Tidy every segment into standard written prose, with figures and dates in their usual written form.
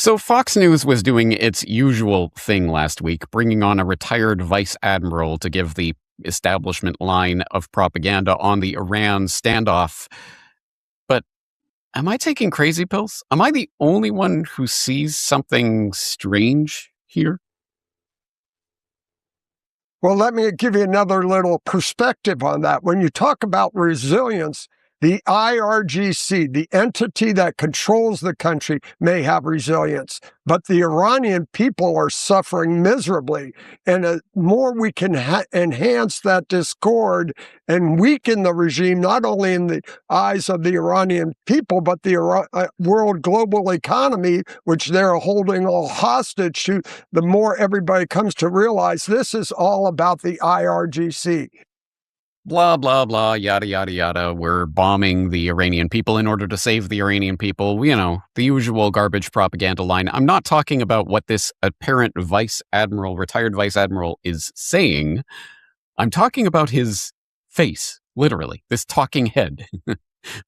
So Fox News was doing its usual thing last week, bringing on a retired vice admiral to give the establishment line of propaganda on the Iran standoff. But am I taking crazy pills? Am I the only one who sees something strange here? Well, let me give you another little perspective on that. When you talk about resilience, the IRGC, the entity that controls the country, may have resilience, but the Iranian people are suffering miserably. And the more we can enhance that discord and weaken the regime, not only in the eyes of the Iranian people, but the world global economy, which they're holding all hostage to, the more everybody comes to realize this is all about the IRGC. Blah, blah, blah, yada, yada, yada. We're bombing the Iranian people in order to save the Iranian people. You know, the usual garbage propaganda line. I'm not talking about what this apparent retired vice admiral is saying. I'm talking about his face, literally, this talking head.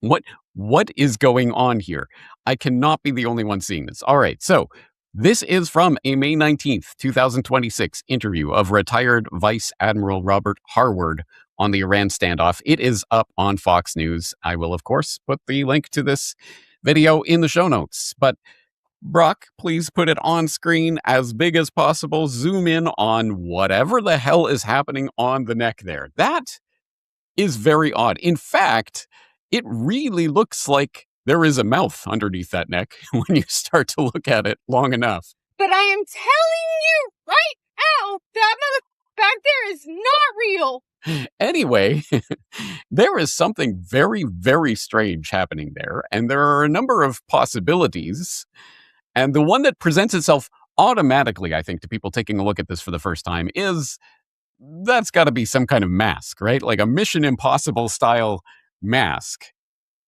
What is going on here? I cannot be the only one seeing this. All right, so this is from a May 19th, 2026 interview of retired Vice Admiral Robert Harward on the Iran standoff. It is up on Fox News. I will, of course, put the link to this video in the show notes. But Brock, please put it on screen as big as possible. Zoom in on whatever the hell is happening on the neck there. That is very odd. In fact, it really looks like there is a mouth underneath that neck when you start to look at it long enough. But I am telling you right now, that mother back there is not real. Anyway, there is something very, very strange happening there, and there are a number of possibilities. And the one that presents itself automatically, I think, to people taking a look at this for the first time is that's got to be some kind of mask, right? Like a Mission Impossible style mask.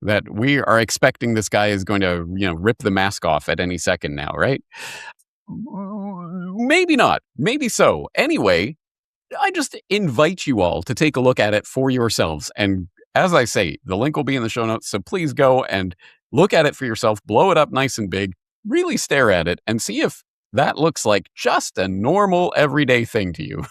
that we are expecting this guy is going to, rip the mask off at any second now, right? Maybe not. Maybe so. Anyway, I just invite you all to take a look at it for yourselves. And as I say, the link will be in the show notes. So please go and look at it for yourself, blow it up nice and big, really stare at it and see if that looks like just a normal everyday thing to you.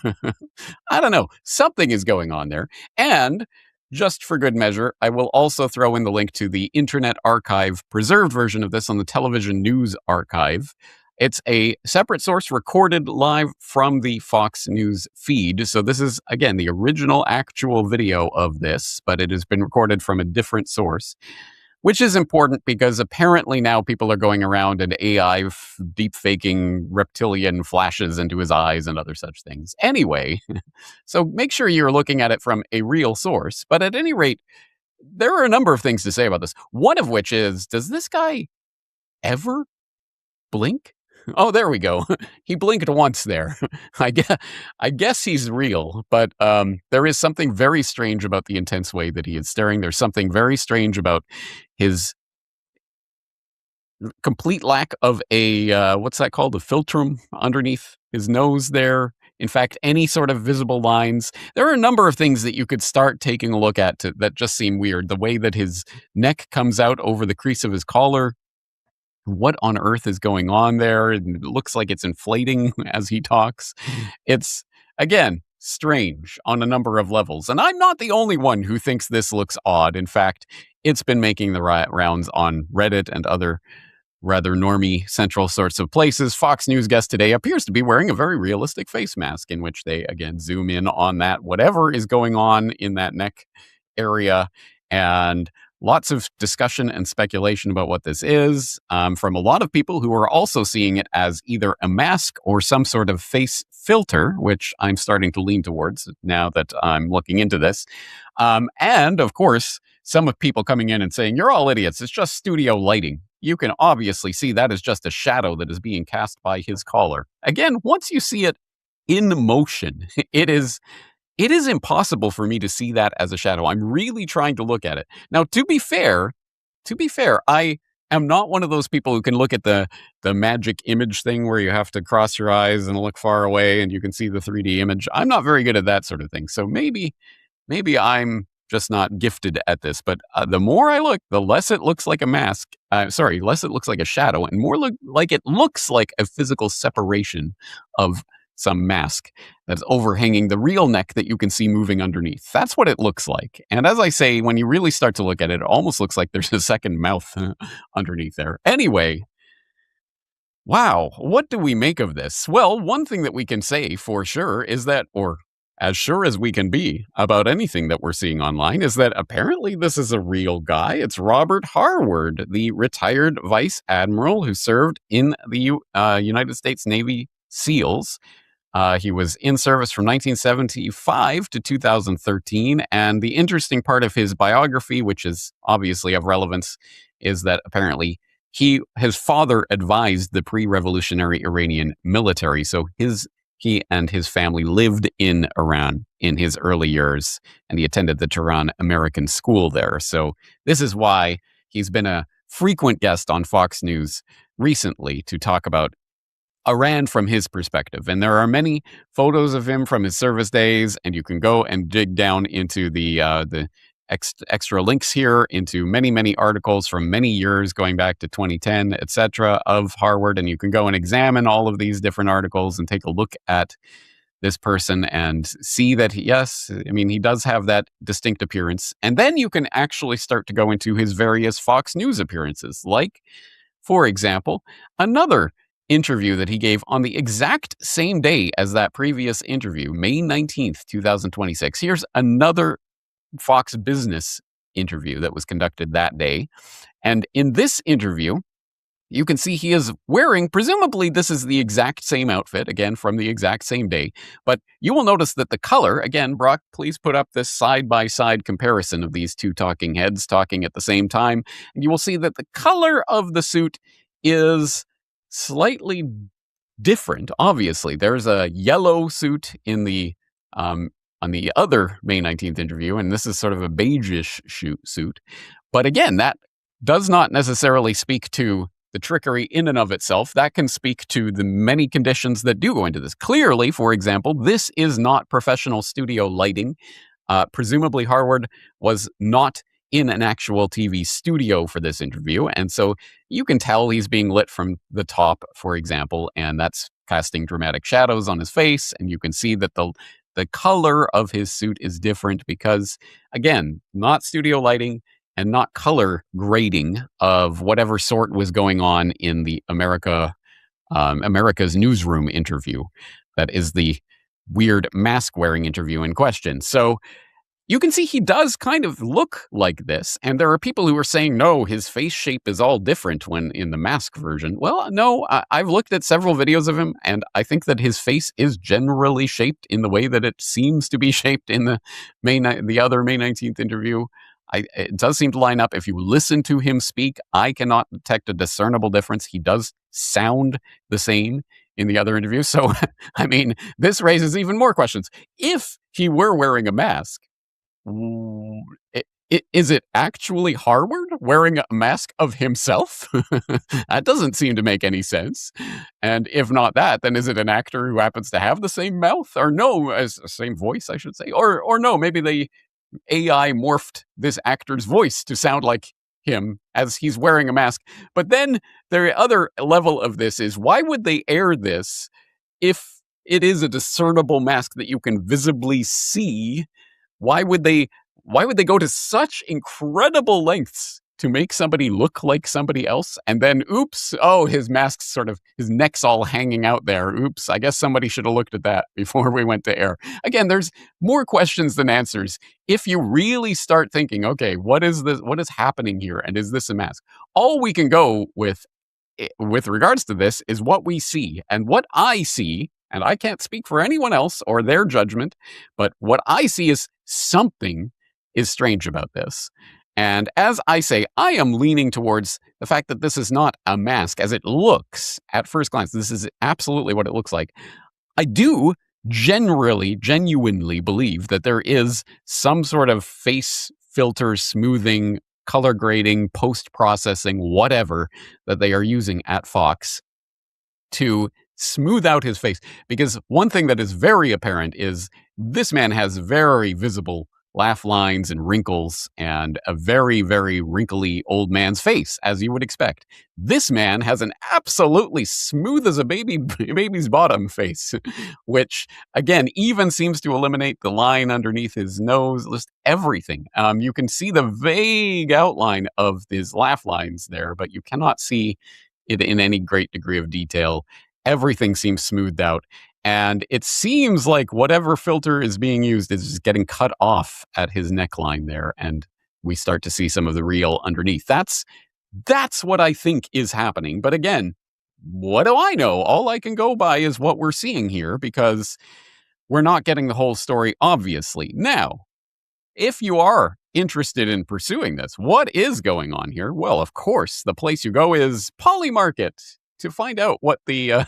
I don't know. Something is going on there. And just for good measure, I will also throw in the link to the Internet Archive preserved version of this on the Television News Archive. It's a separate source recorded live from the Fox News feed. So this is, again, the original actual video of this, but it has been recorded from a different source, which is important because apparently now people are going around and AI deep faking reptilian flashes into his eyes and other such things. Anyway, so make sure you're looking at it from a real source. But at any rate, there are a number of things to say about this. One of which is, does this guy ever blink? Oh, there we go. He blinked once there. I guess he's real, but there is something very strange about the intense way that he is staring. There's something very strange about his complete lack of a, what's that called? A philtrum underneath his nose there. In fact, any sort of visible lines. There are a number of things that you could start taking a look at that just seem weird. The way that his neck comes out over the crease of his collar. What on earth is going on there? It looks like it's inflating as he talks. It's, again, strange on a number of levels. And I'm not the only one who thinks this looks odd. In fact, it's been making the rounds on Reddit and other rather normie central sorts of places. Fox News guest today appears to be wearing a very realistic face mask in which they, again, zoom in on that, whatever is going on in that neck area. And lots of discussion and speculation about what this is from a lot of people who are also seeing it as either a mask or some sort of face filter, which I'm starting to lean towards now that I'm looking into this. And of course, some of people coming in and saying, you're all idiots. It's just studio lighting. You can obviously see that is just a shadow that is being cast by his collar. Again, once you see it in motion, it is impossible for me to see that as a shadow. I'm really trying to look at it. Now, to be fair, I am not one of those people who can look at the magic image thing where you have to cross your eyes and look far away and you can see the 3D image. I'm not very good at that sort of thing. So maybe I'm just not gifted at this. But the more I look, the less it looks like a mask. Less it looks like a shadow and more like it looks like a physical separation of some mask that's overhanging the real neck that you can see moving underneath. That's what it looks like. And as I say, when you really start to look at it, it almost looks like there's a second mouth underneath there. Anyway, wow, what do we make of this? Well, one thing that we can say for sure is that, or as sure as we can be about anything that we're seeing online, is that apparently this is a real guy. It's Robert Harward, the retired vice admiral who served in the United States Navy SEALs. He was in service from 1975 to 2013. And the interesting part of his biography, which is obviously of relevance, is that apparently his father advised the pre-revolutionary Iranian military. So he and his family lived in Iran in his early years, and he attended the Tehran American School there. So this is why he's been a frequent guest on Fox News recently to talk about Iran from his perspective. And there are many photos of him from his service days, and you can go and dig down into the extra links here into many, many articles from many years going back to 2010, etc., of Harward. And you can go and examine all of these different articles and take a look at this person and see that, he does have that distinct appearance. And then you can actually start to go into his various Fox News appearances, like, for example, another interview that he gave on the exact same day as that previous interview, May 19th, 2026. Here's another Fox Business interview that was conducted that day. And in this interview, you can see he is wearing, presumably this is the exact same outfit, again, from the exact same day. But you will notice that the color, again, Brock, please put up this side-by-side comparison of these two talking heads talking at the same time. And you will see that the color of the suit is slightly different. Obviously, there's a yellow suit in the on the other May 19th interview, and this is sort of a beigeish suit. But again, that does not necessarily speak to the trickery in and of itself. That can speak to the many conditions that do go into this. Clearly, for example, this is not professional studio lighting. Presumably, Harward was not in an actual TV studio for this interview. And so you can tell he's being lit from the top, for example, and that's casting dramatic shadows on his face. And you can see that the color of his suit is different because, again, not studio lighting and not color grading of whatever sort was going on in the America's Newsroom interview. That is the weird mask-wearing interview in question. So you can see he does kind of look like this, and there are people who are saying, no, his face shape is all different when in the mask version. Well, no, I've looked at several videos of him, and I think that his face is generally shaped in the way that it seems to be shaped in the other May 19th interview. It does seem to line up. If you listen to him speak, I cannot detect a discernible difference. He does sound the same in the other interview. So, I mean, this raises even more questions. If he were wearing a mask, is it actually Harward wearing a mask of himself? That doesn't seem to make any sense. And if not that, then is it an actor who happens to have the same mouth? Or no, same voice, I should say. Or no, maybe they AI morphed this actor's voice to sound like him as he's wearing a mask. But then the other level of this is, why would they air this if it is a discernible mask that you can visibly see? Why would they go to such incredible lengths to make somebody look like somebody else? And then, oops, his mask's his neck's all hanging out there. Oops, I guess somebody should have looked at that before we went to air. Again, there's more questions than answers. If you really start thinking, okay, what is this? What is happening here? And is this a mask? All we can go with regards to this is what we see. And what I see, and I can't speak for anyone else or their judgment, but what I see is something is strange about this. And as I say, I am leaning towards the fact that this is not a mask as it looks at first glance. This is absolutely what it looks like. I do genuinely believe that there is some sort of face filter smoothing, color grading, post-processing, whatever that they are using at Fox to smooth out his face. Because one thing that is very apparent is this man has very visible laugh lines and wrinkles and a very, very wrinkly old man's face, as you would expect. This man has an absolutely smooth as a baby's bottom face, which, again, even seems to eliminate the line underneath his nose, just everything. You can see the vague outline of his laugh lines there, but you cannot see it in any great degree of detail. Everything seems smoothed out. And it seems like whatever filter is being used is getting cut off at his neckline there, and we start to see some of the real underneath. That's what I think is happening. But again, what do I know? All I can go by is what we're seeing here, because we're not getting the whole story, obviously. Now, if you are interested in pursuing this, what is going on here? Well, of course, the place you go is Polymarket to find out what the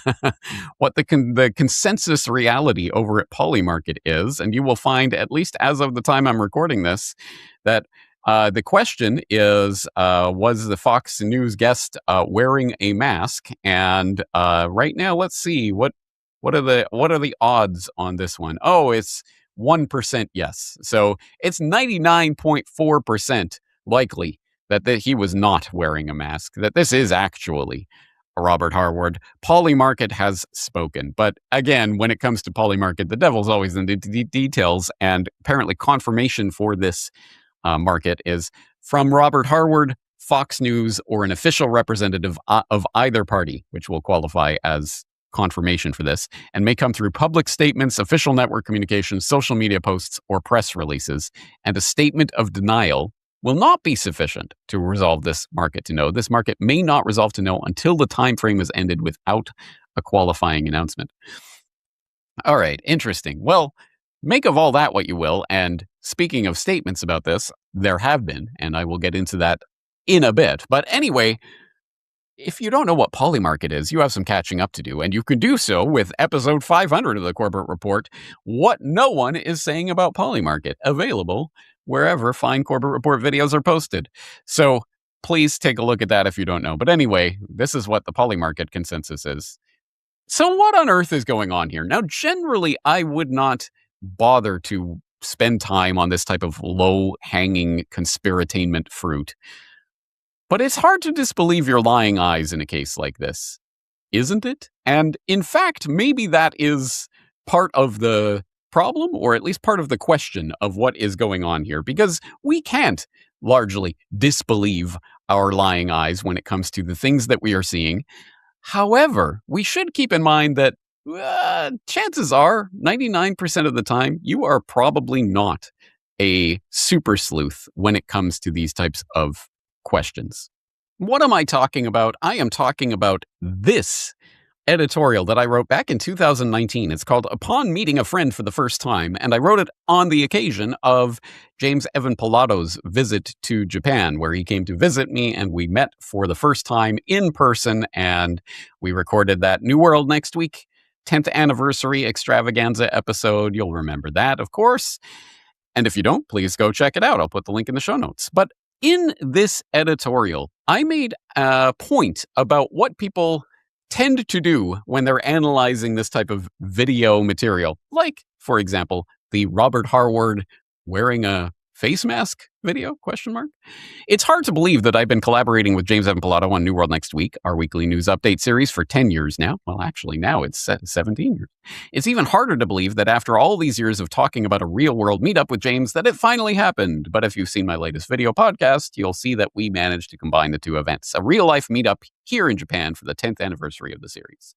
the consensus reality over at Polymarket is. And you will find, at least as of the time I'm recording this, that the question is, was the Fox News guest wearing a mask? And right now, let's see, what are the odds on this one? Oh, it's 1% yes. So it's 99.4% likely that he was not wearing a mask, that this is actually Robert Harward. Polymarket has spoken. But again, when it comes to Polymarket, the devil's always in the details. And apparently confirmation for this market is from Robert Harward, Fox News, or an official representative of either party, which will qualify as confirmation for this, and may come through public statements, official network communications, social media posts, or press releases. And a statement of denial will not be sufficient to resolve this market to know. This market may not resolve to know until the time frame is ended without a qualifying announcement. All right, interesting. Well, make of all that what you will. And speaking of statements about this, there have been, and I will get into that in a bit. But anyway, if you don't know what Polymarket is, you have some catching up to do, and you can do so with episode 500 of the Corporate Report, What No One is Saying About Polymarket, available wherever fine Corbett Report videos are posted. So please take a look at that if you don't know. But anyway, this is what the Polymarket consensus is. So what on earth is going on here? Now, generally, I would not bother to spend time on this type of low-hanging conspiratainment fruit. But it's hard to disbelieve your lying eyes in a case like this, isn't it? And in fact, maybe that is part of the problem, or at least part of the question of what is going on here, because we can't largely disbelieve our lying eyes when it comes to the things that we are seeing. However, we should keep in mind that chances are 99% of the time, you are probably not a super sleuth when it comes to these types of questions. What am I talking about? I am talking about this editorial that I wrote back in 2019. It's called Upon Meeting a Friend for the First Time, and I wrote it on the occasion of James Evan Pilato's visit to Japan, where he came to visit me, and we met for the first time in person, and we recorded that New World Next Week 10th anniversary extravaganza episode. You'll remember that, of course. And if you don't, please go check it out. I'll put the link in the show notes. But in this editorial, I made a point about what people tend to do when they're analyzing this type of video material. Like, for example, the Robert Harward wearing a face mask video, question mark. It's hard to believe that I've been collaborating with James Evan Pilato on New World Next Week, our weekly news update series, for 10 years now. Well, actually, now it's 17 years. It's even harder to believe that after all these years of talking about a real-world meetup with James, that it finally happened. But if you've seen my latest video podcast, you'll see that we managed to combine the two events, a real-life meetup here in Japan for the 10th anniversary of the series.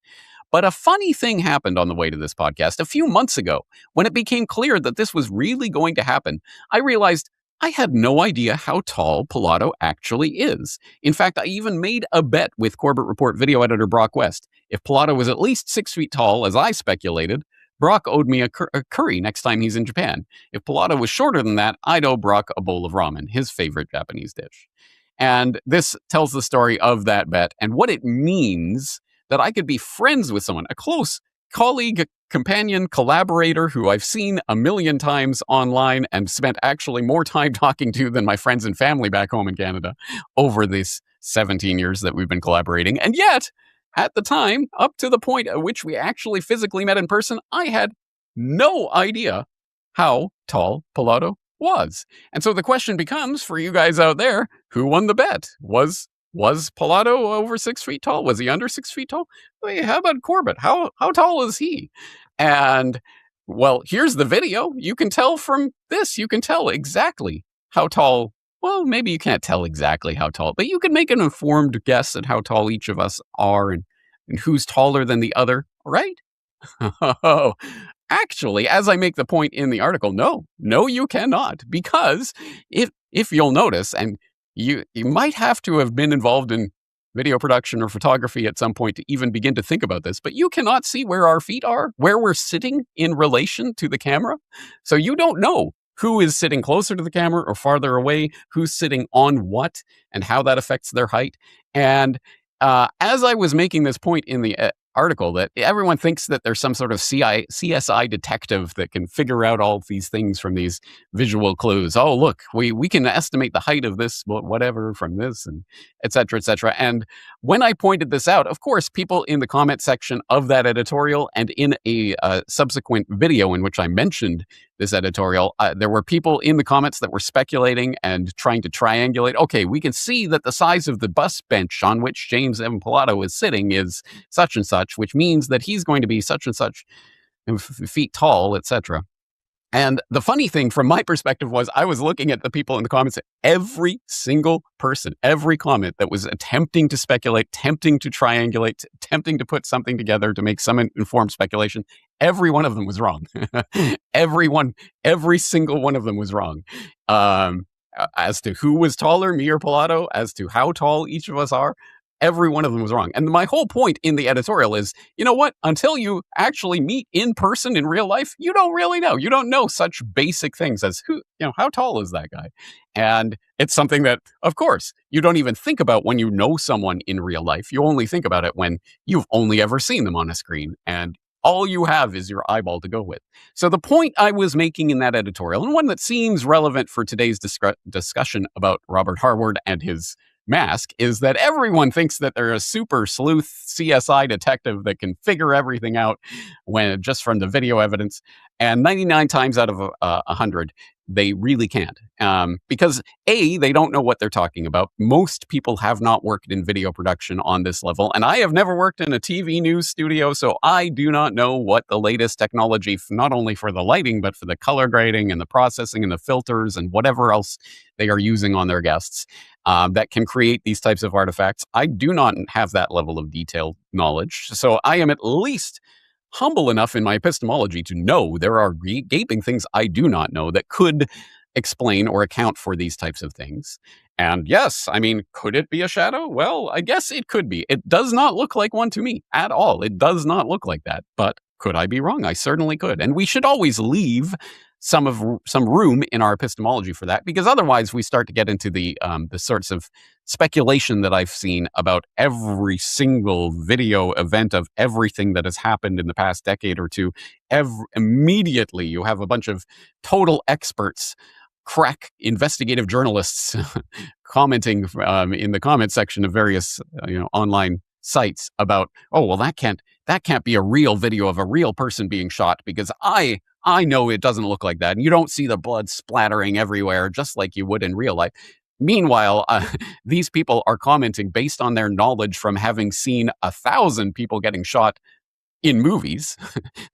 But a funny thing happened on the way to this podcast a few months ago. When it became clear that this was really going to happen, I realized I had no idea how tall Pilato actually is. In fact, I even made a bet with Corbett Report video editor Brock West. If Pilato was at least 6 feet tall, as I speculated, Brock owed me a curry next time he's in Japan. If Pilato was shorter than that, I'd owe Brock a bowl of ramen, his favorite Japanese dish. And this tells the story of that bet and what it means that I could be friends with someone, a close colleague, companion, collaborator who I've seen a million times online and spent actually more time talking to than my friends and family back home in Canada over these 17 years that we've been collaborating. And yet, at the time, up to the point at which we actually physically met in person, I had no idea how tall Pilato was. And so the question becomes, for you guys out there, who won the bet? Was Pilato over 6 feet tall? Was he under 6 feet tall? Wait, how about Corbett? How tall is he? And, well, here's the video. You can tell from this. You can tell exactly how tall. Well, maybe you can't tell exactly how tall, but you can make an informed guess at how tall each of us are and who's taller than the other, right? Oh, actually, as I make the point in the article, no, you cannot. Because if you'll notice, and you might have to have been involved in video production or photography at some point to even begin to think about this, but you cannot see where our feet are, where we're sitting in relation to the camera. So you don't know who is sitting closer to the camera or farther away, who's sitting on what, and how that affects their height. And as I was making this point in the article, that everyone thinks that there's some sort of CSI detective that can figure out all these things from these visual clues. Oh, look, we can estimate the height of this, whatever, from this, and et cetera, et cetera. And when I pointed this out, of course, people in the comment section of that editorial and in a subsequent video in which I mentioned this editorial, there were people in the comments that were speculating and trying to triangulate. Okay, we can see that the size of the bus bench on which James Evan Pilato is sitting is such and such, which means that he's going to be such and such feet tall, etc. And the funny thing from my perspective was I was looking at the people in the comments, every single person, every comment that was attempting to speculate, attempting to triangulate, attempting to put something together to make some informed speculation. Every one of them was wrong. Every single one of them was wrong. As to who was taller, me or Pilato, as to how tall each of us are. Every one of them was wrong. And my whole point in the editorial is, you know what? Until you actually meet in person in real life, you don't really know. You don't know such basic things as how tall is that guy? And it's something that, of course, you don't even think about when you know someone in real life. You only think about it when you've only ever seen them on a screen. And All you have is your eyeball to go with. So the point I was making in that editorial, and one that seems relevant for today's discussion about Robert Harward and his mask, is that everyone thinks that they're a super sleuth CSI detective that can figure everything out when just from the video evidence. And 99 times out of 100, they really can't. Because A, they don't know what they're talking about. Most people have not worked in video production on this level. And I have never worked in a TV news studio, so I do not know what the latest technology, not only for the lighting, but for the color grading and the processing and the filters and whatever else they are using on their guests that can create these types of artifacts. I do not have that level of detailed knowledge. So I am at least humble enough in my epistemology to know there are gaping things I do not know that could explain or account for these types of things. And yes, I mean, could it be a shadow? Well, I guess it could be. It does not look like one to me at all. It does not look like that. But could I be wrong? I certainly could. And we should always leave some room in our epistemology for that, because otherwise we start to get into the sorts of speculation that I've seen about every single video event of everything that has happened in the past decade or two. Immediately you have a bunch of total experts, crack investigative journalists commenting in the comment section of various online sites about, oh, well, that can't be a real video of a real person being shot, because I know it doesn't look like that. And you don't see the blood splattering everywhere, just like you would in real life. Meanwhile, these people are commenting based on their knowledge from having seen 1,000 people getting shot in movies.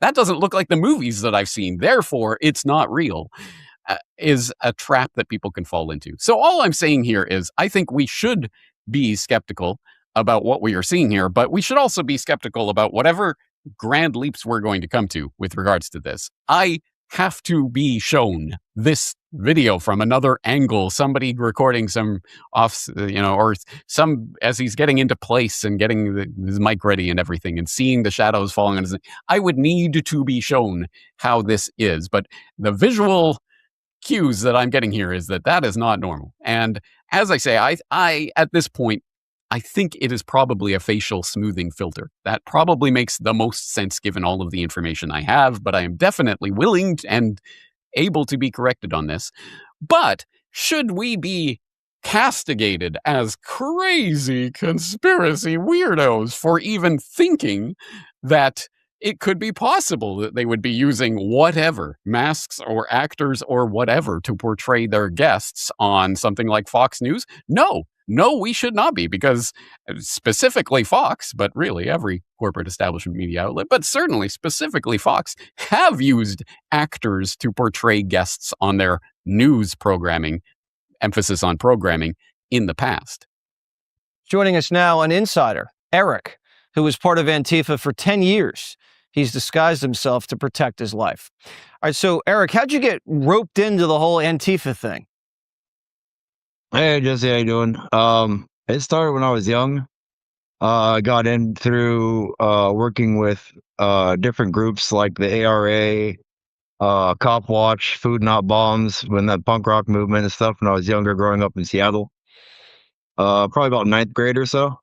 That doesn't look like the movies that I've seen. Therefore, it's not real, is a trap that people can fall into. So all I'm saying here is I think we should be skeptical about what we are seeing here, but we should also be skeptical about whatever grand leaps we're going to come to with regards to this. I have to be shown this video from another angle, somebody recording some off, or some as he's getting into place and getting his mic ready and everything and seeing the shadows falling on his. I would need to be shown how this is, but the visual cues that I'm getting here is that is not normal. And as I say, I at this point, I think it is probably a facial smoothing filter. That probably makes the most sense given all of the information I have, but I am definitely willing and able to be corrected on this. But should we be castigated as crazy conspiracy weirdos for even thinking that it could be possible that they would be using whatever, masks or actors or whatever, to portray their guests on something like Fox News? No, we should not be, because specifically Fox, but really every corporate establishment media outlet, but certainly specifically Fox, have used actors to portray guests on their news programming, emphasis on programming, in the past. Joining us now, an insider, Eric, who was part of Antifa for 10 years. He's disguised himself to protect his life. All right, so Eric, how'd you get roped into the whole Antifa thing? Hey Jesse, how you doing? It started when I was young. I got in through working with different groups like the ARA, Cop Watch, Food Not Bombs, when that punk rock movement and stuff when I was younger, growing up in Seattle. Probably about 9th grade or so.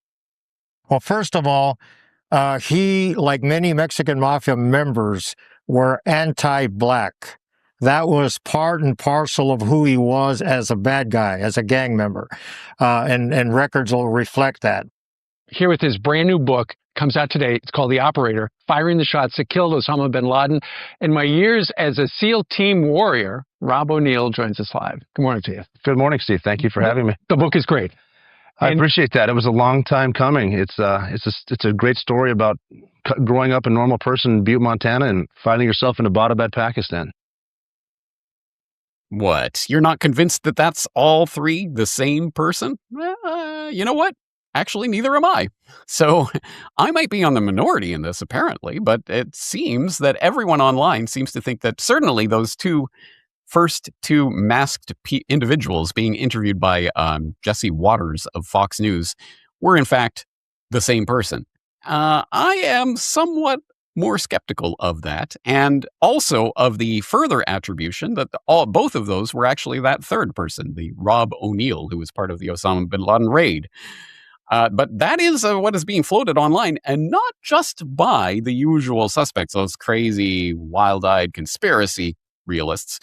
Well, first of all, he, like many Mexican mafia members, were anti-black. That was part and parcel of who he was as a bad guy, as a gang member. And records will reflect that. Here with his brand new book, comes out today. It's called The Operator, Firing the Shots That Killed Osama bin Laden. In my years as a SEAL team warrior, Rob O'Neill joins us live. Good morning to you. Good morning, Steve. Thank you for having me. The book is great. I appreciate that. It was a long time coming. It's a great story about growing up a normal person in Butte, Montana, and finding yourself in Abbottabad, Pakistan. What? You're not convinced that that's all three the same person? You know what? Actually, neither am I. So I might be on the minority in this, apparently, but it seems that everyone online seems to think that certainly those first two masked individuals being interviewed by Jesse Waters of Fox News were, in fact, the same person. I am somewhat more skeptical of that, and also of the further attribution that both of those were actually that third person, the Rob O'Neill, who was part of the Osama bin Laden raid. But that is what is being floated online, and not just by the usual suspects, those crazy, wild-eyed conspiracy realists.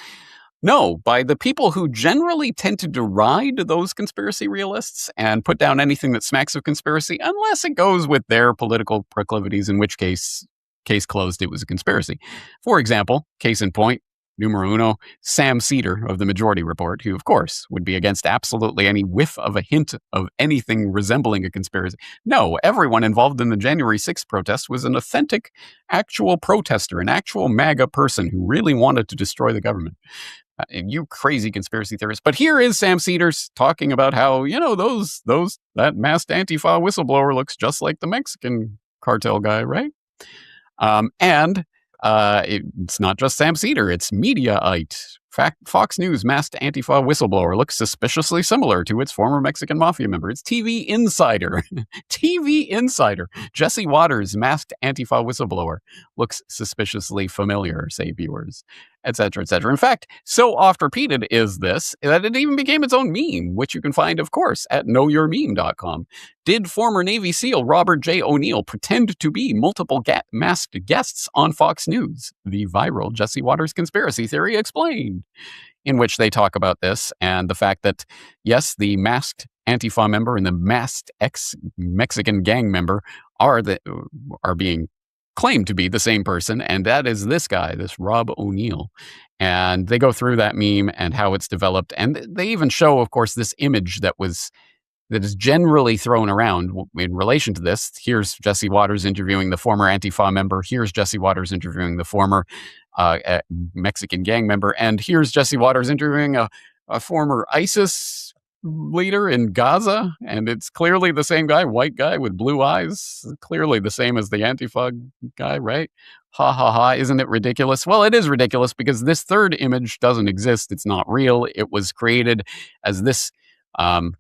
No, by the people who generally tend to deride those conspiracy realists and put down anything that smacks of conspiracy, unless it goes with their political proclivities, in which case closed, it was a conspiracy. For example, case in point, numero uno, Sam Cedar of the Majority Report, who, of course, would be against absolutely any whiff of a hint of anything resembling a conspiracy. No, everyone involved in the January 6th protest was an authentic, actual protester, an actual MAGA person who really wanted to destroy the government. You crazy conspiracy theorists. But here is Sam Cedars talking about how, that masked Antifa whistleblower looks just like the Mexican cartel guy, right? It's not just Sam Cedar, it's Mediaite. Fox News masked Antifa whistleblower looks suspiciously similar to its former Mexican mafia member. It's TV Insider. TV Insider. Jesse Waters masked Antifa whistleblower looks suspiciously familiar, say viewers, etc., etc. In fact, so oft repeated is this that it even became its own meme, which you can find, of course, at knowyourmeme.com. Did former Navy SEAL Robert J. O'Neill pretend to be multiple masked guests on Fox News? The viral Jesse Waters conspiracy theory explained, in which they talk about this and the fact that, yes, the masked Antifa member and the masked ex-Mexican gang member are being claimed to be the same person, and that is this guy, this Rob O'Neill. And they go through that meme and how it's developed, and they even show, of course, this image that is generally thrown around in relation to this. Here's Jesse Waters interviewing the former Antifa member. Here's Jesse Waters interviewing the former Mexican gang member. And here's Jesse Waters interviewing a former ISIS leader in Gaza. And it's clearly the same guy, white guy with blue eyes. Clearly the same as the Antifa guy, right? Ha ha ha. Isn't it ridiculous? Well, it is ridiculous because this third image doesn't exist. It's not real. It was created as this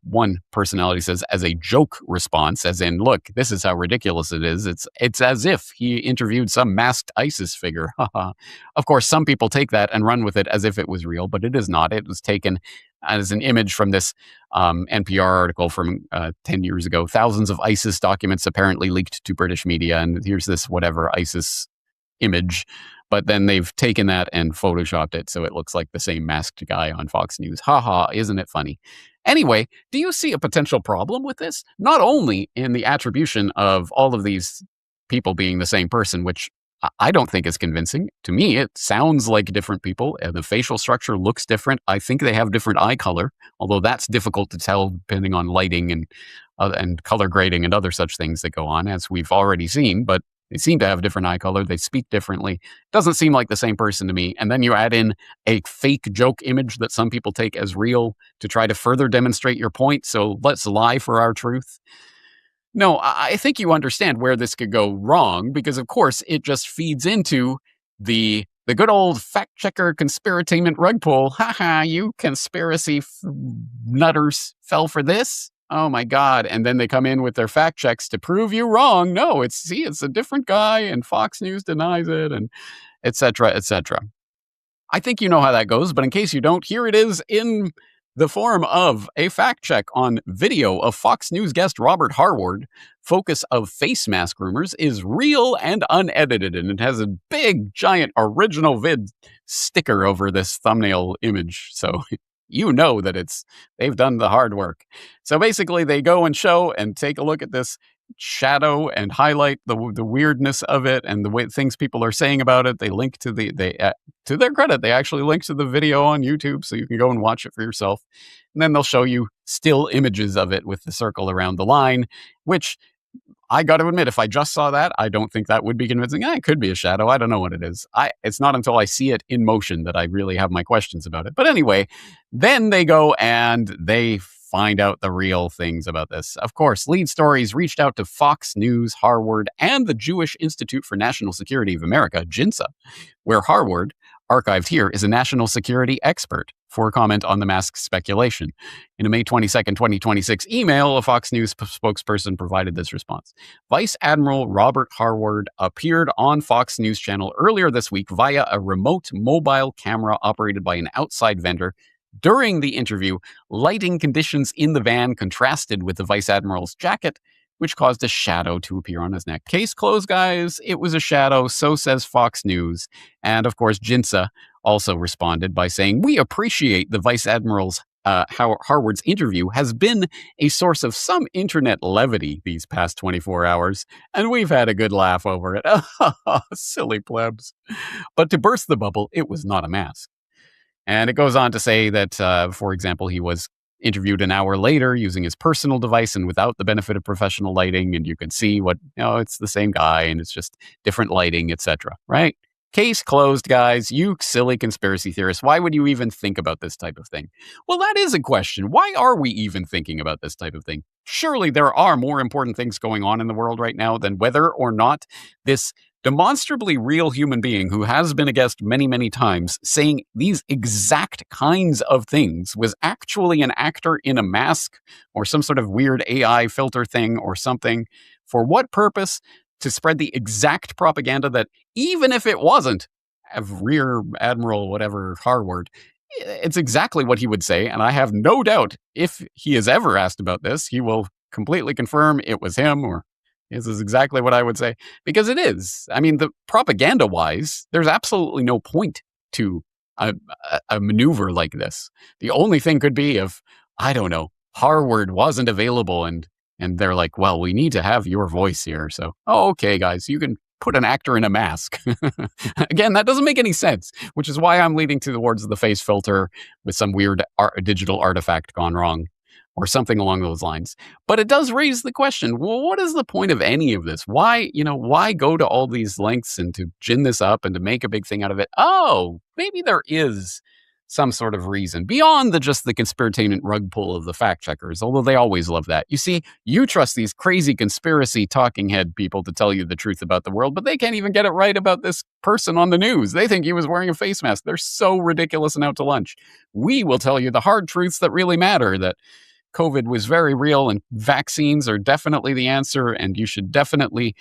one personality says, as a joke response, as in, look, this is how ridiculous it is. It's as if he interviewed some masked ISIS figure. Of course, some people take that and run with it as if it was real, but it is not. It was taken as an image from this NPR article from 10 years ago. Thousands of ISIS documents apparently leaked to British media, and here's this whatever ISIS image. But then they've taken that and photoshopped it so it looks like the same masked guy on Fox News. Ha ha, isn't it funny? Anyway, do you see a potential problem with this? Not only in the attribution of all of these people being the same person, which I don't think is convincing. To me, it sounds like different people, and the facial structure looks different. I think they have different eye color, although that's difficult to tell depending on lighting and color grading and other such things that go on, as we've already seen. But they seem to have different eye color. They speak differently. Doesn't seem like the same person to me. And then you add in a fake joke image that some people take as real to try to further demonstrate your point. So let's lie for our truth. No, I think you understand where this could go wrong, because of course it just feeds into the good old fact checker conspiratainment rug pull. Haha, you conspiracy nutters fell for this. Oh my God. And then they come in with their fact checks to prove you wrong. No, it's a different guy, and Fox News denies it, and et cetera, et cetera. I think you know how that goes, but in case you don't, here it is in the form of a fact check on video of Fox News guest Robert Harward. Focus of face mask rumors is real and unedited, and it has a big, giant original vid sticker over this thumbnail image. So you know that they've done the hard work. So basically they go and show and take a look at this shadow and highlight the weirdness of it and the way things people are saying about it. They link to to their credit, they actually link to the video on YouTube, so you can go and watch it for yourself. And then they'll show you still images of it with the circle around the line, which I got to admit, if I just saw that, I don't think that would be convincing. It could be a shadow. I don't know what it is. It's not until I see it in motion that I really have my questions about it. But anyway, then they go and they find out the real things about this. Of course, Lead Stories reached out to Fox News, Harward, and the Jewish Institute for National Security of America, JINSA, where Harward, archived here, is a national security expert, for comment on the mask speculation. In a May 22nd, 2026 email, a Fox News spokesperson provided this response. Vice Admiral Robert Harward appeared on Fox News Channel earlier this week via a remote mobile camera operated by an outside vendor During the interview, lighting conditions in the van contrasted with the Vice Admiral's jacket, which caused a shadow to appear on his neck. Case closed, guys. It was a shadow, so says Fox News. And of course, Jinsa also responded by saying, "We appreciate the Vice Admiral's Harward's interview has been a source of some internet levity these past 24 hours, and we've had a good laugh over it." Silly plebs. But to burst the bubble, it was not a mask. And it goes on to say that, for example, he was interviewed an hour later using his personal device and without the benefit of professional lighting, and you can see it's the same guy and it's just different lighting, etc. Right? Case closed, guys. You silly conspiracy theorists. Why would you even think about this type of thing? Well, that is a question. Why are we even thinking about this type of thing? Surely there are more important things going on in the world right now than whether or not this demonstrably real human being who has been a guest many, many times saying these exact kinds of things was actually an actor in a mask or some sort of weird AI filter thing or something. For what purpose? To spread the exact propaganda that, even if it wasn't of Rear Admiral whatever Harward, it's exactly what he would say. And I have no doubt if he is ever asked about this, he will completely confirm it was him, or this is exactly what I would say, because it is. I mean, the propaganda-wise, there's absolutely no point to a maneuver like this. The only thing could be if, I don't know, Harward wasn't available and they're like, well, we need to have your voice here. So, okay, guys, you can put an actor in a mask. Again, that doesn't make any sense, which is why I'm leading towards the face filter with some weird digital artifact gone wrong or something along those lines. But it does raise the question, well, what is the point of any of this? Why go to all these lengths and to gin this up and to make a big thing out of it? Oh, maybe there is some sort of reason beyond just the conspiratorial rug pull of the fact checkers, although they always love that. You see, you trust these crazy conspiracy talking head people to tell you the truth about the world, but they can't even get it right about this person on the news. They think he was wearing a face mask. They're so ridiculous and out to lunch. We will tell you the hard truths that really matter, that COVID was very real and vaccines are definitely the answer, and you should definitely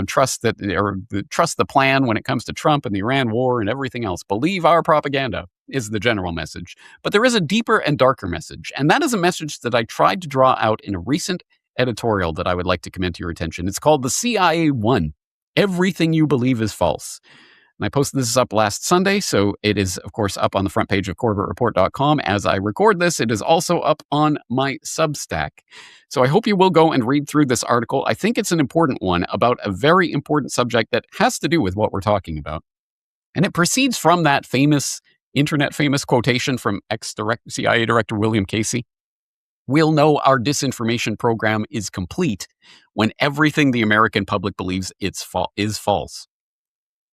trust the plan when it comes to Trump and the Iran war and everything else. Believe our propaganda is the general message. But there is a deeper and darker message, and that is a message that I tried to draw out in a recent editorial that I would like to commend to your attention. It's called The CIA Won. Everything you believe is false. And I posted this up last Sunday, so it is, of course, up on the front page of CorbettReport.com as I record this. It is also up on my Substack. So I hope you will go and read through this article. I think it's an important one about a very important subject that has to do with what we're talking about. And it proceeds from that internet famous quotation from ex-CIA Director William Casey. "We'll know our disinformation program is complete when everything the American public believes is false."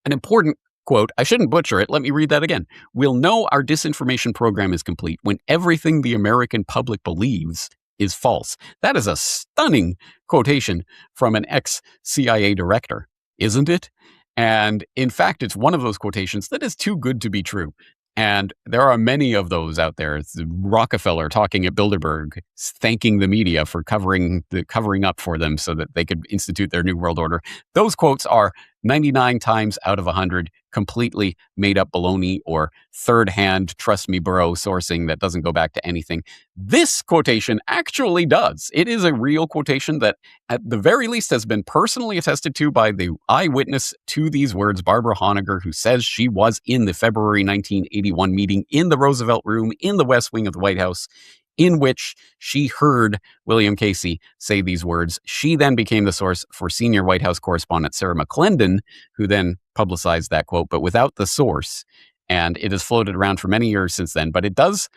An important quote, I shouldn't butcher it, let me read that again. "We'll know our disinformation program is complete when everything the American public believes is false." That is a stunning quotation from an ex-CIA director, isn't it? And in fact, it's one of those quotations that is too good to be true. And there are many of those out there. It's Rockefeller talking at Bilderberg, thanking the media for covering up for them so that they could institute their new world order. Those quotes are 99 times out of 100 completely made up baloney or third-hand, trust me bro sourcing that doesn't go back to anything. This quotation actually does. It is a real quotation that at the very least has been personally attested to by the eyewitness to these words, Barbara Honegger, who says she was in the February 1981 meeting in the Roosevelt Room in the West Wing of the White House, in which she heard William Casey say these words. She then became the source for senior White House correspondent Sarah McClendon, who then publicized that quote, but without the source. And it has floated around for many years since then. But it does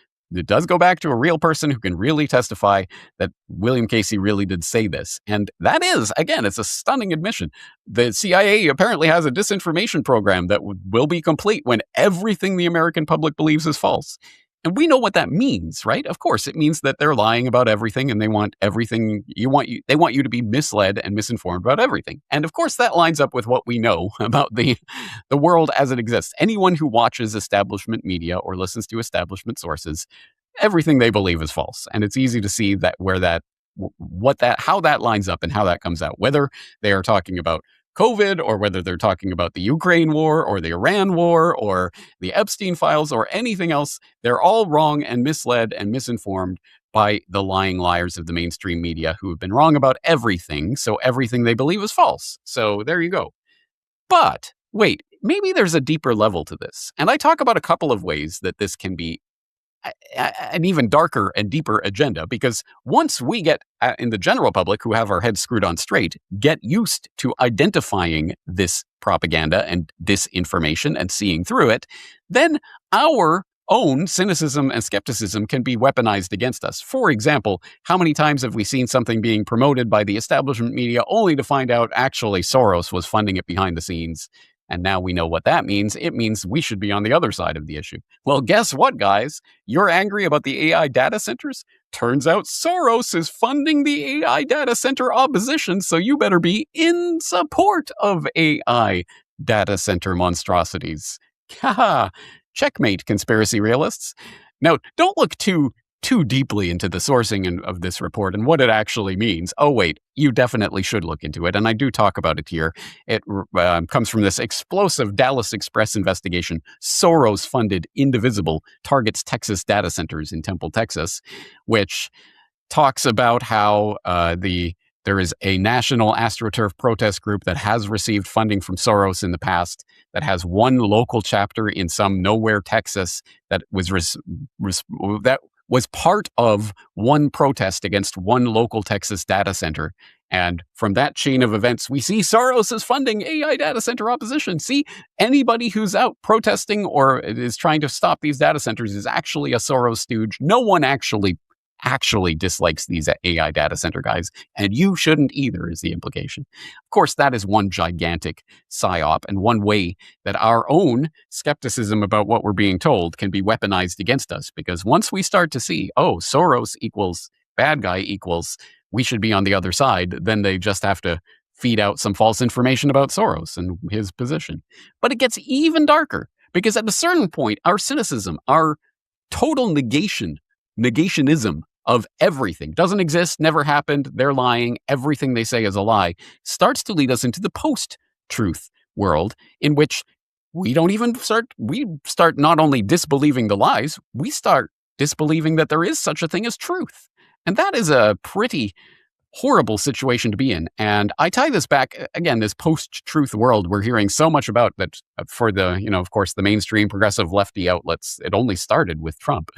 go back to a real person who can really testify that William Casey really did say this. And that is, again, it's a stunning admission. The CIA apparently has a disinformation program that will be complete when everything the American public believes is false. And we know what that means, right? Of course, it means that they're lying about everything and they want everything they want you to be misled and misinformed about everything. And of course, that lines up with what we know about the world as it exists. Anyone who watches establishment media or listens to establishment sources, everything they believe is false. And it's easy to see how that lines up and how that comes out, whether they are talking about COVID or whether they're talking about the Ukraine war or the Iran war or the Epstein files or anything else, they're all wrong and misled and misinformed by the lying liars of the mainstream media who have been wrong about everything. So everything they believe is false. So there you go. But wait, maybe there's a deeper level to this. And I talk about a couple of ways that this can be an even darker and deeper agenda, because once we get in the general public who have our heads screwed on straight, get used to identifying this propaganda and disinformation and seeing through it, then our own cynicism and skepticism can be weaponized against us. For example, how many times have we seen something being promoted by the establishment media only to find out actually Soros was funding it behind the scenes? And now we know what that means. It means we should be on the other side of the issue. Well, guess what, guys? You're angry about the AI data centers? Turns out Soros is funding the AI data center opposition, so you better be in support of AI data center monstrosities. Haha. Checkmate, conspiracy realists. Now, don't look too deeply into the sourcing of this report and what it actually means. Oh, wait, you definitely should look into it. And I do talk about it here. It comes from this explosive Dallas Express investigation. Soros-funded Indivisible targets Texas data centers in Temple, Texas, which talks about how there is a national AstroTurf protest group that has received funding from Soros in the past, that has one local chapter in some nowhere Texas that was part of one protest against one local Texas data center. And from that chain of events, we see Soros is funding AI data center opposition. See, anybody who's out protesting or is trying to stop these data centers is actually a Soros stooge. No one actually dislikes these AI data center guys, and you shouldn't either, is the implication. Of course, that is one gigantic psyop and one way that our own skepticism about what we're being told can be weaponized against us, because once we start to see, oh, Soros equals bad guy equals we should be on the other side, then they just have to feed out some false information about Soros and his position. But it gets even darker, because at a certain point, our cynicism, our total negationism of everything doesn't exist, never happened, they're lying, everything they say is a lie, starts to lead us into the post-truth world, in which we start not only disbelieving the lies, we start disbelieving that there is such a thing as truth. And that is a pretty horrible situation to be in. And I tie this back, again, this post-truth world we're hearing so much about, that for the, of course, the mainstream progressive lefty outlets, it only started with Trump.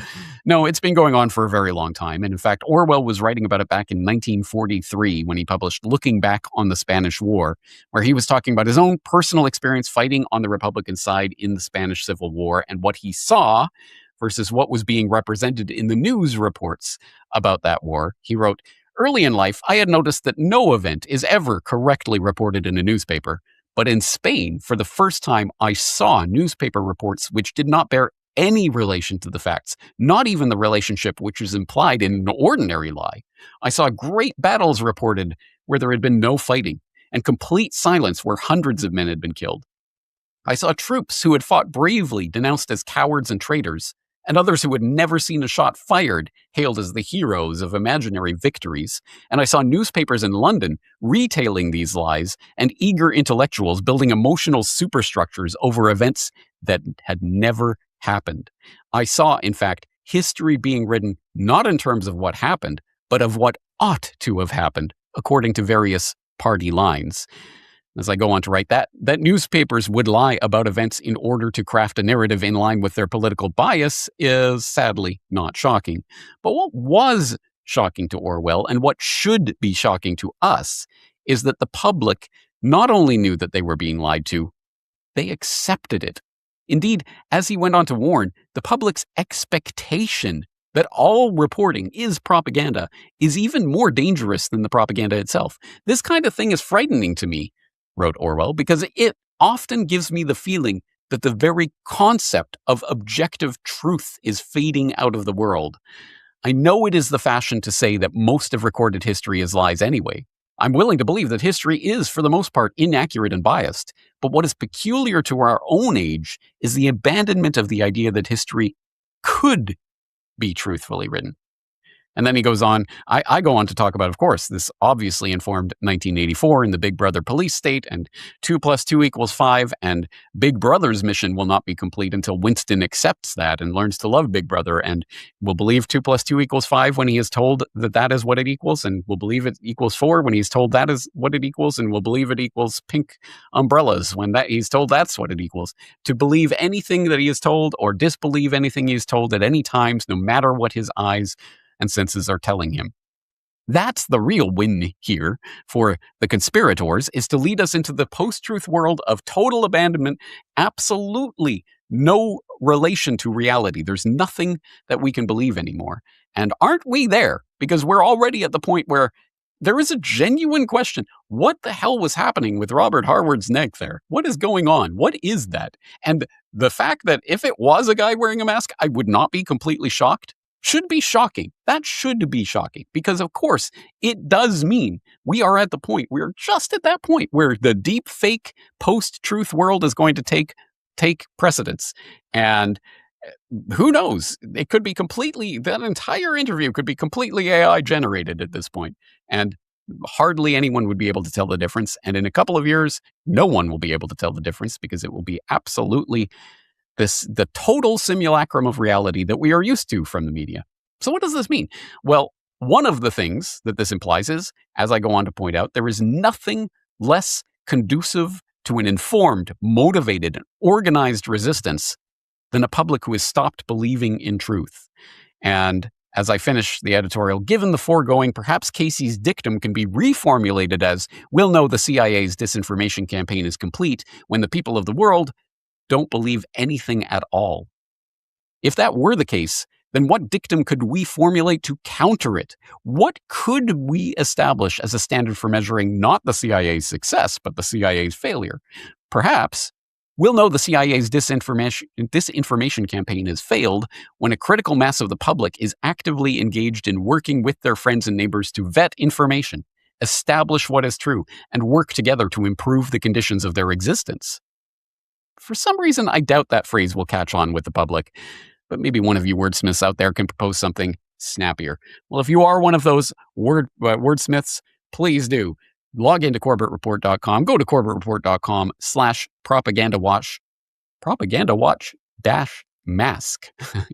No, it's been going on for a very long time. And in fact, Orwell was writing about it back in 1943 when he published Looking Back on the Spanish War, where he was talking about his own personal experience fighting on the Republican side in the Spanish Civil War and what he saw versus what was being represented in the news reports about that war. He wrote, "Early in life, I had noticed that no event is ever correctly reported in a newspaper. But in Spain, for the first time, I saw newspaper reports which did not bear any relation to the facts, not even the relationship which is implied in an ordinary lie. I saw great battles reported where there had been no fighting, and complete silence where hundreds of men had been killed. I saw troops who had fought bravely denounced as cowards and traitors, and others who had never seen a shot fired hailed as the heroes of imaginary victories. And I saw newspapers in London retailing these lies and eager intellectuals building emotional superstructures over events that had never happened. I saw, in fact, history being written not in terms of what happened, but of what ought to have happened, according to various party lines." As I go on to write that newspapers would lie about events in order to craft a narrative in line with their political bias is sadly not shocking. But what was shocking to Orwell, and what should be shocking to us, is that the public not only knew that they were being lied to, they accepted it. Indeed, as he went on to warn, the public's expectation that all reporting is propaganda is even more dangerous than the propaganda itself. "This kind of thing is frightening to me," wrote Orwell, "because it often gives me the feeling that the very concept of objective truth is fading out of the world. I know it is the fashion to say that most of recorded history is lies anyway. I'm willing to believe that history is, for the most part, inaccurate and biased. But what is peculiar to our own age is the abandonment of the idea that history could be truthfully written." And then he goes on, I go on to talk about, of course, this obviously informed 1984 in the Big Brother police state, and 2 + 2 = 5, and Big Brother's mission will not be complete until Winston accepts that and learns to love Big Brother, and will believe 2 + 2 = 5 when he is told that that is what it equals, and will believe it equals 4 when he's told that is what it equals, and will believe it equals pink umbrellas when that he's told that's what it equals. To believe anything that he is told or disbelieve anything he is told at any times, no matter what his eyes and senses are telling him. That's the real win here for the conspirators, is to lead us into the post-truth world of total abandonment, absolutely no relation to reality. There's nothing that we can believe anymore. And aren't we there? Because we're already at the point where there is a genuine question. What the hell was happening with Robert Harward's neck there? What is going on? What is that? And the fact that if it was a guy wearing a mask, I would not be completely shocked. Should be shocking. That should be shocking, because of course it does mean we are at the point, we're just at that point where the deep fake post-truth world is going to take precedence. And who knows? It could be completely, that entire interview could be completely AI generated at this point, and hardly anyone would be able to tell the difference. And in a couple of years, no one will be able to tell the difference, because it will be absolutely the total simulacrum of reality that we are used to from the media. So what does this mean? Well, one of the things that this implies is, as I go on to point out, there is nothing less conducive to an informed, motivated, and organized resistance than a public who has stopped believing in truth. And as I finish the editorial, given the foregoing, perhaps Casey's dictum can be reformulated as, we'll know the CIA's disinformation campaign is complete when the people of the world don't believe anything at all. If that were the case, then what dictum could we formulate to counter it? What could we establish as a standard for measuring not the CIA's success, but the CIA's failure? Perhaps we'll know the CIA's disinformation campaign has failed when a critical mass of the public is actively engaged in working with their friends and neighbors to vet information, establish what is true, and work together to improve the conditions of their existence. For some reason, I doubt that phrase will catch on with the public, but maybe one of you wordsmiths out there can propose something snappier. Well, if you are one of those wordsmiths, please do. Log into CorbettReport.com. Go to CorbettReport.com/propagandawatch. Propagandawatch-mask.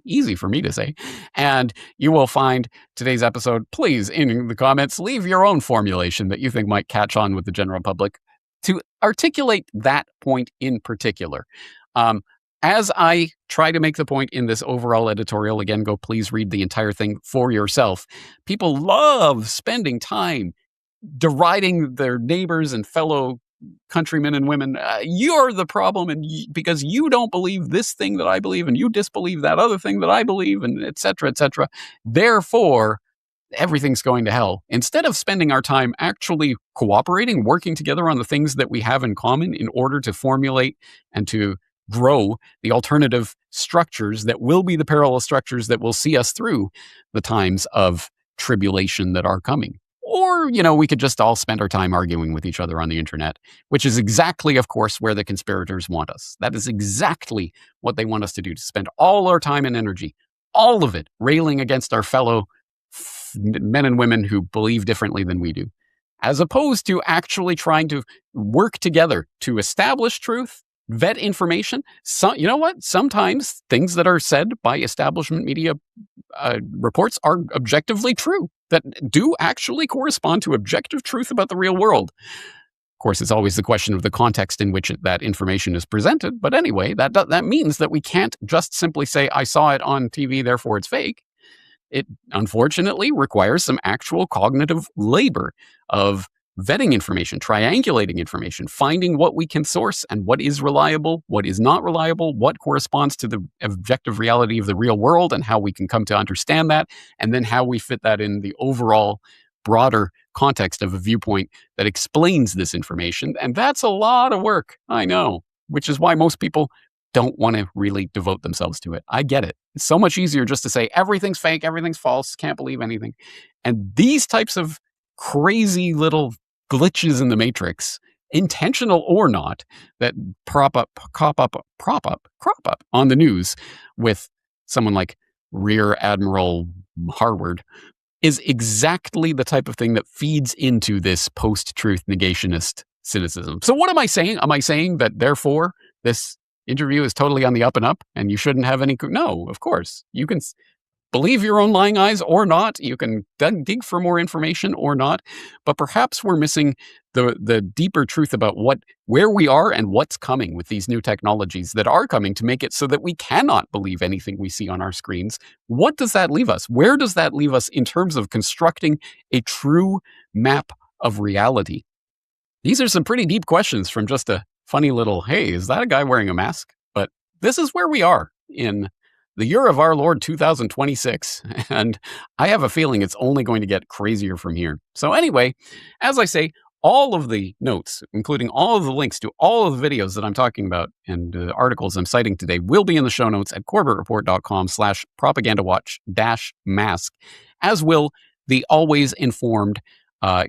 Easy for me to say. And you will find today's episode. Please, in the comments, leave your own formulation that you think might catch on with the general public to articulate that point in particular. As I try to make the point in this overall editorial, again, go please read the entire thing for yourself. People love spending time deriding their neighbors and fellow countrymen and women. You're the problem, and because you don't believe this thing that I believe, and you disbelieve that other thing that I believe, and et cetera, et cetera. Therefore, everything's going to hell. Instead of spending our time actually cooperating, working together on the things that we have in common in order to formulate and to grow the alternative structures that will be the parallel structures that will see us through the times of tribulation that are coming. Or, we could just all spend our time arguing with each other on the internet, which is exactly, of course, where the conspirators want us. That is exactly what they want us to do, to spend all our time and energy, all of it, railing against our fellow men and women who believe differently than we do, as opposed to actually trying to work together to establish truth, vet information. So, you know what? Sometimes things that are said by establishment media reports are objectively true, that do actually correspond to objective truth about the real world. Of course, it's always the question of the context in which that information is presented. But anyway, that means that we can't just simply say, I saw it on TV, therefore it's fake. It unfortunately requires some actual cognitive labor of vetting information, triangulating information, finding what we can source and what is reliable, what is not reliable, what corresponds to the objective reality of the real world and how we can come to understand that, and then how we fit that in the overall broader context of a viewpoint that explains this information. And that's a lot of work, I know, which is why most people don't want to really devote themselves to it. I get it. It's so much easier just to say everything's fake, everything's false, can't believe anything. And these types of crazy little glitches in the matrix, intentional or not, that crop up on the news with someone like Rear Admiral Harward is exactly the type of thing that feeds into this post-truth negationist cynicism. So what am I saying? Am I saying that therefore this interview is totally on the up and up and you shouldn't have any? No, of course. You can believe your own lying eyes or not. You can dig for more information or not. But perhaps we're missing the deeper truth about where we are and what's coming with these new technologies that are coming to make it so that we cannot believe anything we see on our screens. What does that leave us? Where does that leave us in terms of constructing a true map of reality? These are some pretty deep questions from just a funny little, hey, is that a guy wearing a mask? But this is where we are in the year of our Lord 2026, and I have a feeling it's only going to get crazier from here. So anyway, as I say, all of the notes, including all of the links to all of the videos that I'm talking about and articles I'm citing today, will be in the show notes at corbettreport.com/propagandawatch-mask, as will the always informed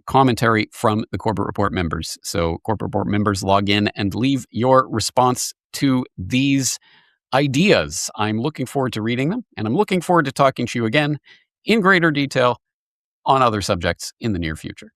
commentary from the Corbett Report members. So Corbett Report members, log in and leave your response to these ideas. I'm looking forward to reading them, and I'm looking forward to talking to you again in greater detail on other subjects in the near future.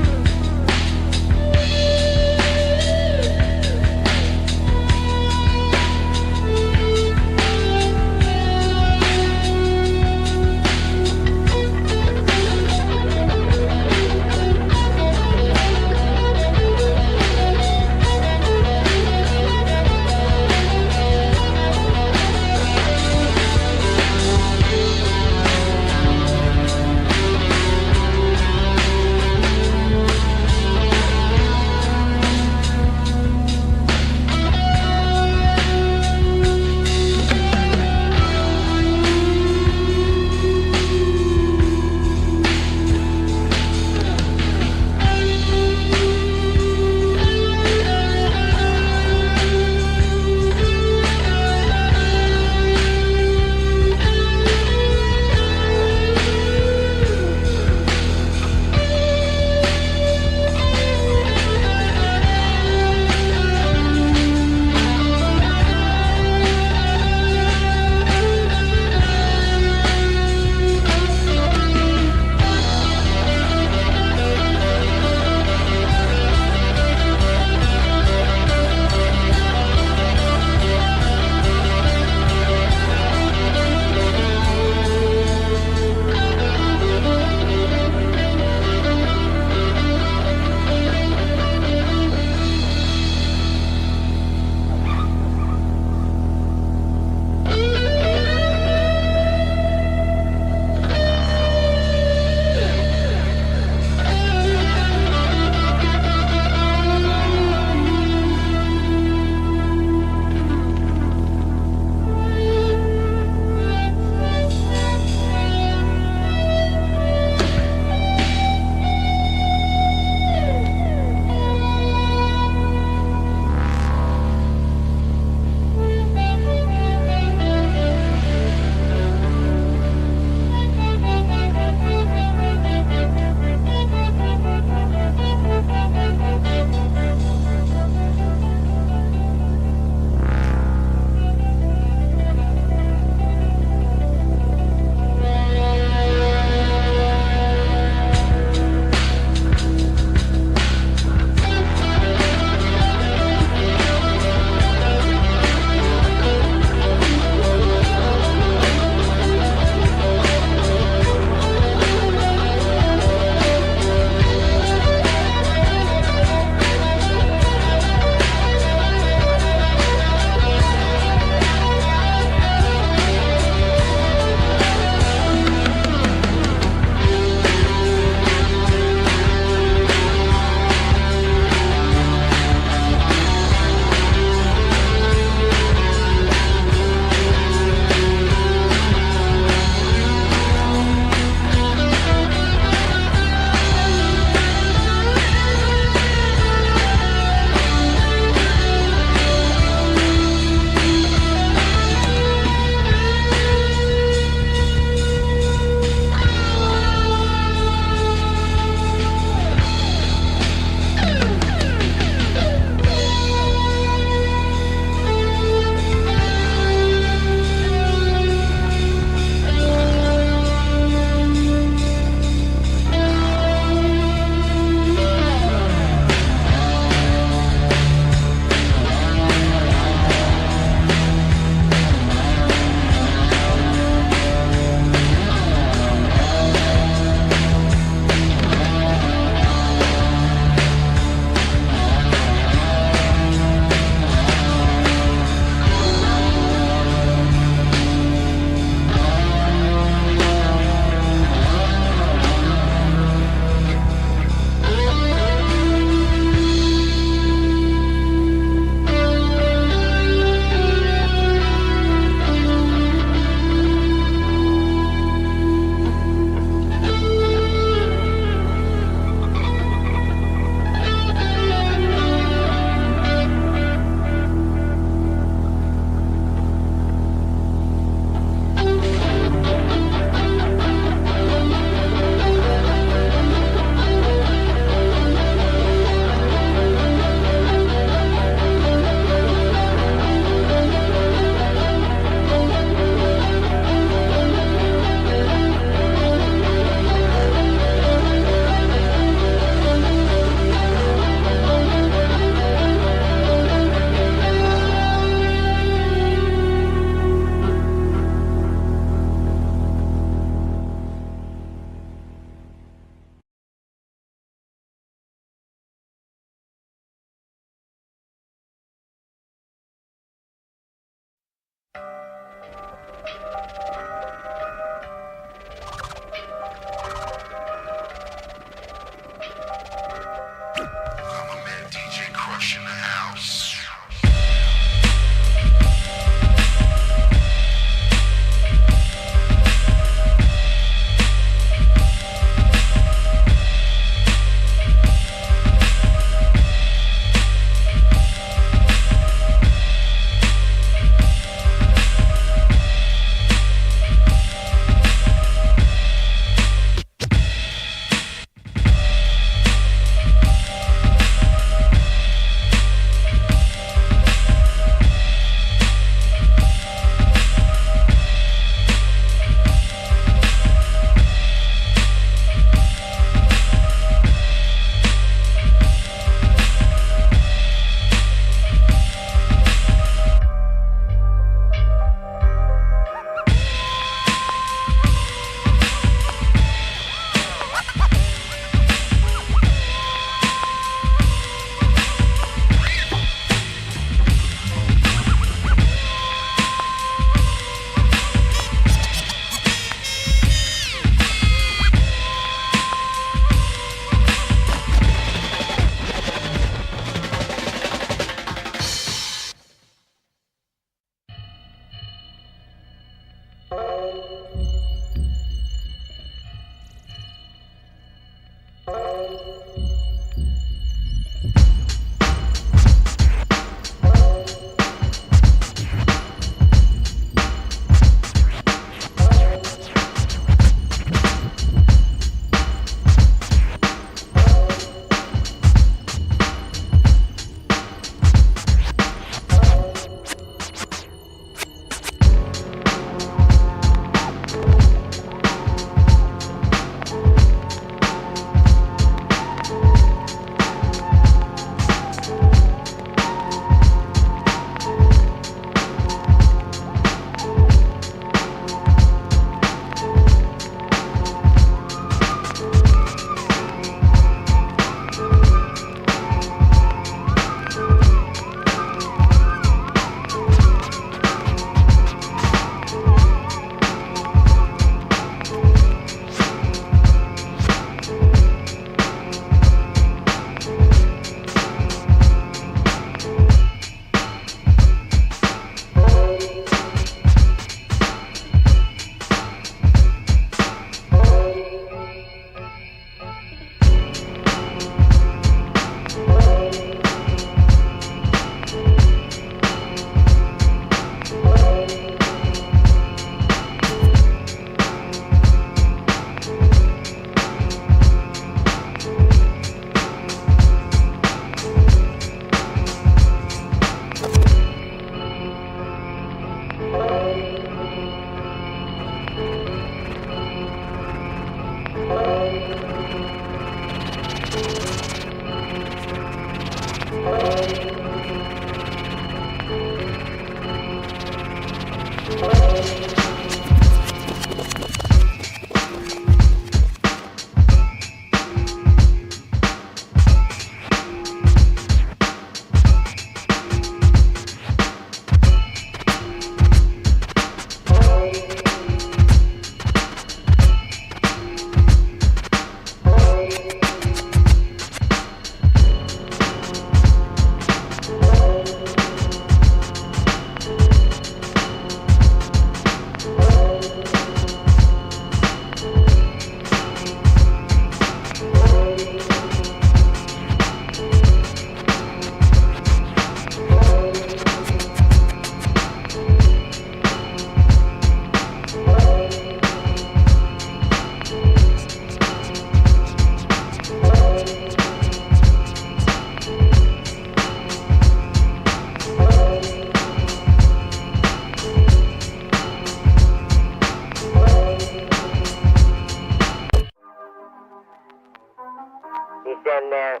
年、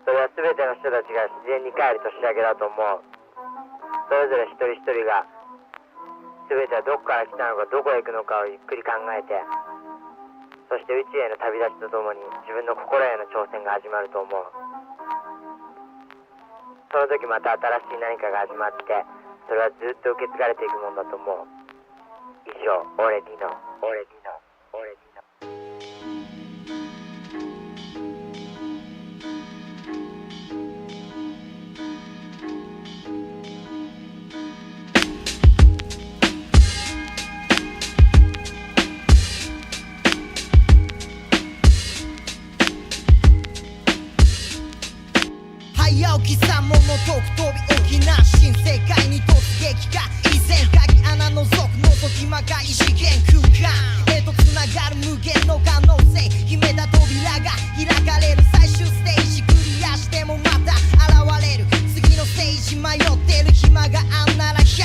それは全ての人たちが自然に帰る年明けだと思う。それぞれ一人一人が全てはどこから来たのか、どこへ行くのかをゆっくり考えて、そして宇宙への旅立ちとともに自分の心への挑戦が始まると思う。その時また新しい何かが始まって、それはずっと受け継がれていくものだと思う。以上、俺ディノ、俺ディノ、俺ディノ。早起き三問のトーク飛び起きな新世界に突撃か以前鍵穴覗く覗きまが異次元空間へとつながる無限の可能性秘めた扉が開かれる最終ステージクリアしてもまた現れる次のステージ迷ってる暇があんなら100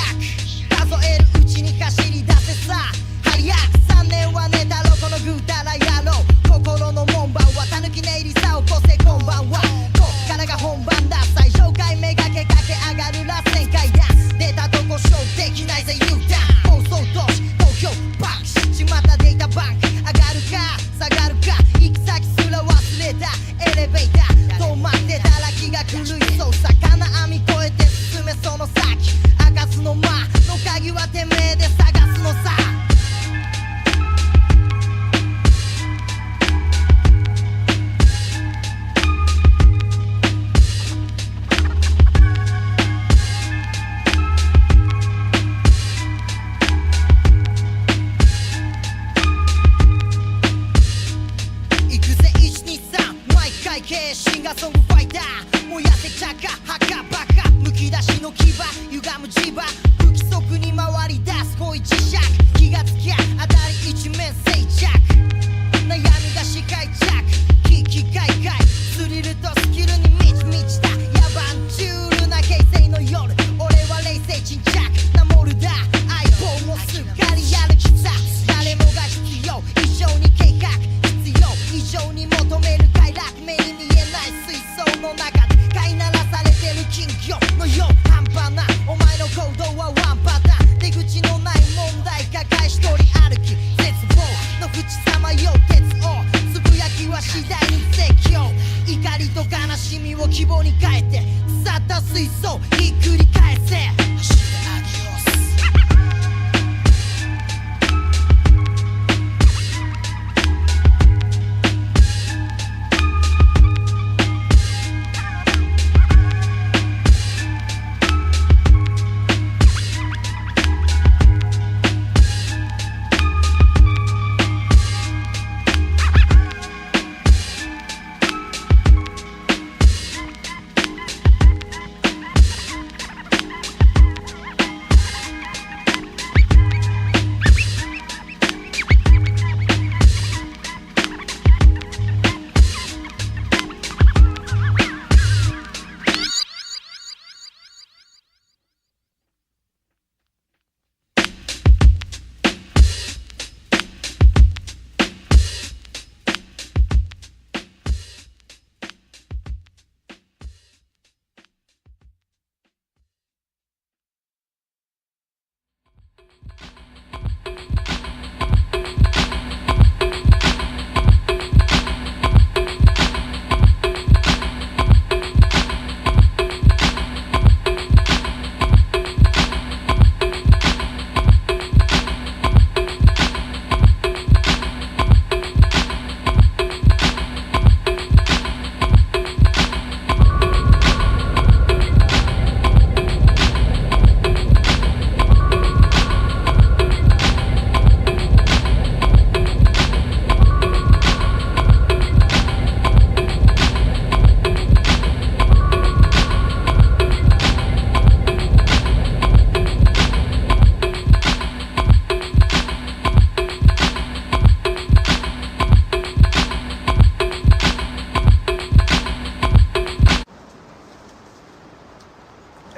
数えるうちに走り出せさ早く3年は寝たろこのぐうたら野郎心の門番はたぬき寝入りさ起こせこんばんはこっからが本番だ最上階めがけ駆け上がる螺旋階段出たとこ勝負できないぜ U ターン放送都市東京バンクしちまったデータバンク上がるか下がるか行き先すら忘れたエレベーター止まってたら気が狂いそう魚網越えて進めその先開かすの間の鍵はてめえで探すのさシンガーソングファイター燃やせチャカハカバカむき出しの牙歪む磁場不規則に回り出す恋磁石気がつきゃ当たり一面静寂悩みが視界着危機開会スリルとスキルに満ち満ちた野蛮チュールな形成の夜俺は冷静沈着なモルダー相棒もすっかりやる気さ誰もが必要異常に計画必要異常に求める快楽目に見えない水槽の中で飼いならされてる金魚のよう半端なお前の行動はワンパターン出口のない問題抱え一人歩き絶望の淵さまよう鉄をつぶやきは次第に説教怒りと悲しみを希望に変えて腐った水槽ひっくり返せ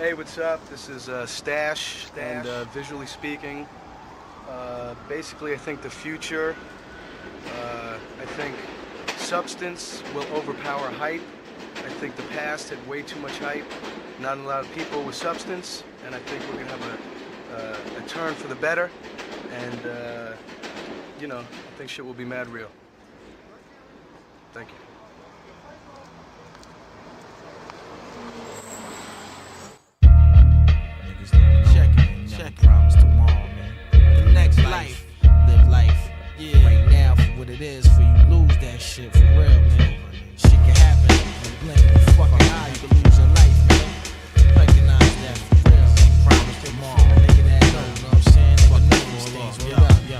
Hey, what's up? This is Stash, and visually speaking, basically I think the future, I think substance will overpower hype. I think the past had way too much hype, not a lot of people with substance, and I think we're gonna have a turn for the better, and I think shit will be mad real. Thank you. Check it. Promise tomorrow, man. The next life, live life. Yeah. Right now for what it is, for you lose that shit for real, man. Shit can happen. You blink in the fucking eye, you can lose your life, man. Recognize that for real. Promise tomorrow. Nigga that know, you know what I'm saying? Nigga know these things. Yo.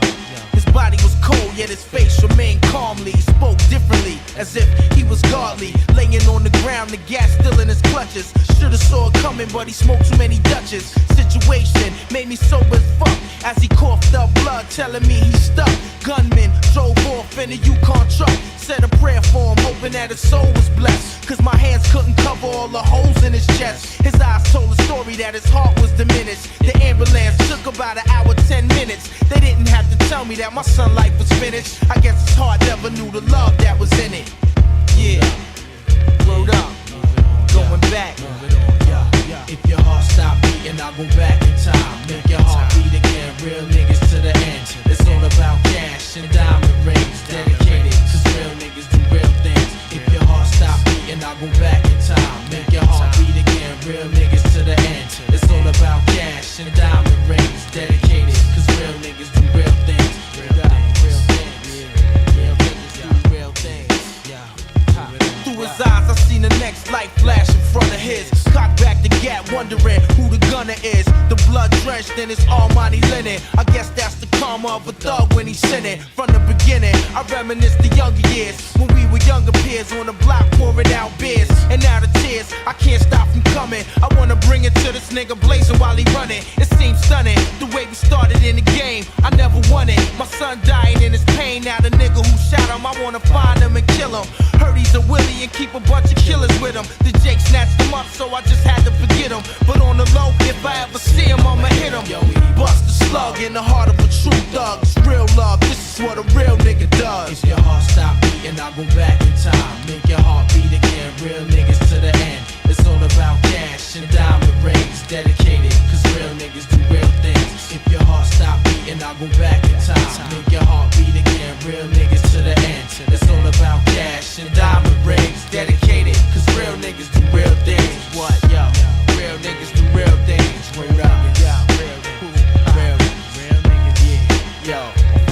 His body was cold, yet his face remained calmly. He spoke differently, as if he was godly. Laying on the ground, the gas still in his clutches. Should've saw it coming, but he smoked too many Dutches. Situation made me sober as fuck as he coughed up blood, telling me he's stuck. Gunman drove off in a Yukon truck. Said a prayer for him, hoping that his soul was blessed. Cause my hands couldn't cover all the holes in his chest. His eyes told a story that his heart was diminished. The ambulance took about an hour, 10 minutes. They didn't have to tell me that my son life was finished. I guess his heart never knew the love that was in it. Yeah, word up, going back. If your heart stop beating, I'll go back in time. Make your heart beat again, real niggas to the end. It's all about cash and diamond rings, dedicated, cause real niggas do real things. If your heart stop beating, I'll go back in time. Make your heart beat again, real niggas to the end. It's all about cash and diamond rings, dedicated, cause real niggas do real things. Real things, real niggas do real things. Through his eyes, I seen the next light flash in front of his. Cock back the gap, wondering who the gunner is. The blood drenched in his almighty linen. I guess that's the karma of a thug when he's sinning. From the beginning, I reminisce the younger years when we were younger peers on the block pouring out beers. And now the tears, I can't stop from coming. I wanna bring it to this nigga blazing while he running. It seems stunning, the way we started in the game. I never won it. My son dying in his pain. Now the nigga who shot him, I wanna find him and kill him. Heard he's a willie and keep a bunch of killers with him. The Jake snatched him up, so I just had to forget him. But on the low, if I ever see him, I'ma hit him. Bust a slug in the heart of a true thug. It's real love, this is what a real nigga does. If your heart stop beating, I'll go back in time. Make your heart beat again, real niggas to the end. It's all about cash and diamond rings, dedicated, cause real niggas do real things. If your heart stop beating, I'll go back in time. Make your heart beat again, real niggas to the end. It's all about cash and diamond rings, dedicated, cause real niggas do real things. What, yo? Real niggas do real things. Word up, yo. Real niggas, yeah. Yo,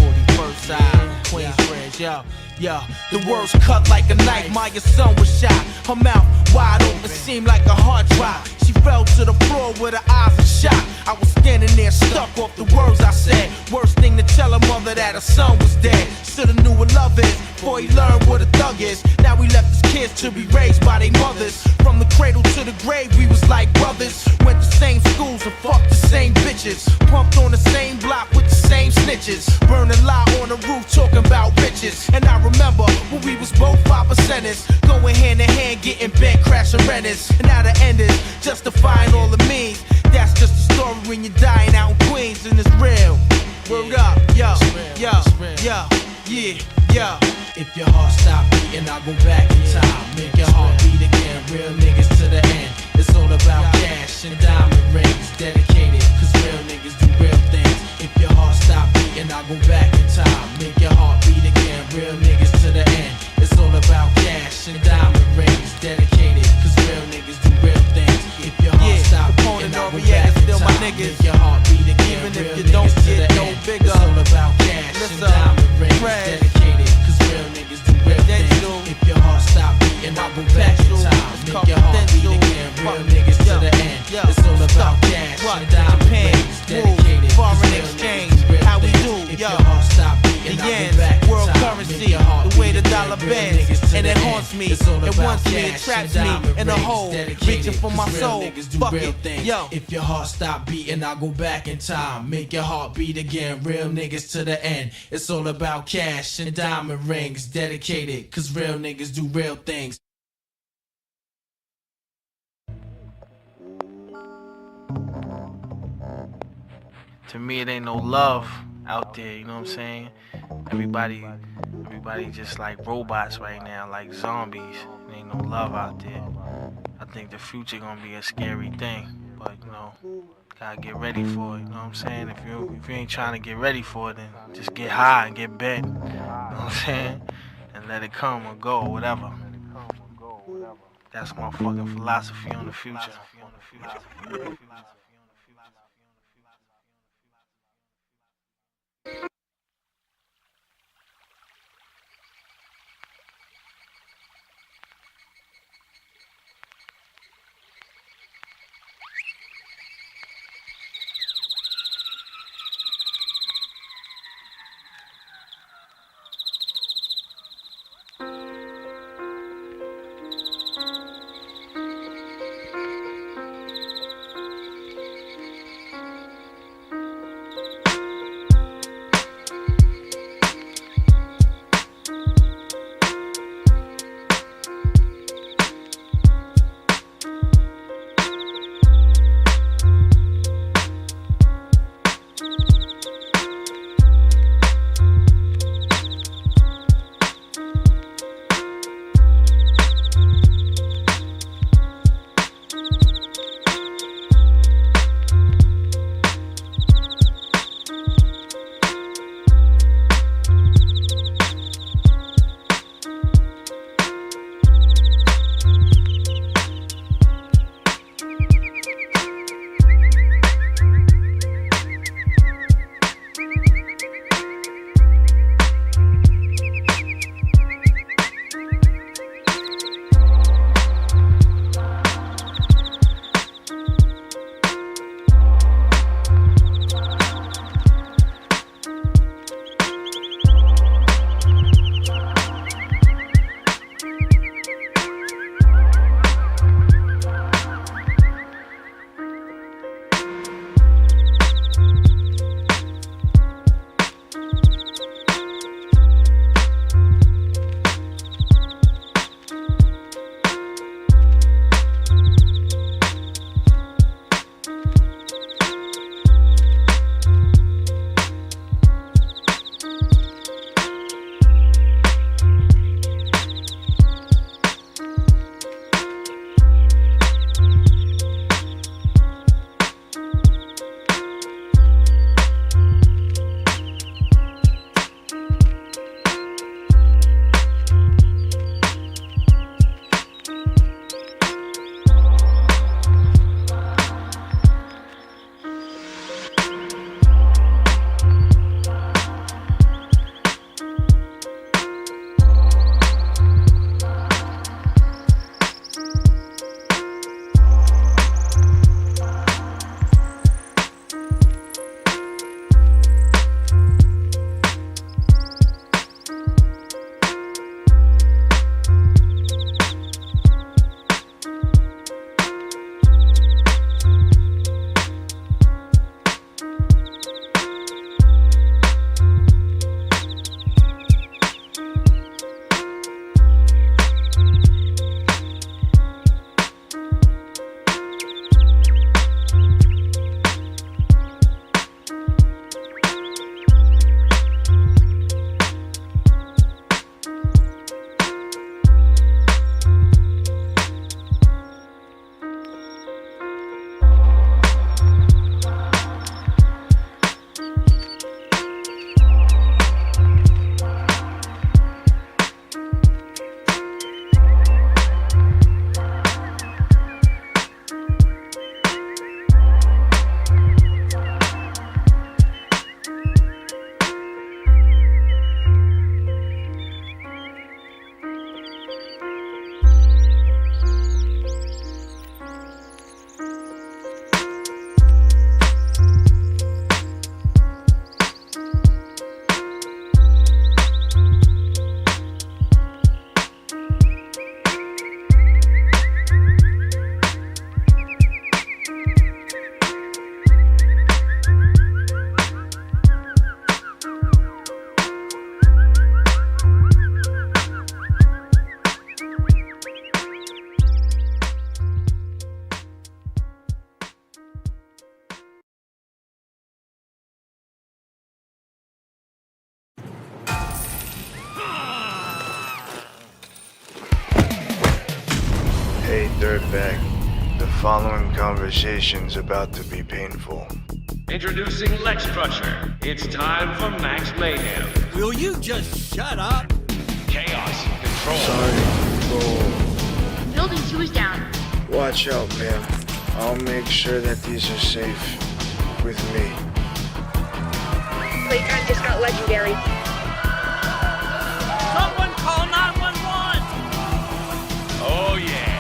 41st side, Queensbridge, yo. Yo, the words cut like a knife. Maya's son was shot. Her mouth wide open, seemed like a heart drop. She fell to the floor with her eyes in shock. I was standing there stuck off the words I said. Worst thing to tell her mother that her son was dead. Should've knew what love is before he learned what a thug is. Now we left his kids to be raised by their mothers. From the cradle to the grave, we was like brothers. Went to same schools and fucked the same bitches. Pumped on the same block with the same snitches. Burning lie on the roof talking about riches. And I remember when we was both 5%ers, going hand in hand, getting bent, crashing renters. And now the end is justifying all the means. That's just a story when you're dying out in Queens, and it's real. Word up, yo, yeah. If your heart stop beating, I'll go back in time. Make your heart beat again, real niggas to the end. It's all about cash and diamond rings, dedicated, cause real niggas do real things. If your heart stop beating, I'll go back in time. Make your heart beat again, real niggas to the end. It's all about cash and diamond rings, dedicated, cause real niggas do real things. If your heart stop beating, I'll go back in time. Make your heart beat again, even if you don't get no bigger. It's all about cash and diamond rings, dedicated, cause real niggas do real things. If your heart stop beating, I'll go back in time. Make your heart beat again, real niggas to the end. It's all about cash and diamond rings, dedicated, foreign exchange, how we do, yo. The yen, world currency, the way the dollar bends, and it haunts me, it wants me, it traps me in a hole, reaching for my soul, fuck it, yo. If your heart stop beating, I'll go back in time. Make your heart beat again, real niggas to the end. It's all about cash and diamond rings, dedicated, cause real niggas do real things. To me it ain't no love, out there, you know what I'm saying? Everybody just like robots right now, like zombies. There ain't no love out there. I think the future gonna be a scary thing, but you know, gotta get ready for it. You know what I'm saying? If you ain't trying to get ready for it, then just get high and get bent. You know what I'm saying? And let it come or go or whatever. That's my fucking philosophy on the future. dirtbag. The following conversation's about to be painful. Introducing Lex Crusher. It's time for Max Mayhem. Will you just shut up? Chaos Control. Sorry, Control. Building 2 is down. Watch out, man. I'll make sure that these are safe with me. Playtime just got legendary. Someone call 911! Oh, yeah.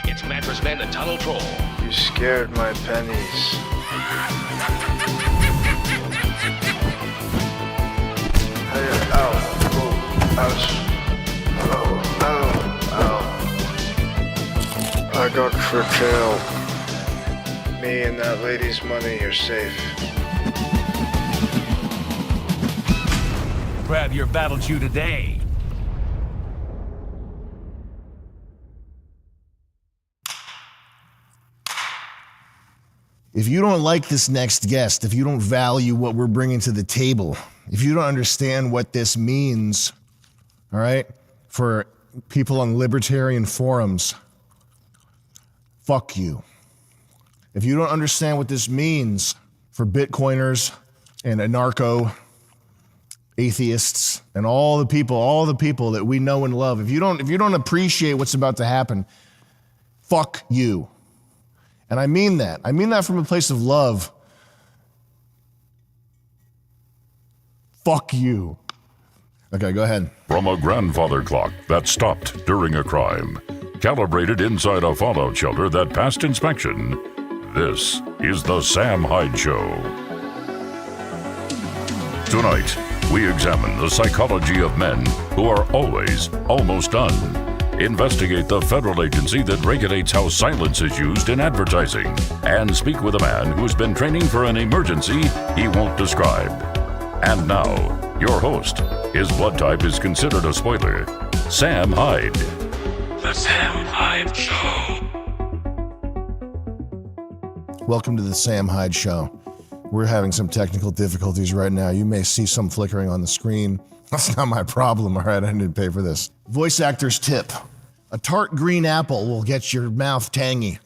It's Mattress Man the Tunnel Troll. You scared my pennies. Hey, ow, oh, ouch. Oh, ow, ow. I got curtailed. Me and that lady's money are safe. Grab your battle cue today. If you don't like this next guest, if you don't value what we're bringing to the table, if you don't understand what this means, all right, for people on libertarian forums, fuck you. If you don't understand what this means for Bitcoiners and anarcho atheists and all the people that we know and love, if you don't appreciate what's about to happen, fuck you. And I mean that. I mean that from a place of love. Fuck you. Okay, go ahead. From a grandfather clock that stopped during a crime, calibrated inside a fallout shelter that passed inspection, this is the Sam Hyde Show. Tonight, we examine the psychology of men who are always almost done. Investigate the federal agency that regulates how silence is used in advertising, and speak with a man who's been training for an emergency he won't describe. And now, your host, his blood type is considered a spoiler, Sam Hyde. The Sam Hyde Show. Welcome to the Sam Hyde Show. We're having some technical difficulties right now. You may see some flickering on the screen. That's not my problem, all right? I didn't pay for this. Voice actor's tip. A tart green apple will get your mouth tangy.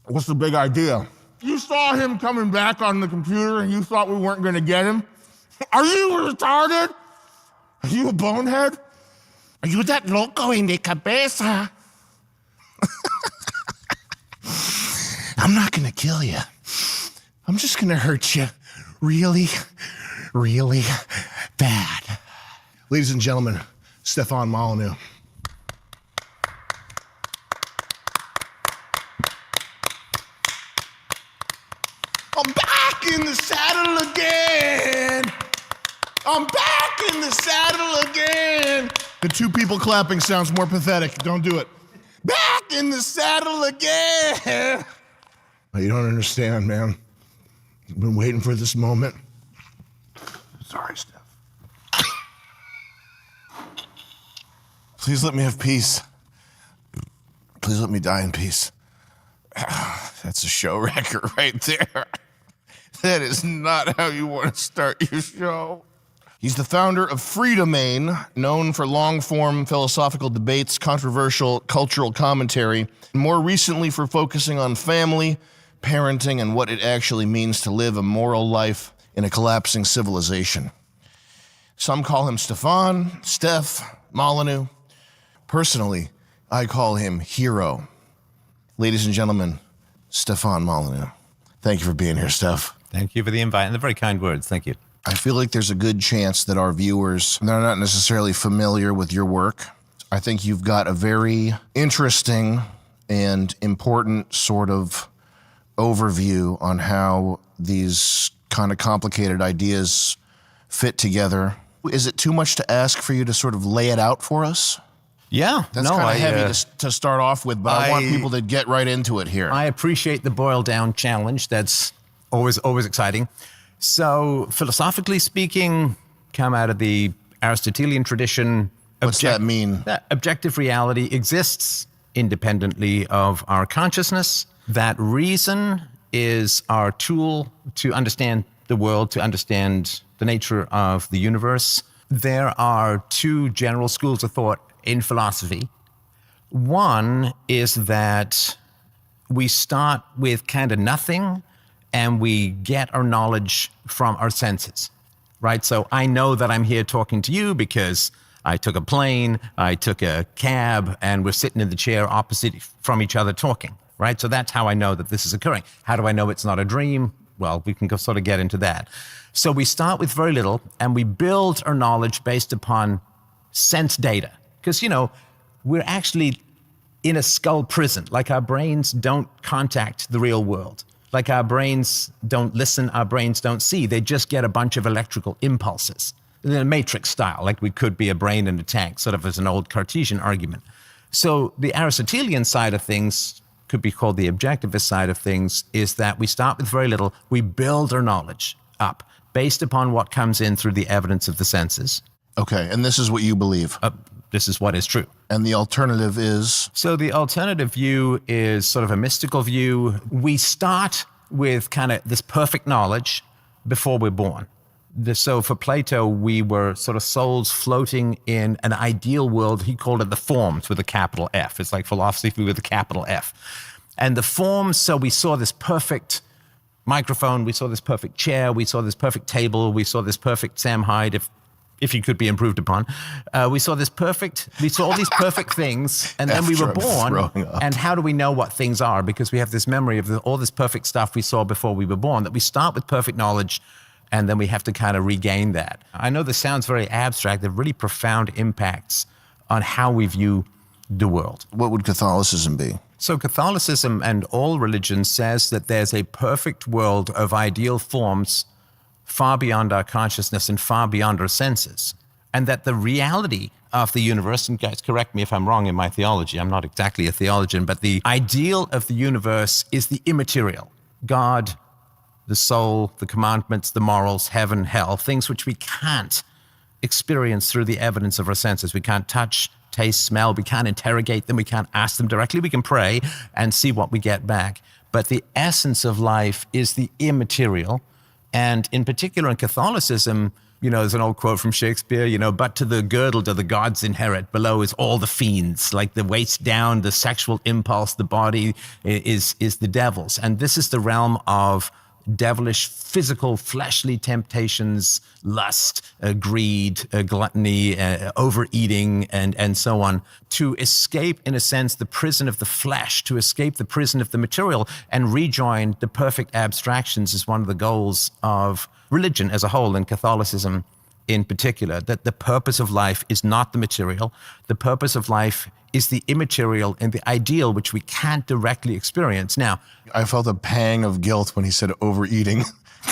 What's the big idea? You saw him coming back on the computer and you thought we weren't going to get him? Are you retarded? Are you a bonehead? Are you that loco en de cabeza? I'm not going to kill you. I'm just going to hurt you really, really bad. Ladies and gentlemen, Stefan Molyneux. I'm back in the saddle again. I'm back in the saddle again. The two people clapping sounds more pathetic. Don't do it. Back in the saddle again. You don't understand, man. I've been waiting for this moment. Sorry, Steph. Please let me have peace. Please let me die in peace. That's a show wrecker right there. That is not how you want to start your show. He's the founder of Freedomain, known for long-form philosophical debates, controversial cultural commentary, and more recently for focusing on family, parenting, and what it actually means to live a moral life in a collapsing civilization. Some call him Stefan, Steph, Molyneux. Personally, I call him Hero. Ladies and gentlemen, Stefan Molyneux. Thank you for being here, Steph. Thank you for the invite and the very kind words. Thank you. I feel like there's a good chance that our viewers, they're not necessarily familiar with your work. I think you've got a very interesting and important sort of overview on how these kind of complicated ideas fit together. Is it too much to ask for you to sort of lay it out for us? Yeah. That's kind of heavy to start off with, but I want people to get right into it here. I appreciate the boil down challenge. That's always exciting. So philosophically speaking, come out of the Aristotelian tradition. What's that mean? That objective reality exists independently of our consciousness. That reason is our tool to understand the world, to understand the nature of the universe. There are two general schools of thought in philosophy. One is that we start with kind of nothing and we get our knowledge from our senses, right? So I know that I'm here talking to you because I took a plane, I took a cab, and we're sitting in the chair opposite from each other talking, right? So that's how I know that this is occurring. How do I know it's not a dream? Well, we can sort of get into that. So we start with very little and we build our knowledge based upon sense data. Because, we're actually in a skull prison. Like our brains don't contact the real world. Like our brains don't listen, our brains don't see. They just get a bunch of electrical impulses. In a matrix style, like we could be a brain in a tank, sort of as an old Cartesian argument. So the Aristotelian side of things, could be called the objectivist side of things, is that we start with very little, we build our knowledge up based upon what comes in through the evidence of the senses. Okay, and this is what you believe? This is what is true. And the alternative is? So the alternative view is sort of a mystical view. We start with kind of this perfect knowledge before we're born. So for Plato, we were sort of souls floating in an ideal world. He called it the forms with a capital F. It's like philosophy with a capital F. And the forms, so we saw this perfect microphone, we saw this perfect chair, we saw this perfect table, we saw this perfect Sam Hyde, if he could be improved upon. We saw all these perfect things, and then we were born. And how do we know what things are? Because we have this memory of all this perfect stuff we saw before we were born, that we start with perfect knowledge, and then we have to kind of regain that. I know this sounds very abstract. There are really profound impacts on how we view the world. What would Catholicism be? So Catholicism and all religions says that there's a perfect world of ideal forms far beyond our consciousness and far beyond our senses. And that the reality of the universe, and guys, correct me if I'm wrong in my theology, I'm not exactly a theologian, but the ideal of the universe is the immaterial. God, the soul, the commandments, the morals, heaven, hell, things which we can't experience through the evidence of our senses. We can't touch, taste, smell. We can't interrogate them. We can't ask them directly. We can pray and see what we get back. But the essence of life is the immaterial. And in particular in Catholicism, there's an old quote from Shakespeare, but to the girdle do the gods inherit, below is all the fiends, like the waist down, the sexual impulse, the body is the devil's. And this is the realm of devilish, physical, fleshly temptations, lust, greed, gluttony, overeating, and so on, to escape, in a sense, the prison of the flesh, to escape the prison of the material and rejoin the perfect abstractions is one of the goals of religion as a whole, and Catholicism in particular, that the purpose of life is not the material. The purpose of life is the immaterial and the ideal, which we can't directly experience. Now, I felt a pang of guilt when he said overeating.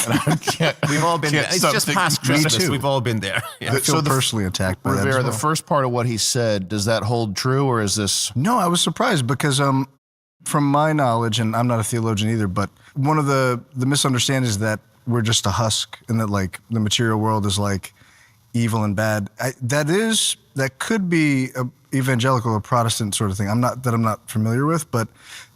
And I can't, we've all been there. It's just past Christmas. We've all been there. Yeah. I feel personally attacked by that. Rivera, as well. The first part of what he said, does that hold true, or is this? No, I was surprised because from my knowledge, and I'm not a theologian either, but one of the misunderstandings is that we're just a husk and that like the material world is like evil and bad. That could be a evangelical or Protestant sort of thing. I'm not familiar with, but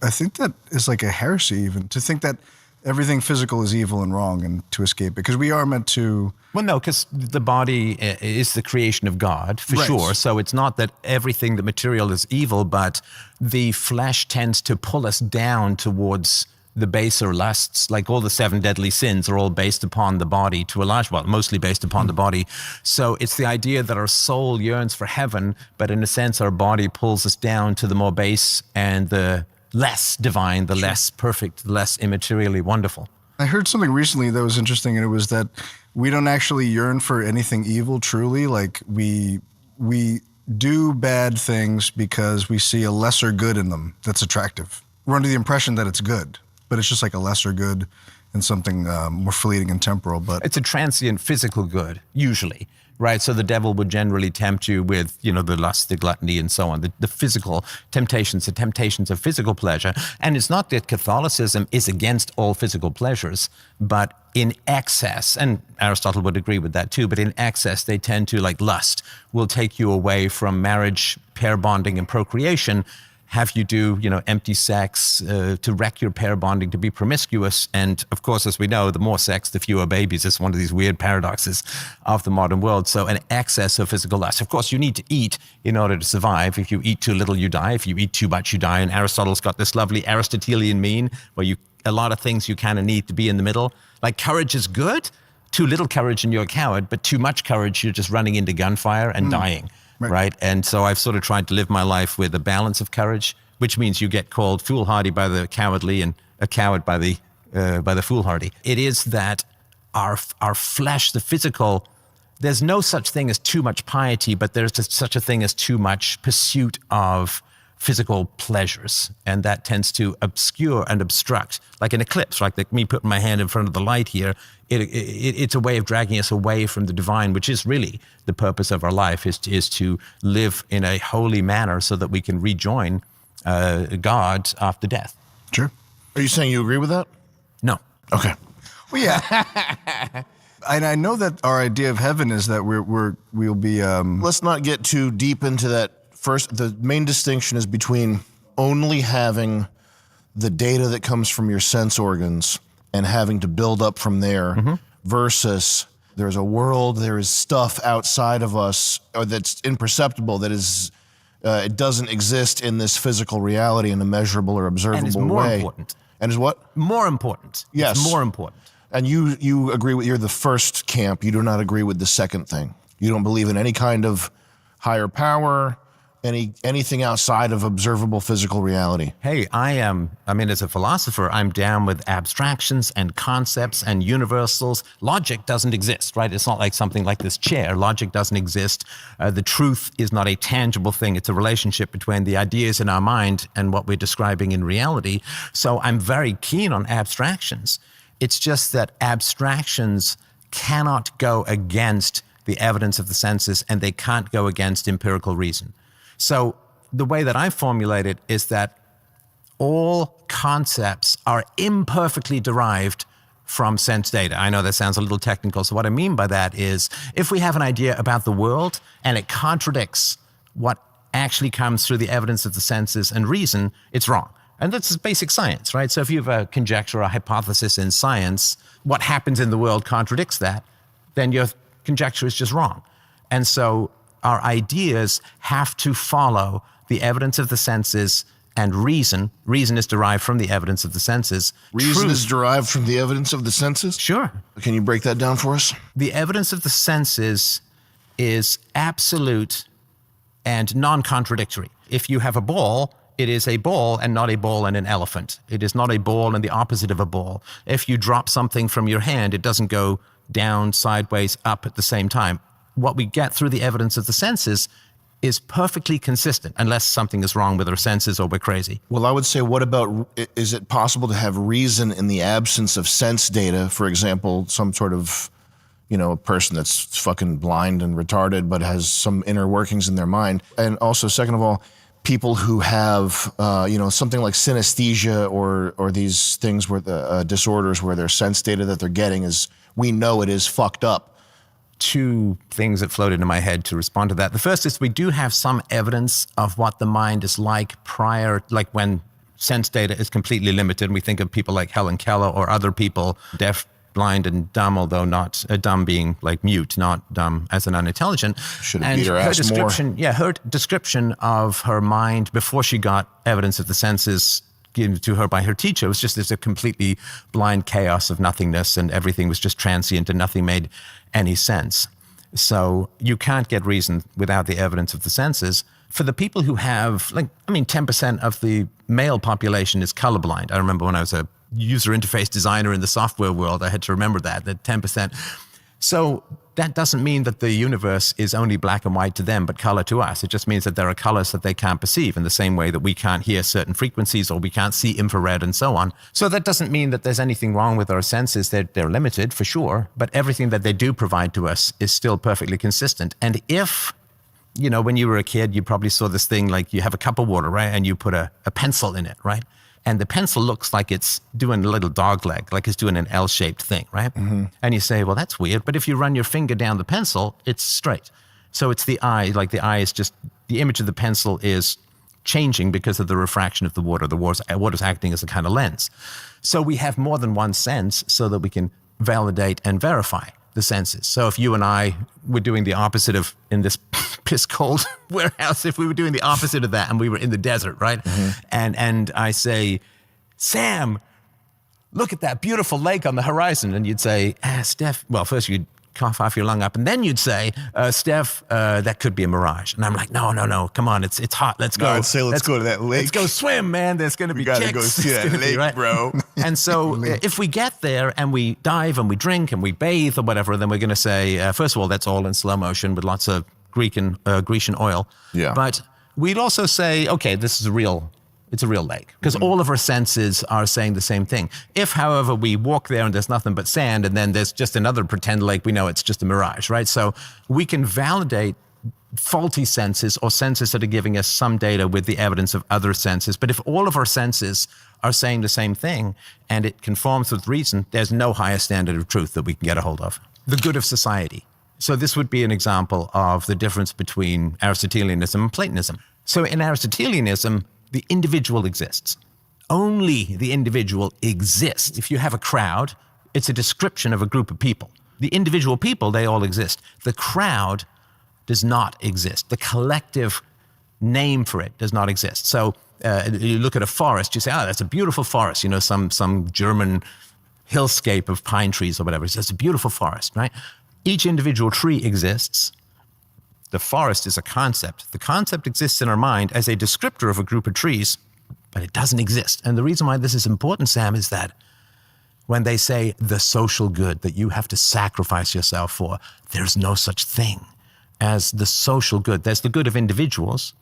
I think that is like a heresy even to think that everything physical is evil and wrong and to escape it, because we are meant to. Well, no, because the body is the creation of God, for sure. So it's not that everything, the material is evil, but the flesh tends to pull us down towards the baser lusts. Like all the 7 deadly sins are all based upon the body to a large, mostly based upon the body. So it's the idea that our soul yearns for heaven, but in a sense our body pulls us down to the more base and the less divine, the less perfect, the less immaterially wonderful. I heard something recently that was interesting, and it was that we don't actually yearn for anything evil truly. Like we do bad things because we see a lesser good in them that's attractive. We're under the impression that it's good, but it's just like a lesser good and something more fleeting and temporal. But it's a transient physical good, usually, right? So the devil would generally tempt you with, the lust, the gluttony, and so on, the physical temptations, the temptations of physical pleasure. And it's not that Catholicism is against all physical pleasures, but in excess, and Aristotle would agree with that too, but in excess, they tend to, like lust, will take you away from marriage, pair bonding, and procreation. have you do, empty sex, to wreck your pair bonding, to be promiscuous. And of course, as we know, the more sex, the fewer babies. It's one of these weird paradoxes of the modern world. So an excess of physical lust. Of course, you need to eat in order to survive. If you eat too little, you die. If you eat too much, you die. And Aristotle's got this lovely Aristotelian mean where a lot of things you kind of need to be in the middle. Like courage is good. Too little courage and you're a coward, but too much courage, you're just running into gunfire and dying. Right. And so I've sort of tried to live my life with a balance of courage, which means you get called foolhardy by the cowardly and a coward by the foolhardy. It is that our flesh, the physical, there's no such thing as too much piety, but there's such a thing as too much pursuit of physical pleasures. And that tends to obscure and obstruct, like an eclipse, like me putting my hand in front of the light here. It's a way of dragging us away from the divine, which is really the purpose of our life, is to live in a holy manner so that we can rejoin God after death. Sure. Are you saying you agree with that? No. Okay. Well, yeah. And I know that our idea of heaven is that we'll be. Let's not get too deep into that. First, the main distinction is between only having the data that comes from your sense organs and having to build up from there versus there's a world, there is stuff outside of us or that's imperceptible, that is, it doesn't exist in this physical reality in a measurable or observable way. And it's more important. And is what? More important. Yes. It's more important. And you agree with, you're the first camp. You do not agree with the second thing. You don't believe in any kind of higher power, anything outside of observable physical reality. Hey, as a philosopher, I'm down with abstractions and concepts and universals. Logic doesn't exist, right? It's not like something like this chair. Logic doesn't exist. The truth is not a tangible thing. It's a relationship between the ideas in our mind and what we're describing in reality. So I'm very keen on abstractions. It's just that abstractions cannot go against the evidence of the senses, and they can't go against empirical reason. So the way that I formulate it is that all concepts are imperfectly derived from sense data. I know that sounds a little technical. So what I mean by that is if we have an idea about the world and it contradicts what actually comes through the evidence of the senses and reason, it's wrong. And that's basic science, right? So if you have a conjecture or a hypothesis in science, what happens in the world contradicts that, then your conjecture is just wrong. And so our ideas have to follow the evidence of the senses and reason. Reason is derived from the evidence of the senses. Reason is derived from the evidence of the senses? Sure. Can you break that down for us? The evidence of the senses is absolute and non-contradictory. If you have a ball, it is a ball and not a ball and an elephant. It is not a ball and the opposite of a ball. If you drop something from your hand, it doesn't go down, sideways, up at the same time. What we get through the evidence of the senses is perfectly consistent, unless something is wrong with our senses or we're crazy. Well, I would say, what about, is it possible to have reason in the absence of sense data? For example, some sort of, a person that's fucking blind and retarded, but has some inner workings in their mind. And also, second of all, people who have, something like synesthesia or these things where the disorders where their sense data that they're getting is, we know it is fucked up. Two things that floated into my head to respond to that. The first is we do have some evidence of what the mind is like prior, like when sense data is completely limited. And we think of people like Helen Keller or other people, deaf, blind, and dumb, although not dumb being like mute, not dumb as an unintelligent. Should have beat her ass more. Yeah, her description of her mind before she got evidence of the senses given to her by her teacher was just this a completely blind chaos of nothingness, and everything was just transient and nothing made any sense. So you can't get reason without the evidence of the senses. For the people who have, 10% of the male population is colorblind. I remember when I was a user interface designer in the software world, I had to remember that 10%. So that doesn't mean that the universe is only black and white to them, but color to us. It just means that there are colors that they can't perceive in the same way that we can't hear certain frequencies or we can't see infrared and so on. So that doesn't mean that there's anything wrong with our senses. They're limited for sure, but everything that they do provide to us is still perfectly consistent. And if, when you were a kid, you probably saw this thing like you have a cup of water, right? And you put a pencil in it, right? And the pencil looks like it's doing a little dog leg, like it's doing an L-shaped thing, right? Mm-hmm. And you say, well, that's weird. But if you run your finger down the pencil, it's straight. So it's the eye, like the eye is just, the image of the pencil is changing because of the refraction of the water. The water's acting as a kind of lens. So we have more than one sense so that we can validate and verify the senses. So if you and I were doing the opposite of, in this piss cold warehouse, if we were doing the opposite of that and we were in the desert, right? And I say, Sam, look at that beautiful lake on the horizon. And you'd say, Steph, well, first you'd cough off your lung up, and then you'd say, Steph, that could be a mirage. And I'm like, no, come on, it's hot. Let's go. I'd say let's go to that lake. Let's go swim, man. There's going to be gotta kicks. go see It's that gonna be, lake, right? bro. And so if we get there and we dive and we drink and we bathe or whatever, then we're going to say, first of all, that's all in slow motion with lots of Grecian oil. Yeah. But we'd also say, okay, this is it's a real lake, because all of our senses are saying the same thing. If, however, we walk there and there's nothing but sand, and then there's just another pretend lake, we know it's just a mirage, right? So we can validate faulty senses or senses that are giving us some data with the evidence of other senses. But if all of our senses are saying the same thing and it conforms with reason, there's no higher standard of truth that we can get a hold of. The good of society. So this would be an example of the difference between Aristotelianism and Platonism. So in Aristotelianism, the individual exists. Only the individual exists. If you have a crowd, it's a description of a group of people. The individual people, they all exist. The crowd does not exist. The collective name for it does not exist. So you look at a forest, you say, that's a beautiful forest, you know, some German hillscape of pine trees or whatever. It's a beautiful forest, right? Each individual tree exists. The forest is a concept. The concept exists in our mind as a descriptor of a group of trees, but it doesn't exist. And the reason why this is important, Sam, is that when they say the social good that you have to sacrifice yourself for, there's no such thing as the social good. There's the good of individuals,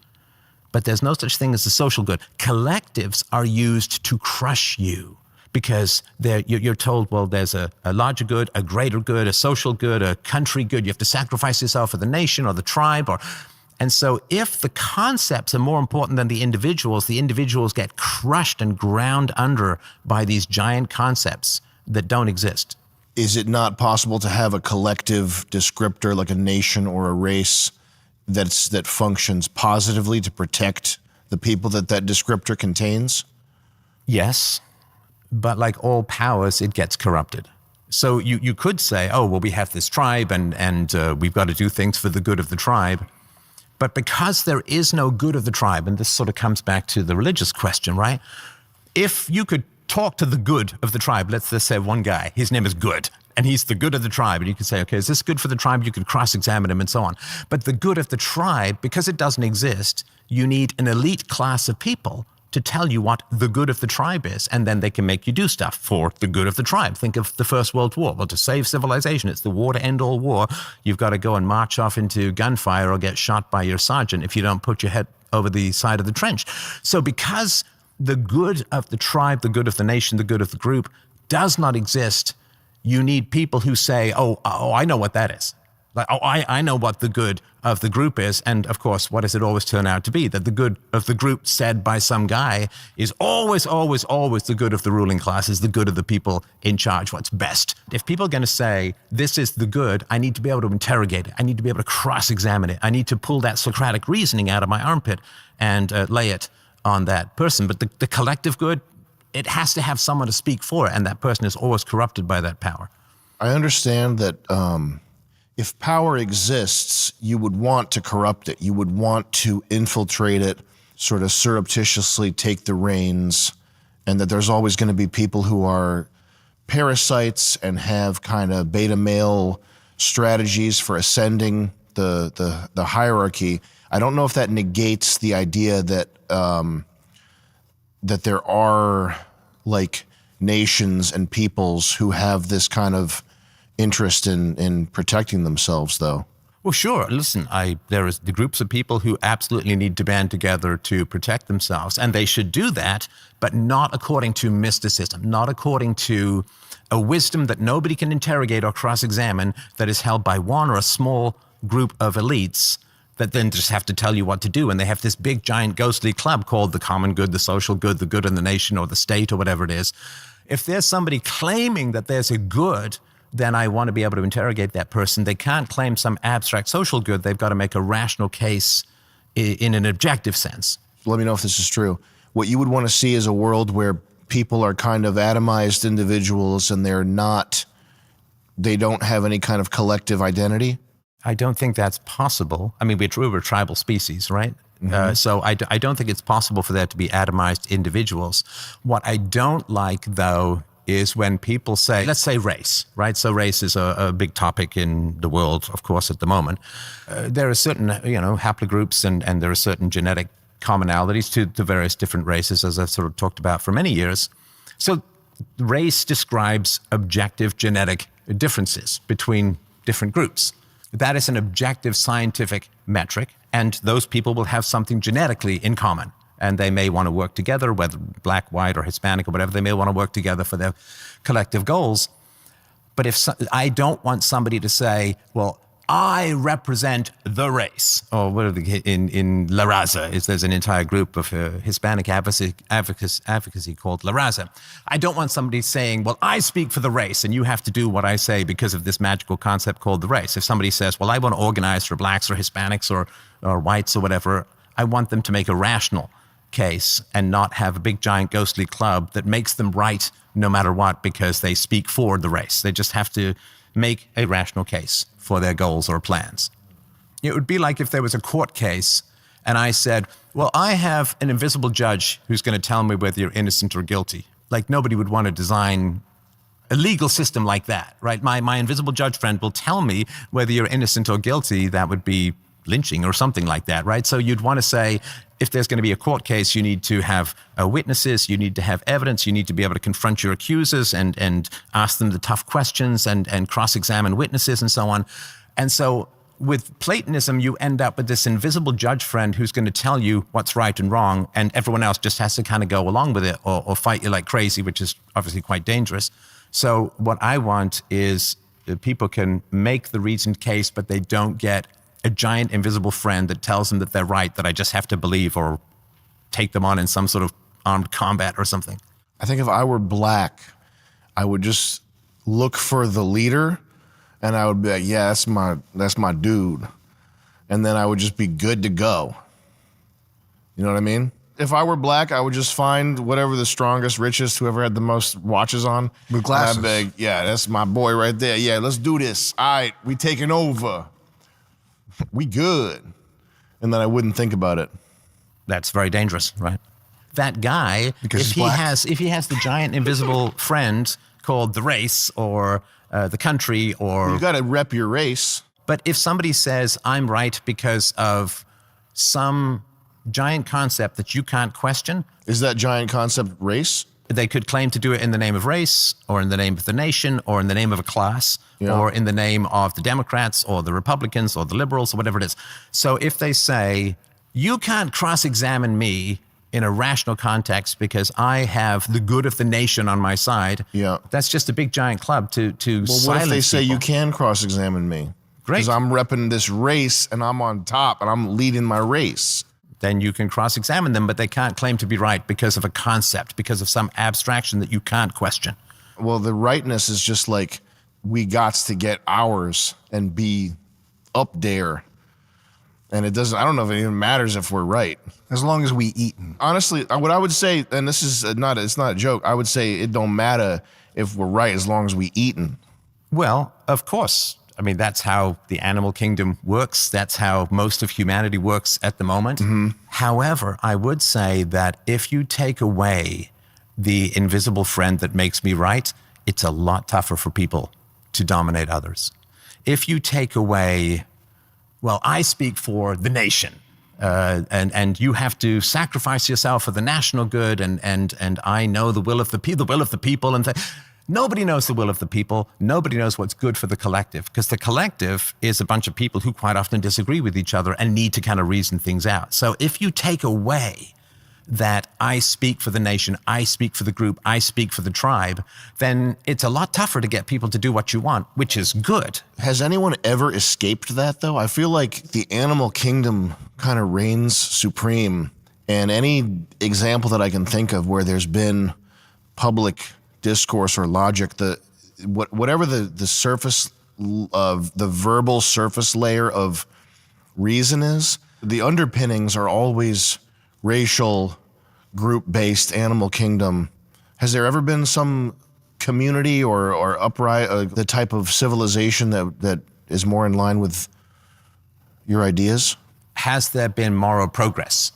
but there's no such thing as the social good. Collectives are used to crush you, because you're told, well, there's a larger good, a greater good, a social good, a country good. You have to sacrifice yourself for the nation or the tribe. And so if the concepts are more important than the individuals get crushed and ground under by these giant concepts that don't exist. Is it not possible to have a collective descriptor, like a nation or a race, that functions positively to protect the people that descriptor contains? Yes. But like all powers, it gets corrupted. So you could say, oh, well, we have this tribe and we've got to do things for the good of the tribe. But because there is no good of the tribe, and this sort of comes back to the religious question, right? If you could talk to the good of the tribe, let's just say one guy, his name is Good, and he's the good of the tribe. And you could say, okay, is this good for the tribe? You could cross-examine him and so on. But the good of the tribe, because it doesn't exist, you need an elite class of people to tell you what the good of the tribe is, and then they can make you do stuff for the good of the tribe. Think of the First World War. Well, to save civilization, it's the war to end all war. You've got to go and march off into gunfire or get shot by your sergeant if you don't put your head over the side of the trench. So because the good of the tribe, the good of the nation, the good of the group does not exist, you need people who say, oh, I know what that is. Like, oh, I know what the good of the group is. And of course, what does it always turn out to be? That the good of the group said by some guy is always, always, always the good of the ruling class, is the good of the people in charge, what's best. If people are going to say, this is the good, I need to be able to interrogate it. I need to be able to cross-examine it. I need to pull that Socratic reasoning out of my armpit and lay it on that person. But the collective good, it has to have someone to speak for it, and that person is always corrupted by that power. I understand that if power exists, you would want to corrupt it. You would want to infiltrate it, sort of surreptitiously take the reins, and that there's always going to be people who are parasites and have kind of beta male strategies for ascending the hierarchy. I don't know if that negates the idea that that there are like nations and peoples who have this kind of interest in protecting themselves, though. Well, sure. Listen, there is the groups of people who absolutely need to band together to protect themselves, and they should do that, but not according to mysticism, not according to a wisdom that nobody can interrogate or cross-examine, that is held by one or a small group of elites that then just have to tell you what to do. And they have this big, giant, ghostly club called the common good, the social good, the good in the nation or the state or whatever it is. If there's somebody claiming that there's a good, then I want to be able to interrogate that person. They can't claim some abstract social good. They've got to make a rational case in an objective sense. let me know if this is true. What you would want to see is a world where people are kind of atomized individuals and they don't have any kind of collective identity. I don't think that's possible. I mean, we're a tribal species, right? So I don't think it's possible for there to be atomized individuals. What I don't like, though, is when people say, let's say race, right? So race is a big topic in the world, of course, at the moment. There are certain, haplogroups and there are certain genetic commonalities to various different races, as I've sort of talked about for many years. So race describes objective genetic differences between different groups. That is an objective scientific metric, and those people will have something genetically in common. And they may want to work together, whether black, white, or Hispanic, or whatever. They may want to work together for their collective goals. But I don't want somebody to say, well, I represent the race, or what are in La Raza, there's an entire group of Hispanic advocacy called La Raza. I don't want somebody saying, well, I speak for the race, and you have to do what I say because of this magical concept called the race. If somebody says, well, I want to organize for blacks or Hispanics or whites or whatever, I want them to make a rational case and not have a big giant ghostly club that makes them right no matter what because they speak for the race. They just have to make a rational case for their goals or plans. It would be like if there was a court case and I said, well, I have an invisible judge who's going to tell me whether you're innocent or guilty. Like, nobody would want to design a legal system like that, right? My invisible judge friend will tell me whether you're innocent or guilty. That would be lynching or something like that, right? So you'd want to say, if there's going to be a court case, you need to have witnesses, you need to have evidence, you need to be able to confront your accusers and ask them the tough questions and cross-examine witnesses and so on. And so with Platonism, you end up with this invisible judge friend who's going to tell you what's right and wrong, and everyone else just has to kind of go along with it or fight you like crazy, which is obviously quite dangerous. So what I want is that people can make the reasoned case, but they don't get a giant invisible friend that tells them that they're right, that I just have to believe or take them on in some sort of armed combat or something. I think if I were black, I would just look for the leader and I would be like, yeah, that's my dude. And then I would just be good to go. You know what I mean? If I were black, I would just find whatever the strongest, richest, whoever had the most watches on. With glasses. And I'd be like, yeah, that's my boy right there. Yeah, let's do this. All right, we taking over. We good. And then I wouldn't think about it. That's very dangerous, right? That guy, because if he has the giant invisible friend called the race or the country or... You got to rep your race. But if somebody says, I'm right because of some giant concept that you can't question... Is that giant concept race? They could claim to do it in the name of race, or in the name of the nation, or in the name of a class, or in the name of the Democrats, or the Republicans, or the liberals, or whatever it is. So if they say, you can't cross-examine me in a rational context because I have the good of the nation on my side, that's just a big giant club to silence what if they say people. You can cross-examine me? Great. Because I'm repping this race, and I'm on top, and I'm leading my race. Then you can cross-examine them, but they can't claim to be right because of a concept, because of some abstraction that you can't question. Well, the rightness is just like, we got to get ours and be up there. And it doesn't, I don't know if it even matters if we're right. As long as we eat. Honestly, what I would say, and this is it's not a joke, I would say it don't matter if we're right as long as we eatin'. Well, of course. I mean, that's how the animal kingdom works. That's how most of humanity works at the moment. Mm-hmm. However, I would say that if you take away the invisible friend that makes me right, it's a lot tougher for people to dominate others. If you take away, well, I speak for the nation, and you have to sacrifice yourself for the national good, and I know the will of the people, and nobody knows the will of the people. Nobody knows what's good for the collective, because the collective is a bunch of people who quite often disagree with each other and need to kind of reason things out. So if you take away that I speak for the nation, I speak for the group, I speak for the tribe, then it's a lot tougher to get people to do what you want, which is good. Has anyone ever escaped that, though? I feel like the animal kingdom kind of reigns supreme. And any example that I can think of where there's been public discourse or logic, whatever the surface of the verbal surface layer of reason is, the underpinnings are always racial, group-based animal kingdom, has there ever been some community or the type of civilization that is more in line with your ideas? Has there been moral progress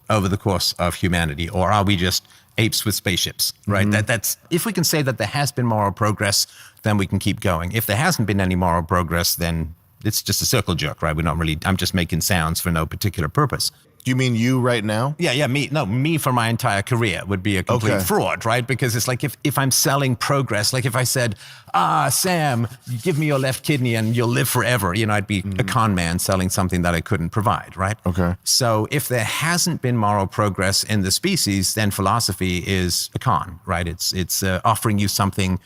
over the course of humanity, or are we just apes with spaceships, right? That's if we can say that there has been moral progress, then we can keep going. If there hasn't been any moral progress, then it's just a circle jerk, right? I'm just making sounds for no particular purpose. Do you mean you right now? Yeah, me for my entire career would be a complete fraud, right? Because it's like if I'm selling progress, like if I said, Sam, give me your left kidney and you'll live forever, I'd be a con man selling something that I couldn't provide, right? Okay. So if there hasn't been moral progress in the species, then philosophy is a con, right? It's offering you something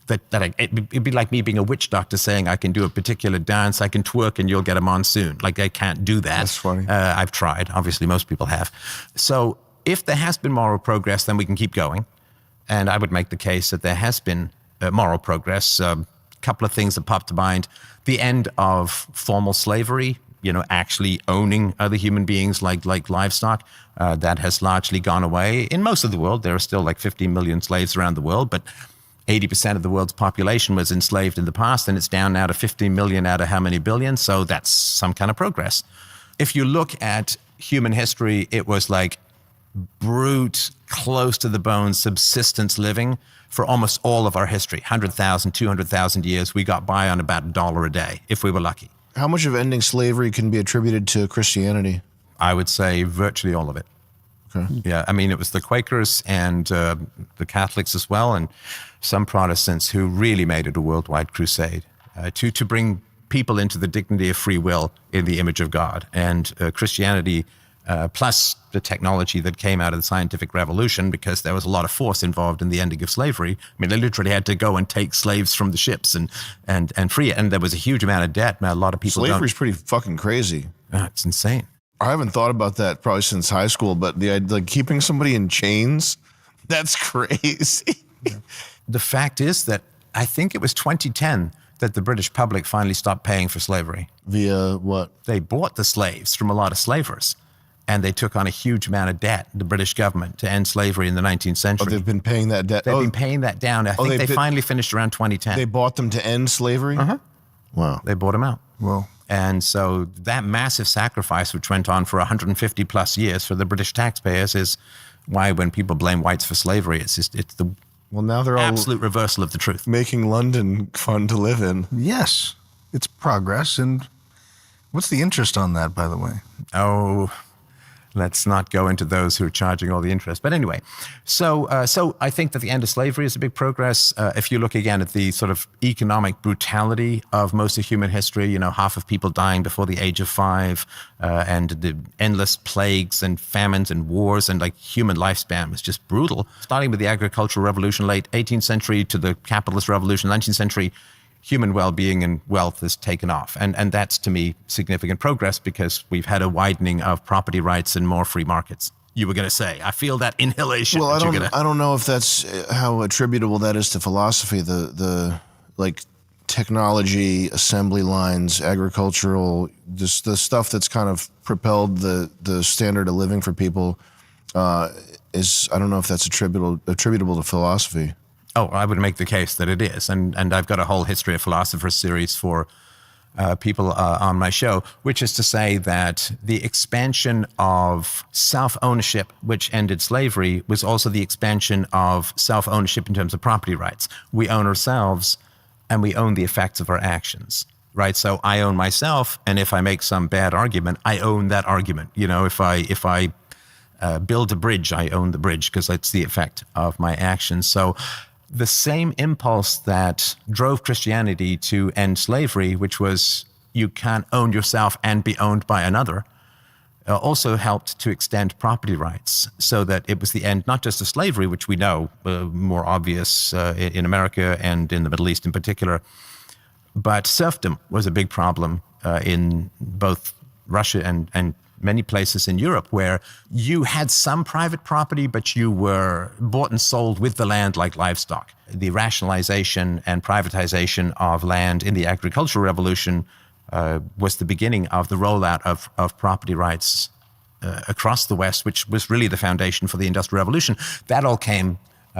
it'd be like me being a witch doctor saying I can do a particular dance, I can twerk and you'll get a monsoon. Like I can't do that. That's funny. I've tried. Obviously, most people have. So if there has been moral progress, then we can keep going. And I would make the case that there has been moral progress. A couple of things that pop to mind. The end of formal slavery, actually owning other human beings like livestock, that has largely gone away. In most of the world, there are still like 15 million slaves around the world, but 80% of the world's population was enslaved in the past, and it's down now to 15 million out of how many billion? So that's some kind of progress. If you look at human history, it was like brute, close to the bone subsistence living for almost all of our history. 100,000, 200,000 years, we got by on about $1 a day, if we were lucky. How much of ending slavery can be attributed to Christianity? I would say virtually all of it. Okay. Yeah, I mean, it was the Quakers and the Catholics as well, and some Protestants who really made it a worldwide crusade to bring people into the dignity of free will in the image of God. And Christianity, plus the technology that came out of the scientific revolution, because there was a lot of force involved in the ending of slavery. I mean, they literally had to go and take slaves from the ships and free it. And there was a huge amount of debt. A lot of people Slavery's pretty fucking crazy. It's insane. I haven't thought about that probably since high school, but like keeping somebody in chains, that's crazy. The fact is that I think it was 2010 that the British public finally stopped paying for slavery. Via what? They bought the slaves from a lot of slavers, and they took on a huge amount of debt, the British government, to end slavery in the 19th century. Oh, they've been paying that debt? They've been paying that down. I think they finally finished around 2010. They bought them to end slavery? Uh-huh. Wow. They bought them out. Well. And so that massive sacrifice, which went on for 150 plus years for the British taxpayers, is why when people blame whites for slavery, it's the now they're absolute reversal of the truth. Making London fun to live in. Yes, it's progress. And what's the interest on that, by the way? Oh, let's not go into those who are charging all the interest. But anyway, so I think that the end of slavery is a big progress. If you look again at the sort of economic brutality of most of human history, half of people dying before the age of 5, and the endless plagues and famines and wars, and like human lifespan was just brutal. Starting with the agricultural revolution, late 18th century, to the capitalist revolution, 19th century, human well-being and wealth has taken off. And that's, to me, significant progress because we've had a widening of property rights and more free markets. You were going to say, I feel that inhalation. Well, I don't know if that's how attributable that is to philosophy, the like technology, assembly lines, agricultural, the stuff that's kind of propelled the standard of living for people I don't know if that's attributable to philosophy. Oh, I would make the case that it is. And I've got a whole History of Philosophers series for people on my show, which is to say that the expansion of self-ownership, which ended slavery, was also the expansion of self-ownership in terms of property rights. We own ourselves and we own the effects of our actions, right? So I own myself, and if I make some bad argument, I own that argument. If I build a bridge, I own the bridge because it's the effect of my actions. So the same impulse that drove Christianity to end slavery, which was you can't own yourself and be owned by another, also helped to extend property rights so that it was the end not just of slavery, which we know more obvious in America and in the Middle East in particular, but serfdom was a big problem in both Russia and many places in Europe, where you had some private property, but you were bought and sold with the land like livestock. The rationalization and privatization of land in the agricultural revolution was the beginning of the rollout of property rights across the West, which was really the foundation for the Industrial Revolution, that all came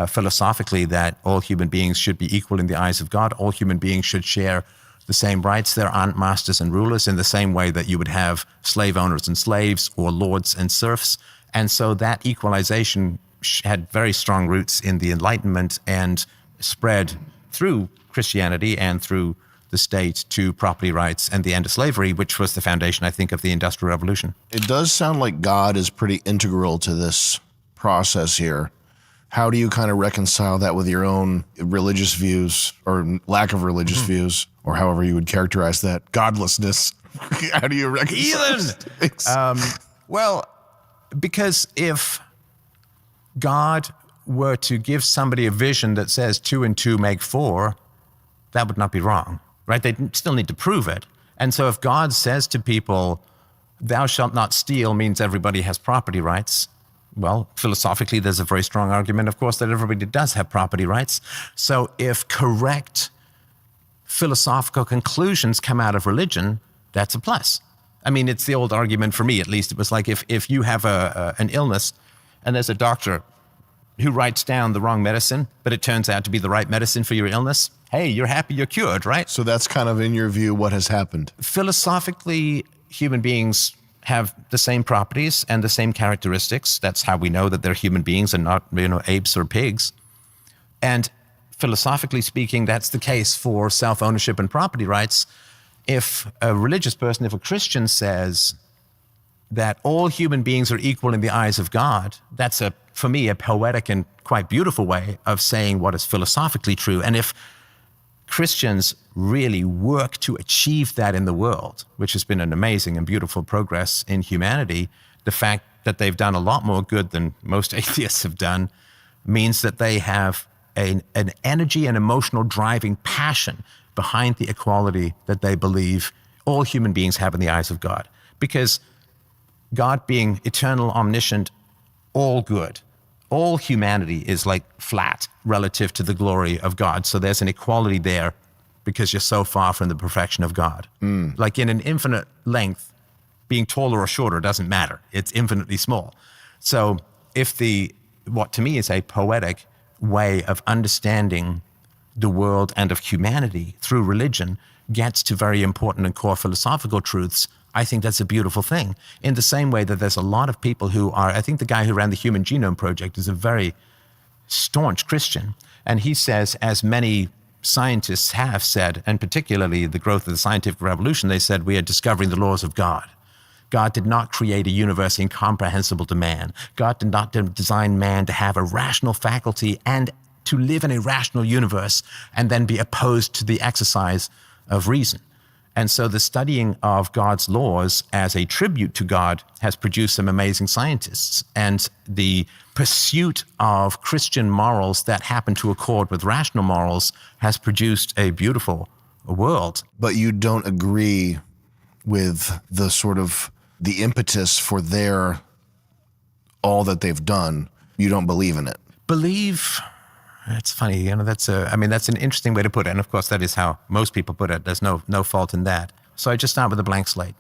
philosophically that all human beings should be equal in the eyes of God. All human beings should share the same rights. There aren't masters and rulers in the same way that you would have slave owners and slaves or lords and serfs. And so that equalization had very strong roots in the Enlightenment and spread through Christianity and through the state to property rights and the end of slavery, which was the foundation, I think, of the Industrial Revolution. It does sound like God is pretty integral to this process here. How do you kind of reconcile that with your own religious views or lack of religious views, or however you would characterize that? Godlessness. How do you reconcile things? Well, because if God were to give somebody a vision that says 2 and 2 make 4, that would not be wrong, right? They still need to prove it. And so if God says to people, thou shalt not steal means everybody has property rights, well, philosophically, there's a very strong argument, of course, that everybody does have property rights. So if correct philosophical conclusions come out of religion, that's a plus. I mean, it's the old argument for me, at least. It was like if you have an illness and there's a doctor who writes down the wrong medicine, but it turns out to be the right medicine for your illness, hey, you're happy you're cured, right? So that's kind of, in your view, what has happened. Philosophically, human beings have the same properties and the same characteristics. That's how we know that they're human beings and not, apes or pigs. And philosophically speaking, that's the case for self-ownership and property rights. If a religious person, if a Christian says that all human beings are equal in the eyes of God, that's, for me, a poetic and quite beautiful way of saying what is philosophically true. And if Christians really work to achieve that in the world, which has been an amazing and beautiful progress in humanity, the fact that they've done a lot more good than most atheists have done means that they have an energy and emotional driving passion behind the equality that they believe all human beings have in the eyes of God. Because God being eternal, omniscient, all good, all humanity is like flat relative to the glory of God. So there's an equality there because you're so far from the perfection of God. Like in an infinite length, being taller or shorter doesn't matter. It's infinitely small. So if what to me is a poetic way of understanding the world and of humanity through religion gets to very important and core philosophical truths, I think that's a beautiful thing. In the same way that there's a lot of people who are, I think the guy who ran the Human Genome Project is a very staunch Christian. And he says, as many scientists have said, and particularly the growth of the scientific revolution, they said, we are discovering the laws of God. God did not create a universe incomprehensible to man. God did not design man to have a rational faculty and to live in a rational universe and then be opposed to the exercise of reason. And so the studying of God's laws as a tribute to God has produced some amazing scientists. And the pursuit of Christian morals that happen to accord with rational morals has produced a beautiful world. But you don't agree with the sort of the impetus for all that they've done. You don't believe in it. Believe... It's funny, that's an interesting way to put it. And of course, that is how most people put it. There's no fault in that. So I just start with a blank slate.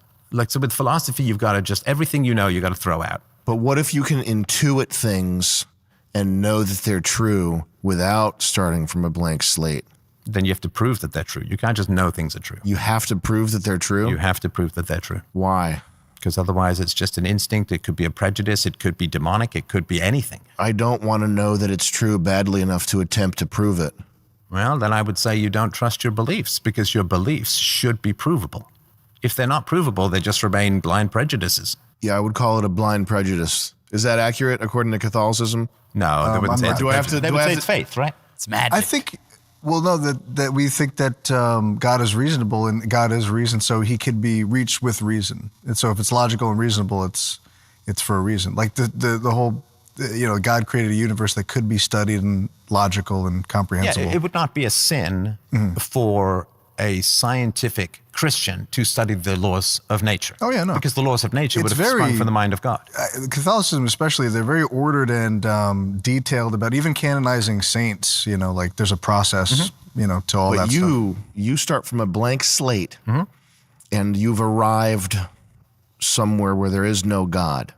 So with philosophy, you've got to just, everything you got to throw out. But what if you can intuit things and know that they're true without starting from a blank slate? Then you have to prove that they're true. You can't just know things are true. You have to prove that they're true? You have to prove that they're true. Why? Because otherwise it's just an instinct. It could be a prejudice. It could be demonic. It could be anything. I don't want to know that it's true badly enough to attempt to prove it. Well, then I would say you don't trust your beliefs, because your beliefs should be provable. If they're not provable, they just remain blind prejudices. Yeah, I would call it a blind prejudice. Is that accurate according to Catholicism? No, they wouldn't say it's They would say it's faith, right? It's magic. I think, that we think that God is reasonable and God is reason, so he could be reached with reason. And so if it's logical and reasonable, it's for a reason. Like the whole, God created a universe that could be studied and logical and comprehensible. Yeah, it would not be a sin for a scientific Christian to study the laws of nature. Oh, yeah, no. Because the laws of nature would have sprung from the mind of God. Catholicism especially, they're very ordered and detailed about even canonizing saints, like there's a process, to all that stuff. You start from a blank slate and you've arrived somewhere where there is no God.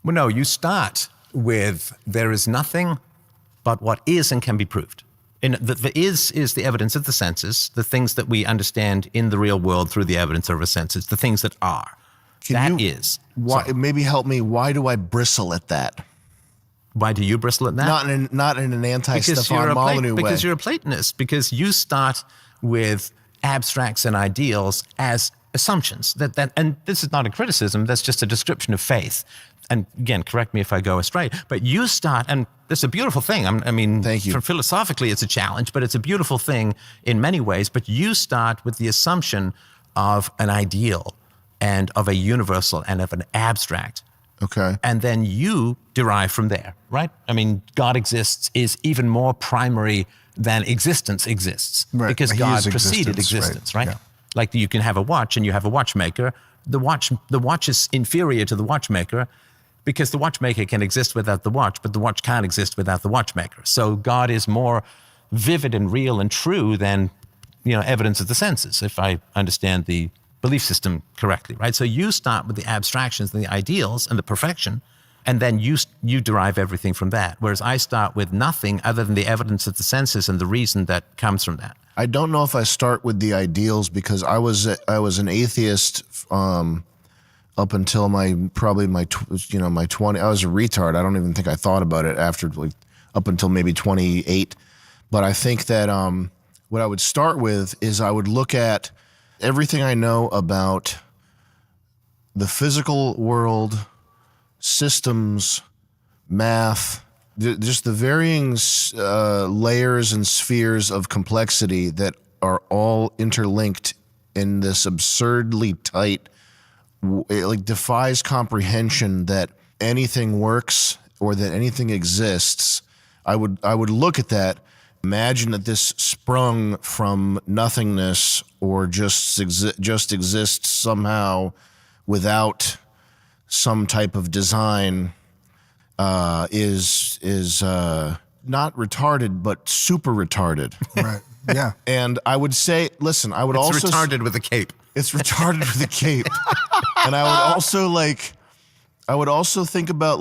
Well, no, you start with there is nothing but what is and can be proved. And the is the evidence of the senses, the things that we understand in the real world through the evidence of our senses, the things that are. Why, maybe help me. Why do I bristle at that? Why do you bristle at that? Not in an anti-Stefan Molyneux way. Because you're a Platonist. Because you start with abstracts and ideals as assumptions. And this is not a criticism. That's just a description of faith. And again, correct me if I go astray. But you start, and it's a beautiful thing. I mean, thank you. Philosophically, it's a challenge, but it's a beautiful thing in many ways. But you start with the assumption of an ideal and of a universal and of an abstract. Okay. And then you derive from there, right? I mean, God exists is even more primary than existence exists. Right. Because He God is preceded existence, right? Yeah. Like you can have a watch and you have a watchmaker. The watch is inferior to the watchmaker because the watchmaker can exist without the watch, but the watch can't exist without the watchmaker. So God is more vivid and real and true than, evidence of the senses, if I understand the belief system correctly, right? So you start with the abstractions and the ideals and the perfection, and then you derive everything from that. Whereas I start with nothing other than the evidence of the senses and the reason that comes from that. I don't know if I start with the ideals because I was an atheist up until my 20. I was a retard. I don't even think I thought about it after up until maybe 28. But I think that what I would start with is I would look at everything I know about the physical world, systems, math, just the varying layers and spheres of complexity that are all interlinked in this absurdly tight, it defies comprehension that anything works or that anything exists. I would look at that, imagine that this sprung from nothingness or just exists somehow without some type of design, is not retarded but super retarded. Right. Yeah. And I would say, listen, I would It's also retarded with a cape. It's retarded with a cape. And I would also think about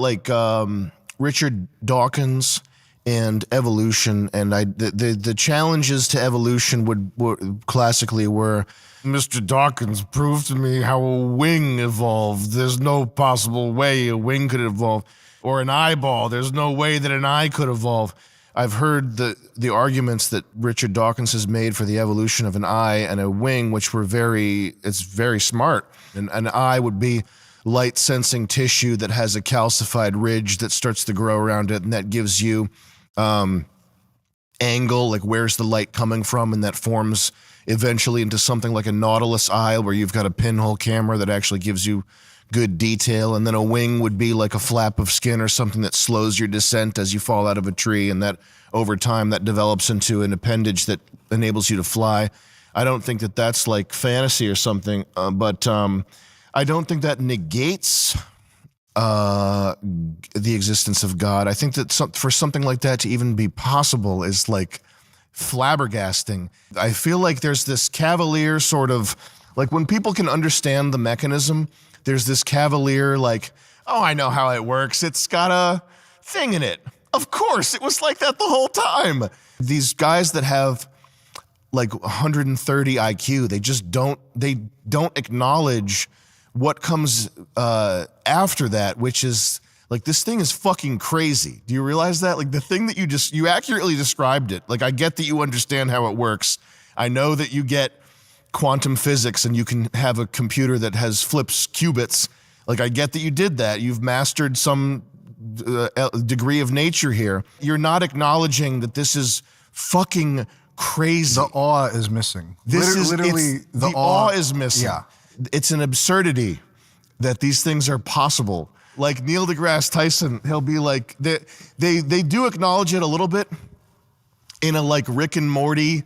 Richard Dawkins and evolution, and the challenges to evolution would classically were, Mr. Dawkins, prove to me how a wing evolved. There's no possible way a wing could evolve. Or an eyeball. There's no way that an eye could evolve. I've heard the arguments that Richard Dawkins has made for the evolution of an eye and a wing, which it's very smart. And an eye would be light sensing tissue that has a calcified ridge that starts to grow around it, and that gives you angle, like where's the light coming from, and that forms eventually into something like a Nautilus eye where you've got a pinhole camera that actually gives you good detail. And then a wing would be like a flap of skin or something that slows your descent as you fall out of a tree, and that over time that develops into an appendage that enables you to fly. I don't think that that's like fantasy or something, but I don't think that negates the existence of God. I think that for something like that to even be possible is like flabbergasting. I feel like there's this cavalier sort of, like when people can understand the mechanism, there's this cavalier like, oh, I know how it works. It's got a thing in it. Of course, it was like that the whole time. These guys that have like 130 IQ, they don't acknowledge what comes after that, which is like, this thing is fucking crazy. Do you realize that? Like the thing that you accurately described it. Like I get that you understand how it works. I know that you get quantum physics and you can have a computer that flips qubits. Like I get that you did that. You've mastered some degree of nature here. You're not acknowledging that this is fucking crazy. The awe is missing. The awe is missing. Yeah. It's an absurdity that these things are possible. Like Neil deGrasse Tyson, he'll be like, they do acknowledge it a little bit in a like Rick and Morty.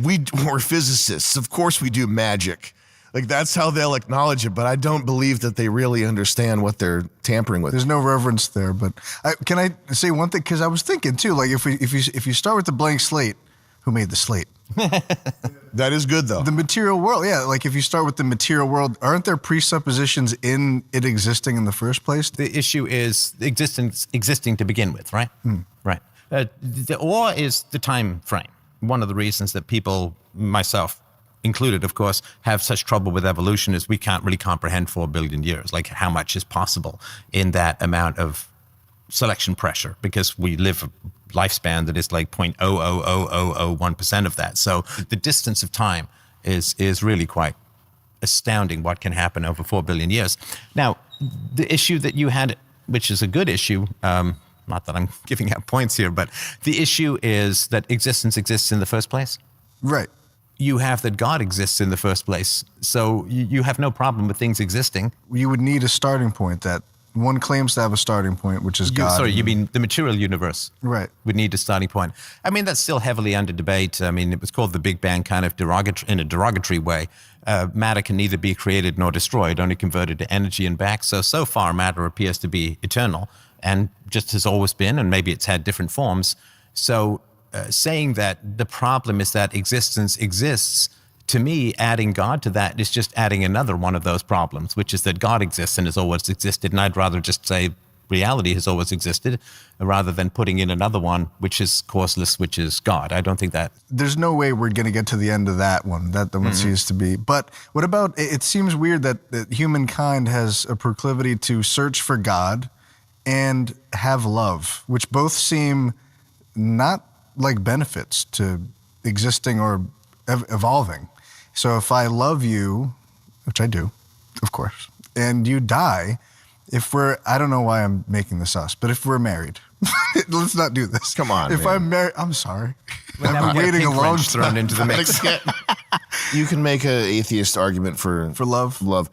We're physicists. Of course we do magic. Like that's how they'll acknowledge it, but I don't believe that they really understand what they're tampering with. There's no reverence there, but can I say one thing? Because I was thinking too, like if you start with the blank slate, who made the slate? That is good, though. The material world, yeah. Like if you start with the material world, aren't there presuppositions in it existing in the first place? The issue is existing to begin with, right? Right. Or is the time frame. One of the reasons that people, myself included, of course, have such trouble with evolution is we can't really comprehend 4 billion years, like how much is possible in that amount of selection pressure, because we live a lifespan that is like 0.00001% of that. So the distance of time is really quite astounding what can happen over 4 billion years. Now, the issue that you had, which is a good issue, not that I'm giving out points here, but the issue is that existence exists in the first place. Right. You have that God exists in the first place. So you have no problem with things existing. You would need a starting point that one claims to have a starting point, which is God. Sorry, you mean the material universe? Right. Would need a starting point. I mean, that's still heavily under debate. I mean, it was called the Big Bang kind of in a derogatory way. Matter can neither be created nor destroyed, only converted to energy and back. So far, matter appears to be eternal and just has always been, and maybe it's had different forms. So saying that the problem is that existence exists, to me, adding God to that is just adding another one of those problems, which is that God exists and has always existed. And I'd rather just say reality has always existed rather than putting in another one, which is causeless, which is God. I don't think that. There's no way we're going to get to the end of that one. That one seems to be. But what about, it seems weird that humankind has a proclivity to search for God and have love, which both seem not like benefits to existing or evolving. So if I love you, which I do, of course, and you die, I don't know why I'm making this us, but if we're married, let's not do this. Come on, If man. I'm married, I'm sorry. Well, I've been waiting a long time. thrown into the mix. You can make an atheist argument for love. Love.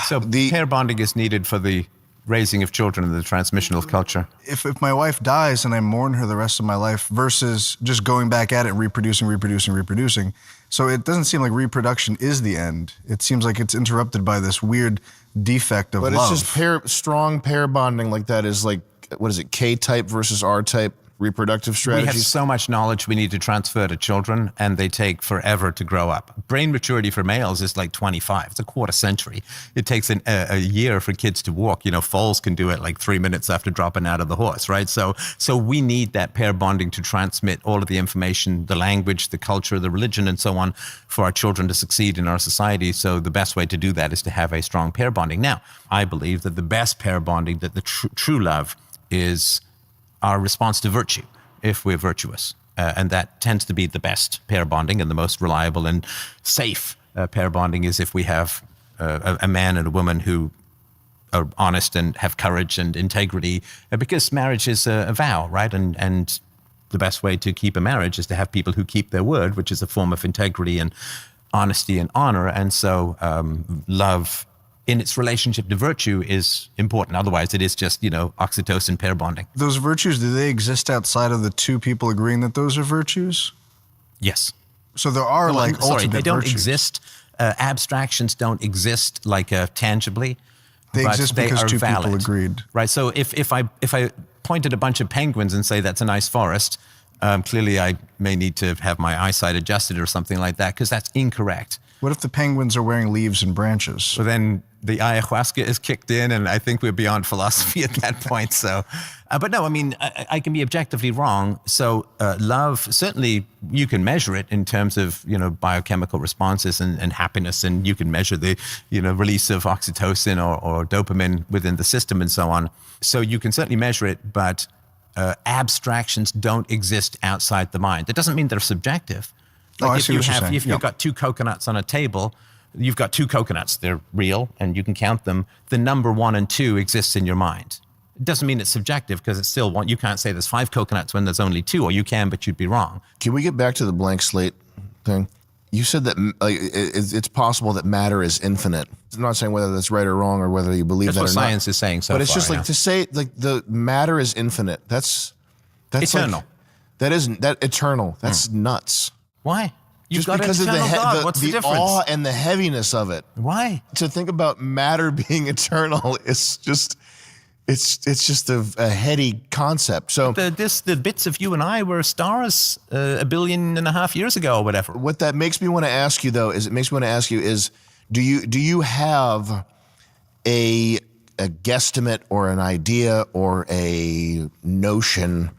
So pair bonding is needed for the raising of children and the transmission of culture. If my wife dies and I mourn her the rest of my life versus just going back at it, reproducing. So it doesn't seem like reproduction is the end. It seems like it's interrupted by this weird defect of love. But it's just strong pair bonding like that is like, what is it, K-type versus R-type reproductive strategies? We have so much knowledge we need to transfer to children, and they take forever to grow up. Brain maturity for males is like 25. It's a quarter century. It takes a year for kids to walk. You know, foals can do it like 3 minutes after dropping out of the horse, right? So we need that pair bonding to transmit all of the information, the language, the culture, the religion, and so on, for our children to succeed in our society. So the best way to do that is to have a strong pair bonding. Now, I believe that the best pair bonding, that the true love is our response to virtue, if we're virtuous. And that tends to be the best pair bonding, and the most reliable and safe pair bonding is if we have a man and a woman who are honest and have courage and integrity, because marriage is a vow, right? And the best way to keep a marriage is to have people who keep their word, which is a form of integrity and honesty and honor. And so love in its relationship to virtue is important. Otherwise, it is just, oxytocin pair bonding. Those virtues, do they exist outside of the two people agreeing that those are virtues? Yes. So there are ultimate they don't virtues. exist. Abstractions don't exist like tangibly. They but exist they because are two valid. people agreed. Right. So if I point at a bunch of penguins and say that's a nice forest, clearly I may need to have my eyesight adjusted or something like that, because that's incorrect. What if the penguins are wearing leaves and branches? So then the ayahuasca is kicked in, and I think we're beyond philosophy at that point. So, but no, I mean, I can be objectively wrong. So love, certainly you can measure it in terms of, biochemical responses and happiness, and you can measure the, release of oxytocin or dopamine within the system and so on. So you can certainly measure it, but abstractions don't exist outside the mind. That doesn't mean they're subjective. Like I see what you're saying. If you've got two coconuts on a table, you've got two coconuts. They're real, and you can count them. The number 1 and 2 exists in your mind. It doesn't mean it's subjective, because it's still one. You can't say there's 5 coconuts when there's only 2, or you can, but you'd be wrong. Can we get back to the blank slate thing? You said that it's possible that matter is infinite. I'm not saying whether that's right or wrong, or whether you believe that's that or what not. Science is saying so But it's far, just like to say like the matter is infinite. That's eternal. Like, that isn't that eternal. That's nuts. Why? Just got because of What's the difference? awe and the heaviness of it. Why? To think about matter being eternal is just, It's just a heady concept. So the bits of you and I were stars 1.5 billion years ago or whatever. What that makes me want to ask you, though, is do you have a guesstimate or an idea or a notion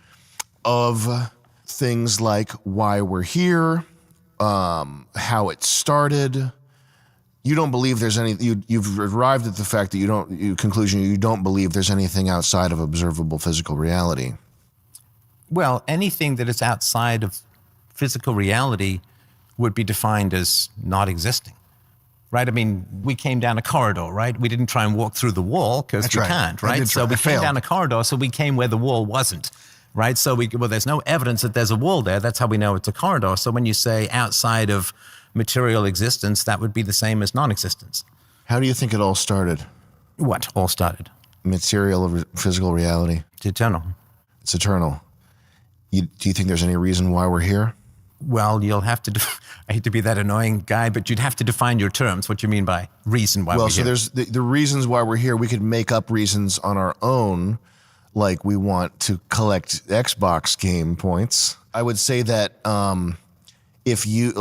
of things like why we're here, how it started? You don't believe there's any. You've arrived at the fact that you don't believe there's anything outside of observable physical reality. Well, anything that is outside of physical reality would be defined as not existing, right? I mean, we came down a corridor, right? We didn't try and walk through the wall because we can't, right? So we came down a corridor, so we came where the wall wasn't, right? So there's no evidence that there's a wall there. That's how we know it's a corridor. So when you say outside of material existence, that would be the same as non-existence. How do you think it all started? What all started? Material physical reality. It's eternal. It's eternal. Do you think there's any reason why we're here? Well, you'll have to, I hate to be that annoying guy, but you'd have to define your terms, what you mean by reason why we're here. Well, so there's the reasons why we're here. We could make up reasons on our own, like we want to collect Xbox game points. I would say that if you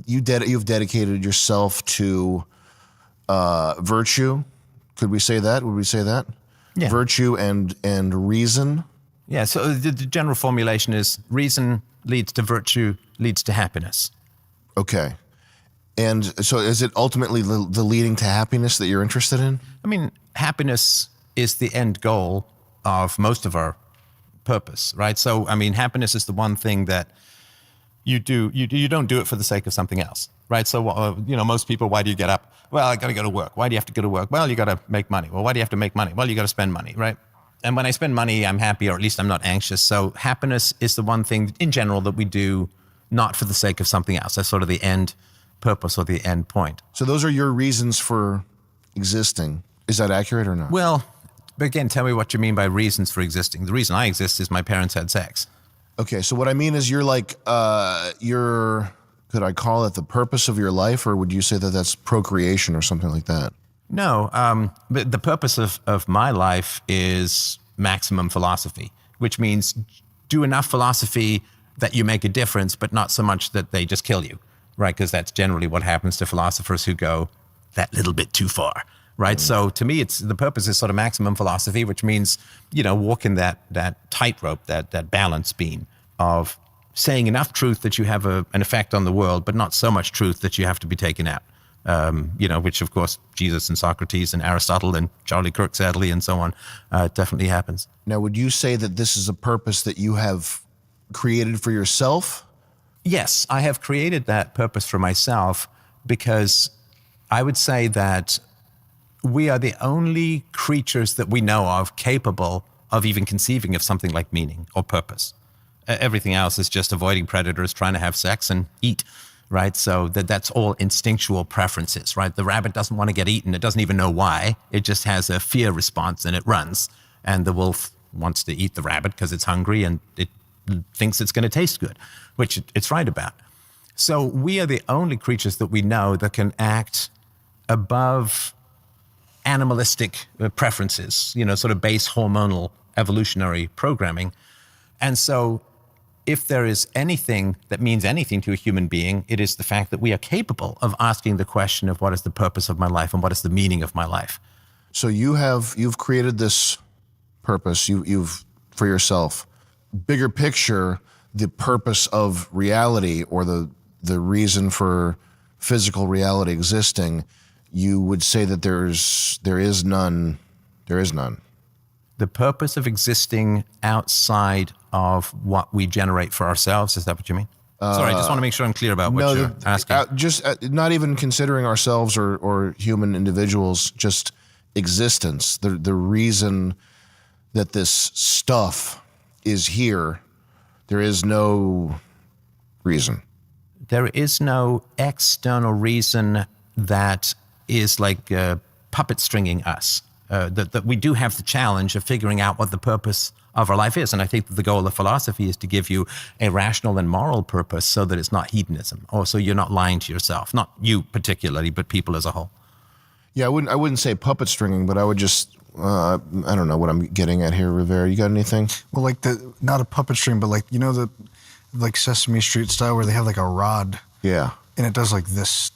you've dedicated yourself to virtue. Could we say that? Would we say that? Yeah. Virtue and reason. Yeah. So the general formulation is reason leads to virtue, leads to happiness. Okay. And so is it ultimately the leading to happiness that you're interested in? I mean, happiness is the end goal of most of our purpose, right? So, I mean, happiness is the one thing that you don't do it for the sake of something else, right? So, most people, why do you get up? Well, I got to go to work. Why do you have to go to work? Well, you got to make money. Well, why do you have to make money? Well, you got to spend money, right? And when I spend money, I'm happy, or at least I'm not anxious. So happiness is the one thing in general that we do not for the sake of something else. That's sort of the end purpose or the end point. So those are your reasons for existing. Is that accurate or not? Well, again, tell me what you mean by reasons for existing. The reason I exist is my parents had sex. Okay, so what I mean is you're like, could I call it the purpose of your life, or would you say that that's procreation or something like that? No, but the purpose of my life is maximum philosophy, which means do enough philosophy that you make a difference, but not so much that they just kill you, right? Because that's generally what happens to philosophers who go that little bit too far, right? So to me, the purpose is sort of maximum philosophy, which means, walking that tightrope, that balance beam of saying enough truth that you have an effect on the world, but not so much truth that you have to be taken out. Which of course Jesus and Socrates and Aristotle and Charlie Kirk, sadly, and so on, definitely happens. Now, would you say that this is a purpose that you have created for yourself? Yes, I have created that purpose for myself because I would say that we are the only creatures that we know of capable of even conceiving of something like meaning or purpose. Everything else is just avoiding predators, trying to have sex and eat. Right, so that's all instinctual preferences, right? The rabbit doesn't want to get eaten. It doesn't even know why. It just has a fear response and it runs. And the wolf wants to eat the rabbit because it's hungry and it thinks it's going to taste good, which it's right about. So we are the only creatures that we know that can act above animalistic preferences, sort of base hormonal evolutionary programming. And so if there is anything that means anything to a human being, it is the fact that we are capable of asking the question of what is the purpose of my life and what is the meaning of my life. So you've created this purpose you've for yourself. Bigger picture, the purpose of reality or the reason for physical reality existing, you would say that there is none. The purpose of existing outside of what we generate for ourselves, is that what you mean? Sorry, I just want to make sure I'm clear about what you're asking. Just not even considering ourselves or human individuals, just existence. The reason that this stuff is here, there is no reason. There is no external reason that is like puppet stringing us. That we do have the challenge of figuring out what the purpose of our life is. And I think that the goal of philosophy is to give you a rational and moral purpose so that it's not hedonism, or so you're not lying to yourself, not you particularly, but people as a whole. Yeah, I wouldn't say puppet stringing, but I would just I don't know what I'm getting at here, Rivera. You got anything? Well, like not a puppet string, but like, you know, the like Sesame Street style where they have like a rod. Yeah. And it does like this.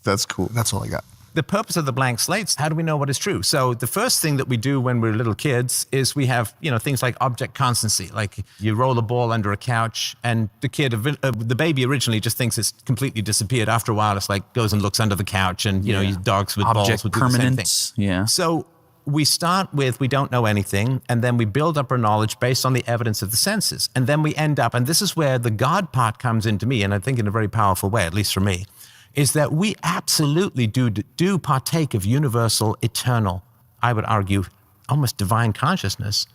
That's cool. That's all I got. The purpose of the blank slates, how do we know what is true? So the first thing that we do when we're little kids is we have, things like object constancy. Like you roll a ball under a couch and the baby originally just thinks it's completely disappeared. After a while, it's like goes and looks under the couch and, dogs with balls would do the same thing. Yeah. So we start with, we don't know anything, and then we build up our knowledge based on the evidence of the senses. And then we end up, and this is where the God part comes into me, and I think in a very powerful way, at least for me, is that we absolutely do partake of universal, eternal, I would argue, almost divine consciousness,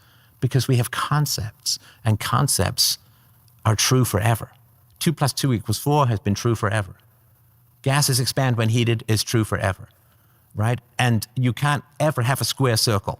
because we have concepts, and concepts are true forever. 2 + 2 = 4 has been true forever. Gases expand when heated is true forever, right? And you can't ever have a square circle.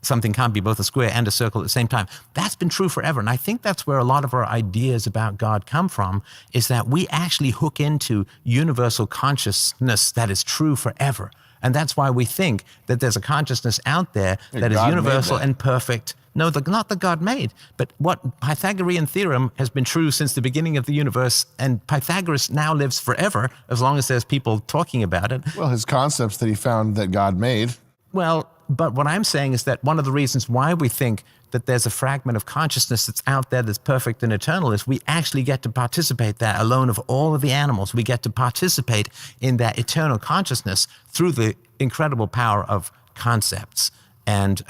Something can't be both a square and a circle at the same time. That's been true forever. And I think that's where a lot of our ideas about God come from, is that we actually hook into universal consciousness that is true forever. And that's why we think that there's a consciousness out there that is universal and perfect. No, not the God made, but what Pythagorean theorem has been true since the beginning of the universe, and Pythagoras now lives forever as long as there's people talking about it. Well, his concepts that he found that God made. Well, but what I'm saying is that one of the reasons why we think that there's a fragment of consciousness that's out there that's perfect and eternal is we actually get to participate that alone of all of the animals. We get to participate in that eternal consciousness through the incredible power of concepts. And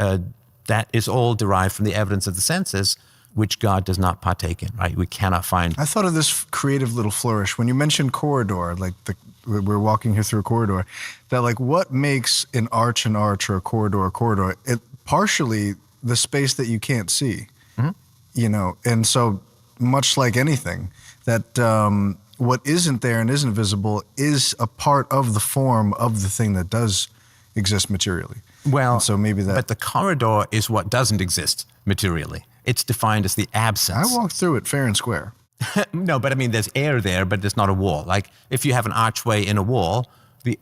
that is all derived from the evidence of the senses, which God does not partake in, right? We cannot find. I thought of this creative little flourish. When you mentioned corridor, like we're walking here through a corridor, that like what makes an arch or a corridor, it partially the space that you can't see, and so much like anything, that what isn't there and isn't visible is a part of the form of the thing that does exist materially. Well, and so maybe that. But the corridor is what doesn't exist materially. It's defined as the absence. I walked through it fair and square. No, but I mean, there's air there, but there's not a wall. Like if you have an archway in a wall,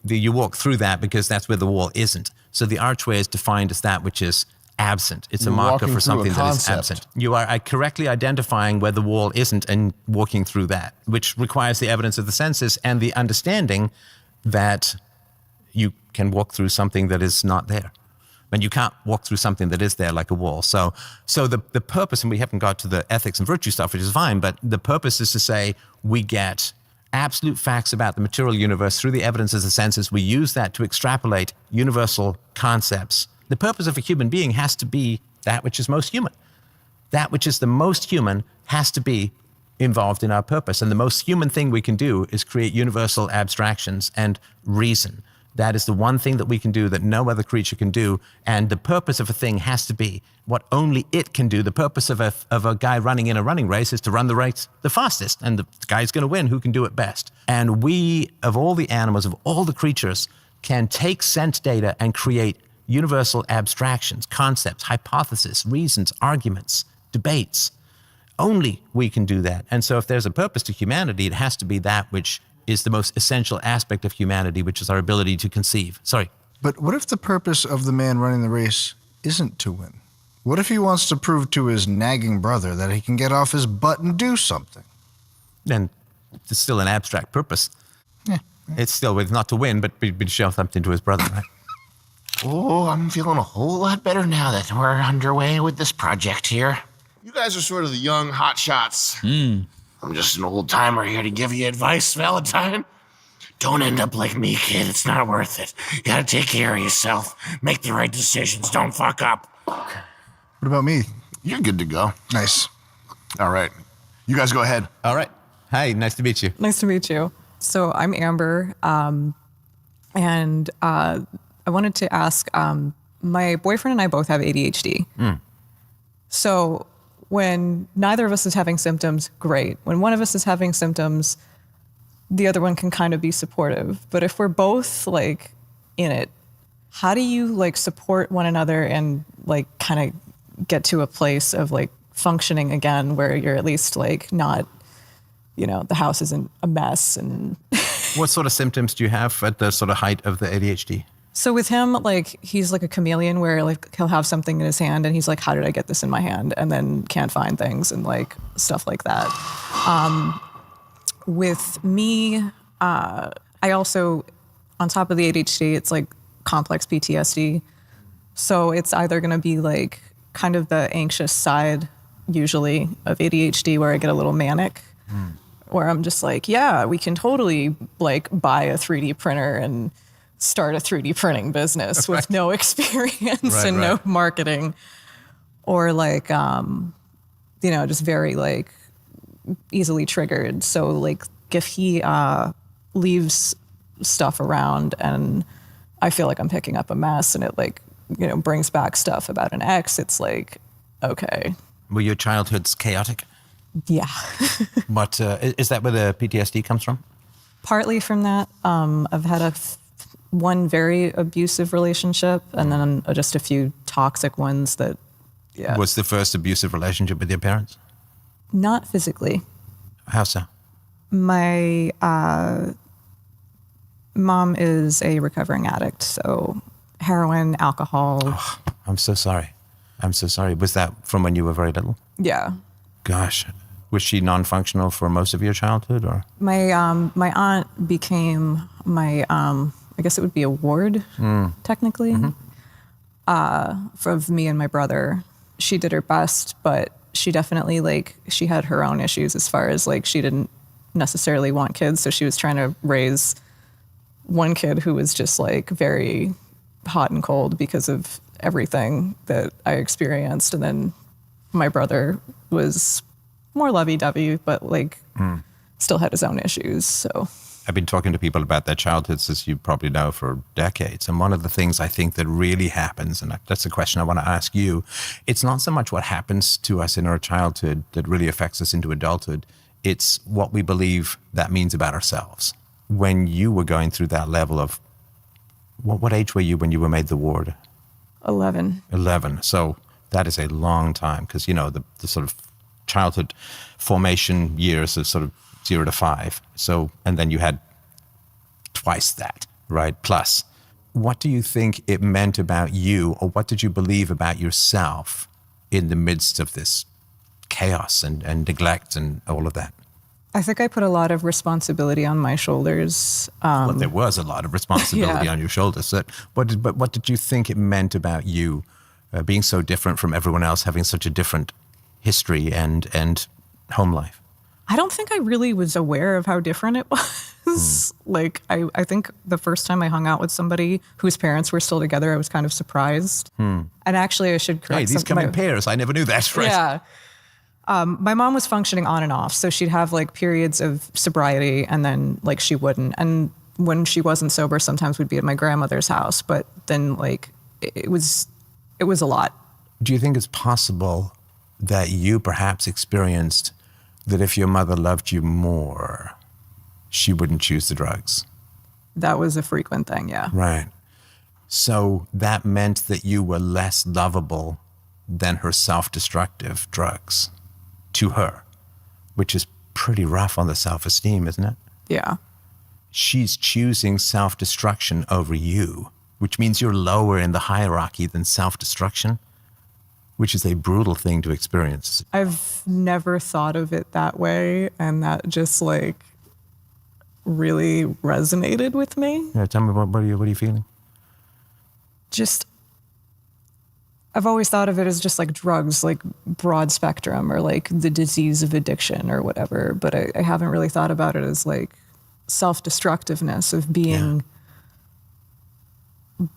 you walk through that because that's where the wall isn't. So the archway is defined as that which is absent. It's a marker for something that is absent. You are correctly identifying where the wall isn't and walking through that, which requires the evidence of the senses and the understanding that you can walk through something that is not there. And you can't walk through something that is there like a wall. So the purpose, and we haven't got to the ethics and virtue stuff, which is fine, but the purpose is to say we get absolute facts about the material universe through the evidence of the senses. We use that to extrapolate universal concepts. The purpose of a human being has to be that which is most human. That which is the most human has to be involved in our purpose. And the most human thing we can do is create universal abstractions and reason. That is the one thing that we can do that no other creature can do. And the purpose of a thing has to be what only it can do. The purpose of a guy running in a running race is to run the race the fastest. And the guy's going to win who can do it best. And we, of all the animals, of all the creatures, can take sense data and create universal abstractions, concepts, hypotheses, reasons, arguments, debates. Only we can do that. And so if there's a purpose to humanity, it has to be that which is the most essential aspect of humanity, which is our ability to conceive. Sorry. But what if the purpose of the man running the race isn't to win? What if he wants to prove to his nagging brother that he can get off his butt and do something? Then it's still an abstract purpose. Yeah. It's still not to win, but to show something to his brother, right? Oh, I'm feeling a whole lot better now that we're underway with this project here. You guys are sort of the young hot shots. I'm just an old timer here to give you advice, Valentine. Don't end up like me, kid. It's not worth it. You gotta take care of yourself. Make the right decisions. Don't fuck up. What about me? You're good to go. Nice. All right. You guys go ahead. All right. Hi, nice to meet you. Nice to meet you. So I'm Amber, and I wanted to ask, my boyfriend and I both have ADHD. So when neither of us is having symptoms, great. When one of us is having symptoms, the other one can kind of be supportive. But if we're both like in it, how do you like support one another and like kind of get to a place of like functioning again where you're at least like not, the house isn't a mess? And what sort of symptoms do you have at the sort of height of the ADHD? So with him, like, he's like a chameleon where like he'll have something in his hand and he's like, how did I get this in my hand? And then can't find things and like stuff like that. With me, I also, on top of the ADHD, it's like complex PTSD. So it's either going to be like kind of the anxious side, usually, of ADHD where I get a little manic, where I'm just like, yeah, we can totally like buy a 3D printer and start a 3D printing business with no experience and no marketing. Or like, just very like easily triggered. So like if he leaves stuff around and I feel like I'm picking up a mess and it like, brings back stuff about an ex, it's like, okay. Were your childhoods chaotic? Yeah. But is that where the PTSD comes from? Partly from that. I've had one very abusive relationship and then just a few toxic ones that, yeah. Was the first abusive relationship with your parents? Not physically. How so? My mom is a recovering addict, so heroin, alcohol. Oh, I'm so sorry. I'm so sorry. Was that from when you were very little? Yeah. Gosh. Was she non-functional for most of your childhood, or? My aunt became my, I guess it would be a ward, technically, of me and my brother. She did her best, but she definitely, like, she had her own issues as far as, like, she didn't necessarily want kids, so she was trying to raise one kid who was just, like, very hot and cold because of everything that I experienced, and then my brother was more lovey-dovey, but, like, still had his own issues, so... I've been talking to people about their childhoods, as you probably know, for decades. And one of the things I think that really happens, and that's the question I want to ask you, it's not so much what happens to us in our childhood that really affects us into adulthood. It's what we believe that means about ourselves. When you were going through that level of, what age were you when you were made the ward? 11. 11. So that is a long time, because, the sort of childhood formation years is sort of 0 to 5. So, and then you had twice that, right? Plus, what do you think it meant about you, or what did you believe about yourself in the midst of this chaos and neglect and all of that? I think I put a lot of responsibility on my shoulders. Well, there was a lot of responsibility on your shoulders. So what did you think it meant about you being so different from everyone else, having such a different history and home life? I don't think I really was aware of how different it was. Like, I think the first time I hung out with somebody whose parents were still together, I was kind of surprised. And actually, I should correct these come in pairs. I never knew that, right? Yeah. My mom was functioning on and off, so she'd have like periods of sobriety and then like she wouldn't. And when she wasn't sober, sometimes we'd be at my grandmother's house, but then like it was a lot. Do you think it's possible that you perhaps experienced that if your mother loved you more, she wouldn't choose the drugs? That was a frequent thing, yeah. Right. So that meant that you were less lovable than her self-destructive drugs to her, which is pretty rough on the self-esteem, isn't it? Yeah. She's choosing self-destruction over you, which means you're lower in the hierarchy than self-destruction, which is a brutal thing to experience. I've never thought of it that way, and that just like really resonated with me. Yeah, tell me, what are you feeling? Just, I've always thought of it as just like drugs, like broad spectrum, or like the disease of addiction or whatever, but I haven't really thought about it as like self-destructiveness of being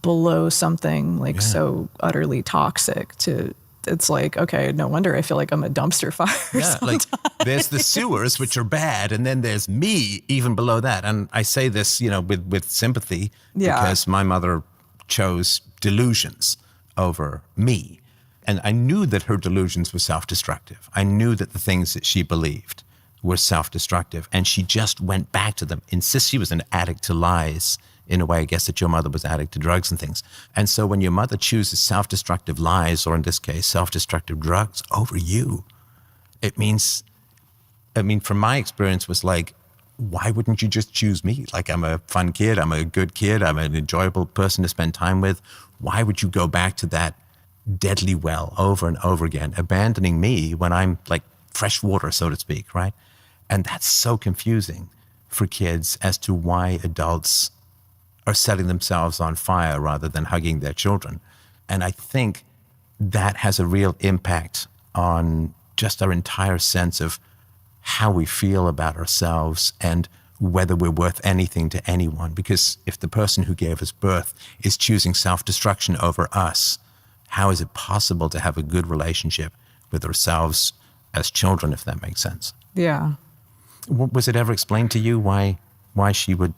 below something like so utterly toxic to... It's like, okay, no wonder I feel like I'm a dumpster fire. Yeah, like there's the sewers, which are bad, and then there's me even below that. And I say this, with sympathy, because my mother chose delusions over me. And I knew that her delusions were self-destructive. I knew that the things that she believed were self-destructive, and she just went back to them. She was an addict to lies, in a way, I guess, that your mother was addict to drugs and things. And so when your mother chooses self-destructive lies, or in this case, self-destructive drugs over you, it means, from my experience, was like why wouldn't you just choose me? Like, I'm a fun kid, I'm a good kid, I'm an enjoyable person to spend time with. Why would you go back to that deadly well over and over again, abandoning me when I'm like fresh water, so to speak, right? And that's so confusing for kids as to why adults are setting themselves on fire rather than hugging their children. And I think that has a real impact on just our entire sense of how we feel about ourselves and whether we're worth anything to anyone. Because if the person who gave us birth is choosing self-destruction over us, how is it possible to have a good relationship with ourselves as children, if that makes sense? Yeah. Was it ever explained to you why she would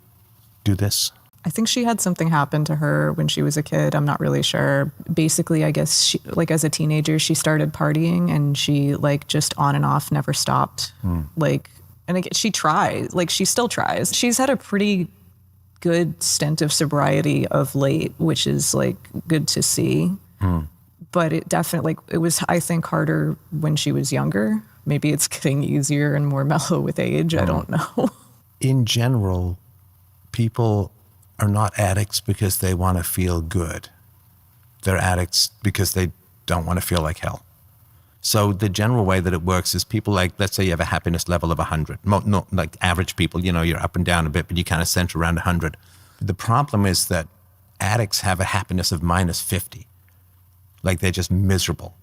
do this? I think she had something happen to her when she was a kid. I'm not really sure. Basically, I guess she, like as a teenager, she started partying and she like just on and off never stopped. Like, and again, she tries, like she still tries. She's had a pretty good stint of sobriety of late, which is like good to see. But it definitely, it was, I think, harder when she was younger. Maybe it's getting easier and more mellow with age. I don't know. In general, people are not addicts because they want to feel good. They're addicts because they don't want to feel like hell. So the general way that it works is people like, let's say you have a happiness level of 100. No, like average people, you know, you're up and down a bit, but you kind of center around 100. The problem is that addicts have a happiness of minus 50. Like they're just miserable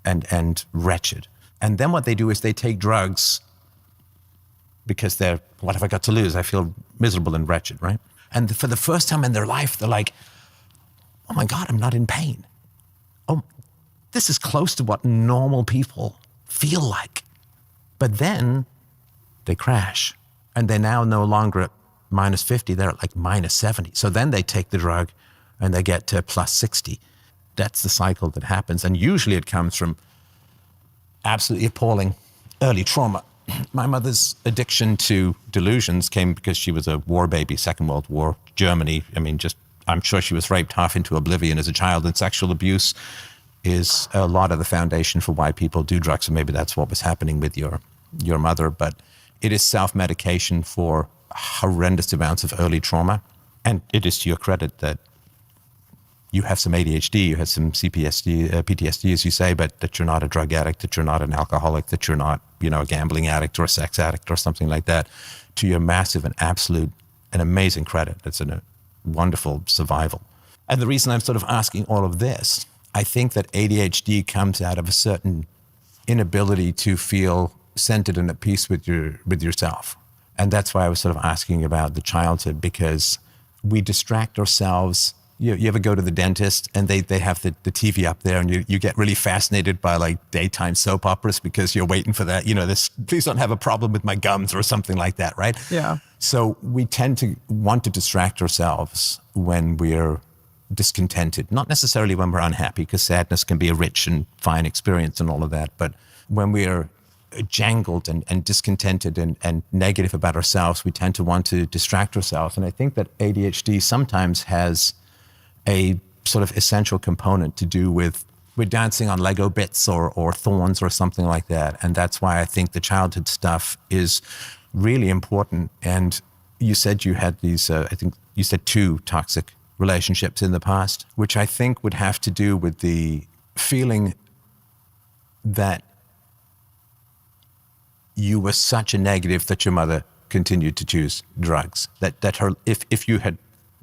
and wretched. And then what they do is they take drugs because they're, what have I got to lose? I feel miserable and wretched, right? And for the first time in their life, they're like, oh my God, I'm not in pain. Oh, this is close to what normal people feel like. But then they crash and they're now no longer at minus 50, they're at like minus 70. So then they take the drug and they get to plus 60. That's the cycle that happens. And usually it comes from absolutely appalling early trauma. My mother's addiction to delusions came because she was a war baby, Second World War, Germany. I mean, just, I'm sure she was raped half into oblivion as a child, and sexual abuse is a lot of the foundation for why people do drugs. So maybe that's what was happening with your mother, but it is self-medication for horrendous amounts of early trauma. And it is to your credit that you have some ADHD, you have some PTSD, as you say, but that you're not a drug addict, that you're not an alcoholic, that you're not, you know, a gambling addict or a sex addict or something like that. To your massive and absolute and amazing credit. It's a wonderful survival. And the reason I'm sort of asking all of this, I think that ADHD comes out of a certain inability to feel centered and at peace with yourself. And that's why I was sort of asking about the childhood, because we distract ourselves. You ever go to the dentist and they have the TV up there and you get really fascinated by like daytime soap operas because you're waiting for that, you know, this, please don't have a problem with my gums or something like that, right? Yeah. So we tend to want to distract ourselves when we're discontented, not necessarily when we're unhappy, because sadness can be a rich and fine experience and all of that, but when we're jangled and discontented and negative about ourselves, we tend to want to distract ourselves. And I think that ADHD sometimes has a sort of essential component to do with we're dancing on Lego bits or thorns or something like that. And that's why I think the childhood stuff is really important. And you said you had these, I think you said 2 toxic relationships in the past, which I think would have to do with the feeling that you were such a negative that your mother continued to choose drugs. That her, if you had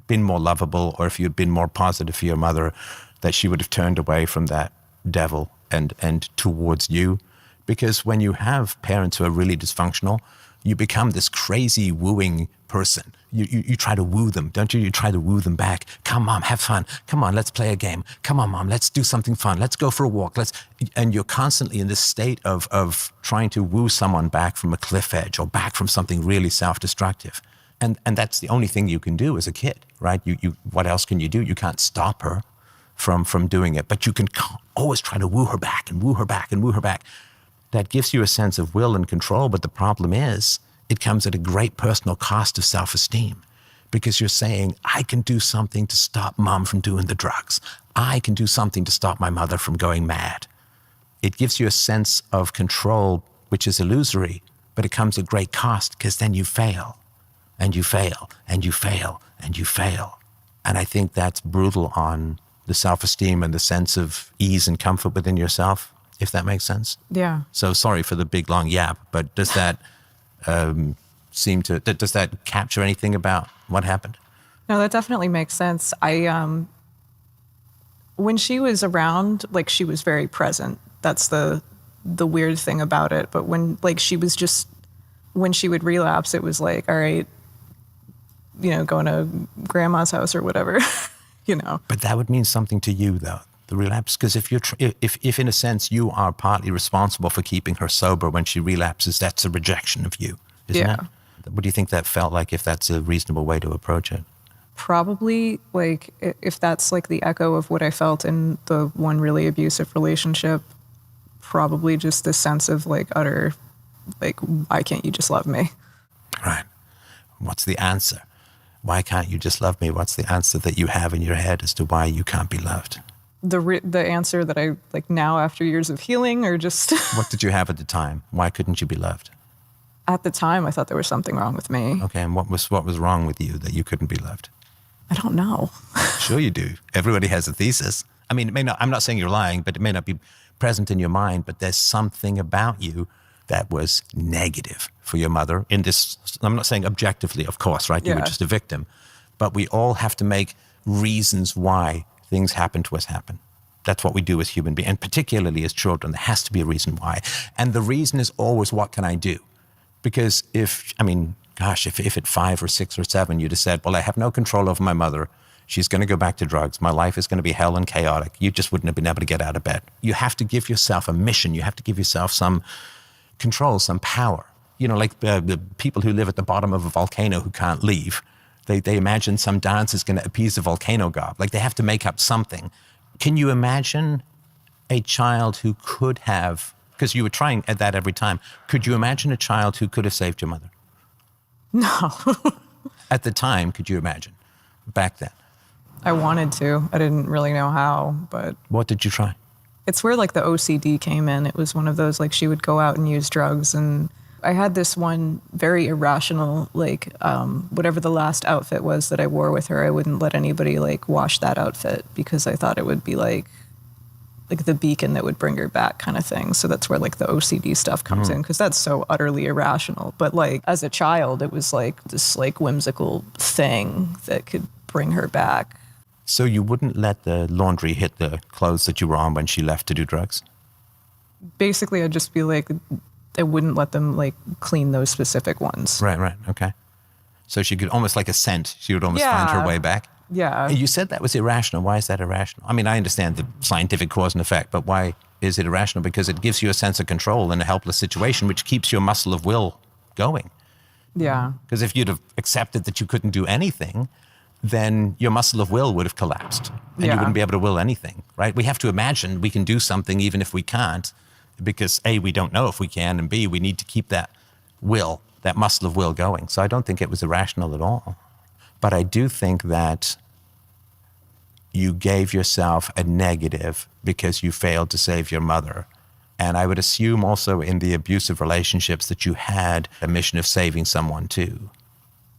been more lovable, or if you'd been more positive for your mother, that she would have turned away from that devil and towards you. Because when you have parents who are really dysfunctional, you become this crazy wooing person. You try to woo them, don't you? You try to woo them back. Come, Mom, have fun. Come on, let's play a game. Come on, Mom, let's do something fun. Let's go for a walk. And you're constantly in this state of trying to woo someone back from a cliff edge or back from something really self-destructive. And that's the only thing you can do as a kid, right? You what else can you do? You can't stop her from doing it, but you can always try to woo her back and woo her back and woo her back. That gives you a sense of will and control, but the problem is it comes at a great personal cost of self-esteem, because you're saying, I can do something to stop Mom from doing the drugs. I can do something to stop my mother from going mad. It gives you a sense of control, which is illusory, but it comes at great cost because then you fail and you fail and you fail and you fail. And I think that's brutal on the self-esteem and the sense of ease and comfort within yourself, if that makes sense. Yeah. So sorry for the big long yap, but does that does that capture anything about what happened? No, that definitely makes sense. When she was around, like, she was very present. That's the weird thing about it. But when she would relapse, it was like, all right, going to grandma's house or whatever, But that would mean something to you, though, the relapse, because if in a sense you are partly responsible for keeping her sober when she relapses, that's a rejection of you, isn't it? What do you think that felt like, if that's a reasonable way to approach it? Probably, like, if that's like the echo of what I felt in the one really abusive relationship, probably just this sense of like utter, like, why can't you just love me? Right. What's the answer? Why can't you just love me? What's the answer that you have in your head as to why you can't be loved? The answer that I like now after years of healing, or just What did you have at the time? Why couldn't you be loved? at the time I thought there was something wrong with me. Okay, and what was wrong with you that you couldn't be loved? I don't know. Sure you do. Everybody has a thesis. I mean, it may not, I'm not saying you're lying, but it may not be present in your mind, but there's something about you that was negative for your mother in this. I'm not saying objectively, of course, right? You were just a victim. But we all have to make reasons why things happen to us happen. That's what we do as human beings, and particularly as children. There has to be a reason why. And the reason is always, what can I do? Because if at 5 or 6 or 7, you'd have said, well, I have no control over my mother. She's going to go back to drugs. My life is going to be hell and chaotic. You just wouldn't have been able to get out of bed. You have to give yourself a mission. You have to give yourself some control, some power. Like the people who live at the bottom of a volcano who can't leave. They imagine some dance is going to appease the volcano god. Like, they have to make up something. Can you imagine a child who could have, because you were trying at that every time, could you imagine a child who could have saved your mother? No. At the time, could you imagine? Back then? I wanted to. I didn't really know how, but... What did you try? It's where, like, the OCD came in. It was one of those, like, she would go out and use drugs, and I had this one very irrational, like, whatever the last outfit was that I wore with her, I wouldn't let anybody, like, wash that outfit because I thought it would be, like the beacon that would bring her back kind of thing. So that's where, like, the OCD stuff comes in, because that's so utterly irrational. But, like, as a child, it was, like, this, like, whimsical thing that could bring her back. So you wouldn't let the laundry hit the clothes that you were on when she left to do drugs? Basically, I'd just be like, I wouldn't let them, like, clean those specific ones. Right, okay. So she could, almost like a scent, she would almost find her way back? Yeah. You said that was irrational. Why is that irrational? I mean, I understand the scientific cause and effect, but why is it irrational? Because it gives you a sense of control in a helpless situation, which keeps your muscle of will going. Yeah. Because if you'd have accepted that you couldn't do anything, then your muscle of will would have collapsed and you wouldn't be able to will anything, right? We have to imagine we can do something even if we can't, because A, we don't know if we can, and B, we need to keep that will, that muscle of will going. So I don't think it was irrational at all. But I do think that you gave yourself a negative because you failed to save your mother. And I would assume also in the abusive relationships that you had a mission of saving someone too.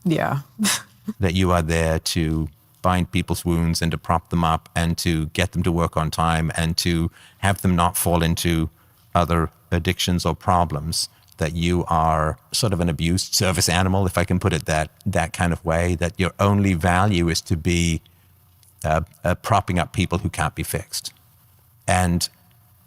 Yeah. That you are there to bind people's wounds and to prop them up and to get them to work on time and to have them not fall into other addictions or problems. That you are sort of an abused service animal, if I can put it that kind of way, that your only value is to be propping up people who can't be fixed. And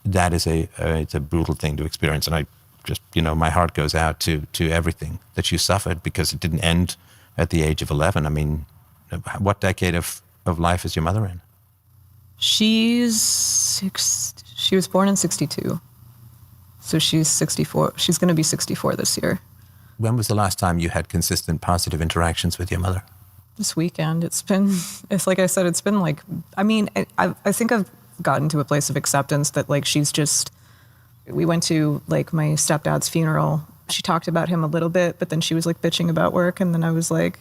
that is it's a brutal thing to experience. And I just, my heart goes out to everything that you suffered, because it didn't end at the age of 11. I mean, what decade of life is your mother in? She was born in 62. So she's 64. She's going to be 64 this year. When was the last time you had consistent positive interactions with your mother? This weekend. It's like I said, it's been like, I mean, I think I've gotten to a place of acceptance that, like, we went to, like, my stepdad's funeral. She talked about him a little bit, but then she was, like, bitching about work. And then I was like,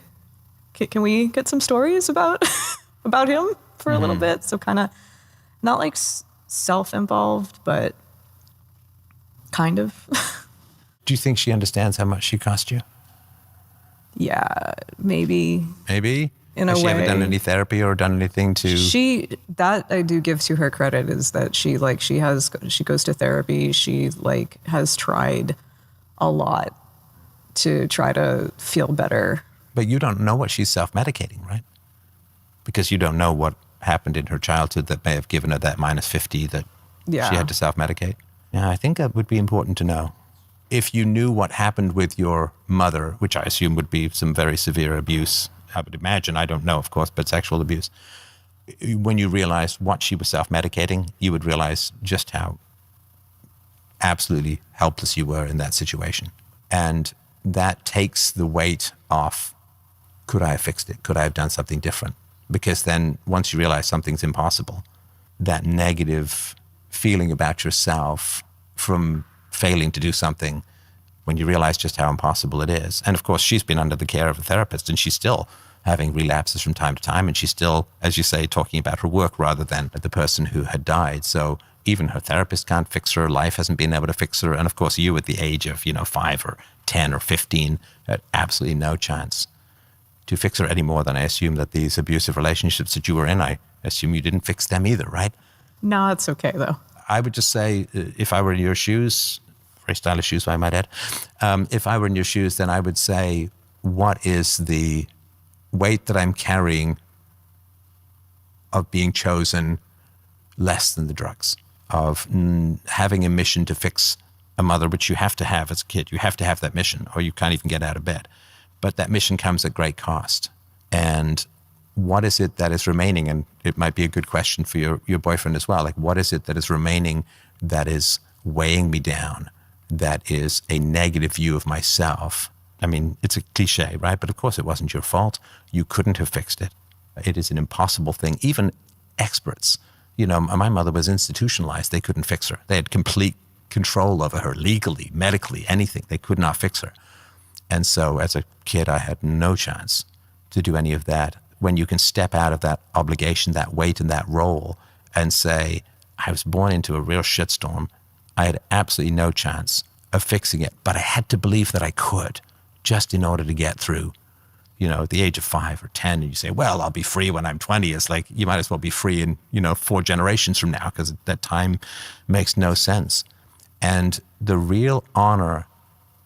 can we get some stories about him for a little bit? So kind of not like self-involved, but kind of. Do you think she understands how much she cost you? Yeah, maybe. Maybe? In Has a she ever way. done any therapy or done anything to... That I do give to her credit, is that she goes to therapy. She has tried a lot to try to feel better. But you don't know what she's self-medicating, right? Because you don't know what happened in her childhood that may have given her that -50 that she had to self-medicate. Yeah, I think that would be important to know. If you knew what happened with your mother, which I assume would be some very severe abuse, I would imagine, I don't know, of course, but sexual abuse, when you realized what she was self-medicating, you would realize just how absolutely helpless you were in that situation. And that takes the weight off, could I have fixed it? Could I have done something different? Because then once you realize something's impossible, that negative feeling about yourself from failing to do something, when you realize just how impossible it is. And of course, she's been under the care of a therapist, and she's still having relapses from time to time. And she's still, as you say, talking about her work rather than the person who had died. So even her therapist can't fix her. Life hasn't been able to fix her. And of course, you at the age of, 5 or 10 or 15 had absolutely no chance to fix her any more than I assume that these abusive relationships that you were in, I assume you didn't fix them either, right? No, it's okay though. I would just say, if I were in your shoes, very stylish shoes, I might add, if I were in your shoes, then I would say, what is the weight that I'm carrying of being chosen less than the drugs, of having a mission to fix a mother, which you have to have as a kid. You have to have that mission, or you can't even get out of bed. But that mission comes at great cost. And what is it that is remaining? And it might be a good question for your boyfriend as well. Like, what is it that is remaining that is weighing me down, that is a negative view of myself? I mean, it's a cliche, right? But of course it wasn't your fault. You couldn't have fixed it. It is an impossible thing. Even experts, my mother was institutionalized. They couldn't fix her. They had complete control over her legally, medically, anything. They could not fix her. And so as a kid, I had no chance to do any of that. When you can step out of that obligation, that weight, and that role and say, I was born into a real shitstorm. I had absolutely no chance of fixing it, but I had to believe that I could, just in order to get through, at the age of 5 or 10, and you say, well, I'll be free when I'm 20. It's like, you might as well be free in, 4 generations from now, because that time makes no sense. And the real honor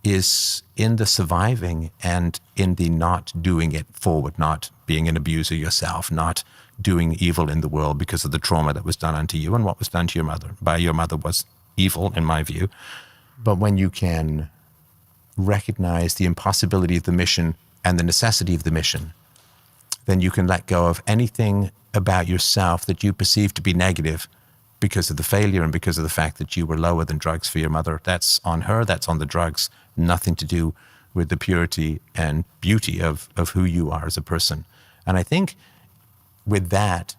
is in the surviving and in the not doing it forward, not being an abuser yourself, not doing evil in the world because of the trauma that was done unto you. And what was done to your mother by your mother was evil, in my view. But when you can recognize the impossibility of the mission and the necessity of the mission, then you can let go of anything about yourself that you perceive to be negative because of the failure and because of the fact that you were lower than drugs for your mother. That's on her, that's on the drugs, nothing to do with the purity and beauty of who you are as a person. And I think with that,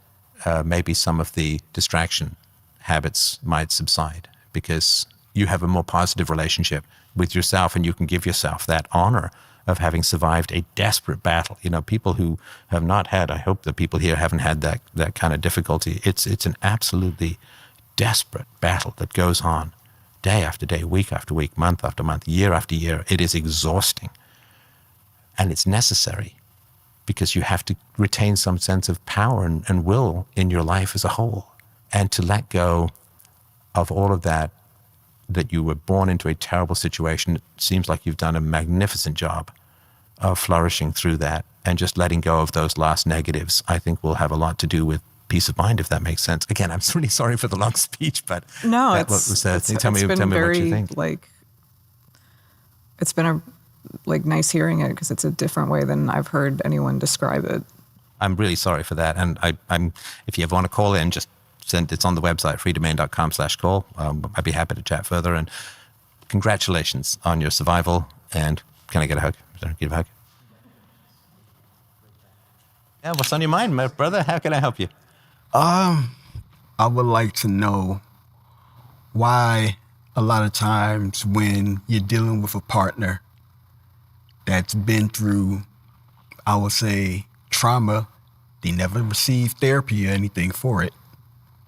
maybe some of the distraction habits might subside, because you have a more positive relationship with yourself, and you can give yourself that honor of having survived a desperate battle. People who have not had, I hope that people here haven't had that kind of difficulty. It's an absolutely desperate battle that goes on day after day, week after week, month after month, year after year. It is exhausting. And it's necessary, because you have to retain some sense of power and will in your life as a whole. And to let go of all of that you were born into a terrible situation. It seems like you've done a magnificent job of flourishing through that, and just letting go of those last negatives, I think, will have a lot to do with peace of mind, if that makes sense. Again, I'm really sorry for the long speech, but no, tell me what you think. It's been nice hearing it, because it's a different way than I've heard anyone describe it. I'm really sorry for that. And I'm if you ever want to call in, just it's on the website, freedomain.com/call. I'd be happy to chat further. And congratulations on your survival. And can I get a hug? Give a hug. Yeah, what's on your mind, my brother? How can I help you? I would like to know why a lot of times when you're dealing with a partner that's been through, I would say, trauma, they never receive therapy or anything for it.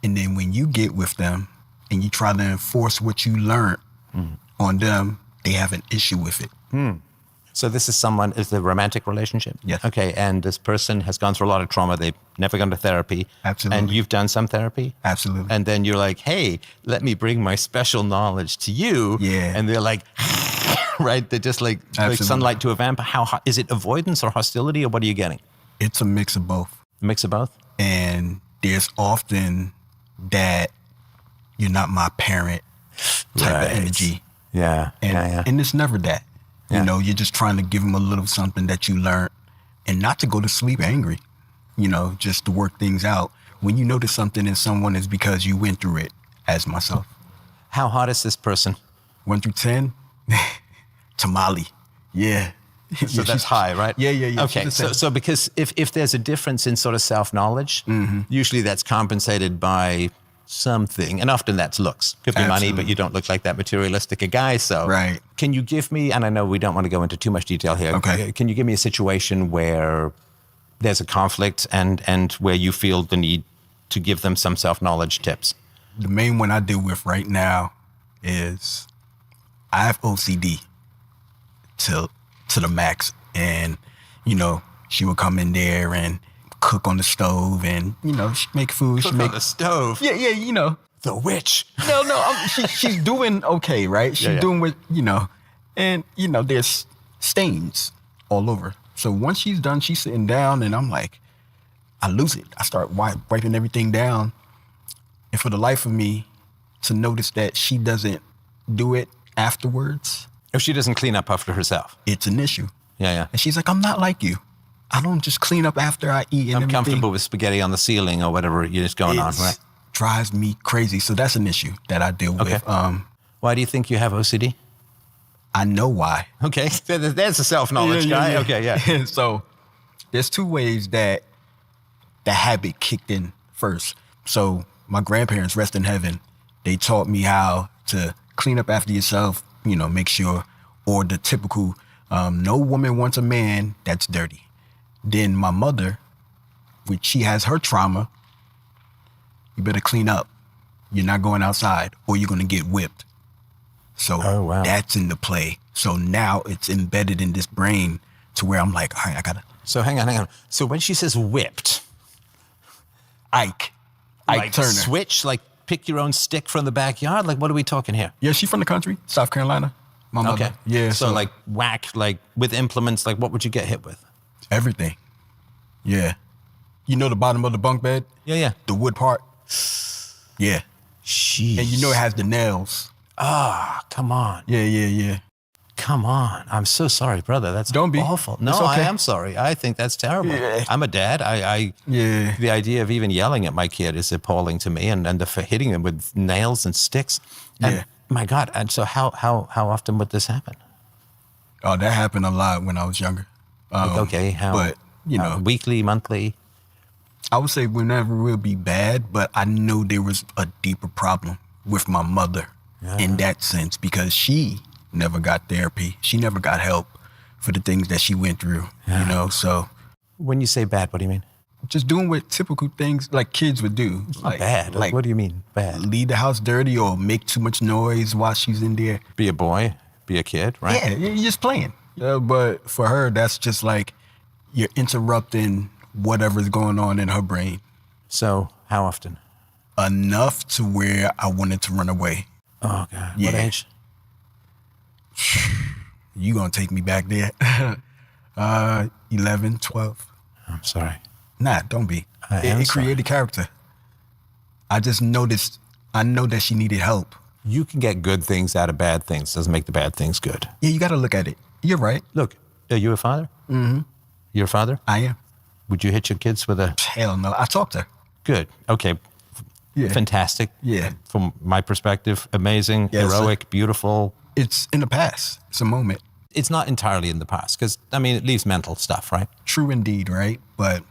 And then when you get with them and you try to enforce what you learned on them, they have an issue with it. So this is a romantic relationship? Yes. Okay, and this person has gone through a lot of trauma. They've never gone to therapy. Absolutely. And you've done some therapy? Absolutely. And then you're like, hey, let me bring my special knowledge to you. Yeah. And they're like, right? They're just like sunlight to a vampire. Is it avoidance or hostility, or what are you getting? It's a mix of both. A mix of both? And there's often that you're not my parent type of energy. Yeah. And it's never that. Yeah. You know, you're just trying to give them a little something that you learned, and not to go to sleep angry, you know, just to work things out. When you notice something in someone, it's because you went through it, as myself. How hot is this person? 1 through 10? Tamale. Yeah. So that's high, right? Yeah. Okay, so because if there's a difference in sort of self-knowledge, usually that's compensated by something, and often that's looks. Could be money, but you don't look like that materialistic a guy, so. Right. Can you give me, and I know we don't want to go into too much detail here, okay. Can you give me a situation where there's a conflict and where you feel the need to give them some self-knowledge tips? The main one I deal with right now is I have OCD to the max, and you know, she would come in there and cook on the stove, and you know, she make food. Cook on the stove. Yeah, you know, the witch. No, she's doing okay, right? She's doing what, you know, and you know, there's stains all over. So once she's done, she's sitting down, and I'm like, I lose it. I start wiping everything down, and for the life of me, to notice that she doesn't do it afterwards. If she doesn't clean up after herself, it's an issue. Yeah. And she's like, I'm not like you. I don't just clean up after I eat. I'm comfortable with spaghetti on the ceiling or whatever is going on, right? Drives me crazy. So that's an issue that I deal with. Why do you think you have OCD? I know why. Okay, there's a self-knowledge guy. Yeah. Okay, yeah. So there's two ways that the habit kicked in first. So my grandparents, rest in heaven, they taught me how to clean up after yourself, you know, make sure, or the typical, no woman wants a man that's dirty. Then my mother, which she has her trauma, you better clean up. You're not going outside or you're going to get whipped. So that's in the play. So now it's embedded in this brain to where I'm like, all right, I got to. So hang on. So when she says whipped, Ike like Turner. Switch, like pick your own stick from the backyard? Like, what are we talking here? Yeah, she's from the country, South Carolina. My mother. Okay. Yeah. So like whack, like with implements, like what would you get hit with? Everything. Yeah. You know the bottom of the bunk bed? Yeah. The wood part? Yeah. Jeez. And you know it has the nails. Come on. Yeah. Come on. I'm so sorry, brother. That's Don't be awful. No, okay. I am sorry. I think that's terrible. Yeah. I'm a dad. The idea of even yelling at my kid is appalling to me, and hitting him with nails and sticks. And my God. And so how often would this happen? Oh, that happened a lot when I was younger. Okay, how? But, you know. Weekly, monthly? I would say whenever it would be bad, but I know there was a deeper problem with my mother in that sense, because she never got therapy. She never got help for the things that she went through, you know, so. When you say bad, what do you mean? Just doing what typical things like kids would do. Like, bad. Like, what do you mean bad? Leave the house dirty or make too much noise while she's in there. Be a boy, be a kid, right? Yeah, you're just playing. But for her, that's just like you're interrupting whatever's going on in her brain. So how often? Enough to where I wanted to run away. Oh, God. What age? You gonna take me back there. 11, 12. I'm sorry. Nah, don't be. It created character. I just noticed, I know that she needed help. You can get good things out of bad things. Doesn't make the bad things good. Yeah, you gotta look at it. You're right. Look, are you a father? Mm-hmm. You're a father? I am. Would you hit your kids with a... Hell no. I talked to her. Good. Okay. Yeah. Fantastic. Yeah. From my perspective, amazing, heroic, beautiful. It's in the past. It's a moment. It's not entirely in the past because, I mean, it leaves mental stuff, right? True indeed, right? But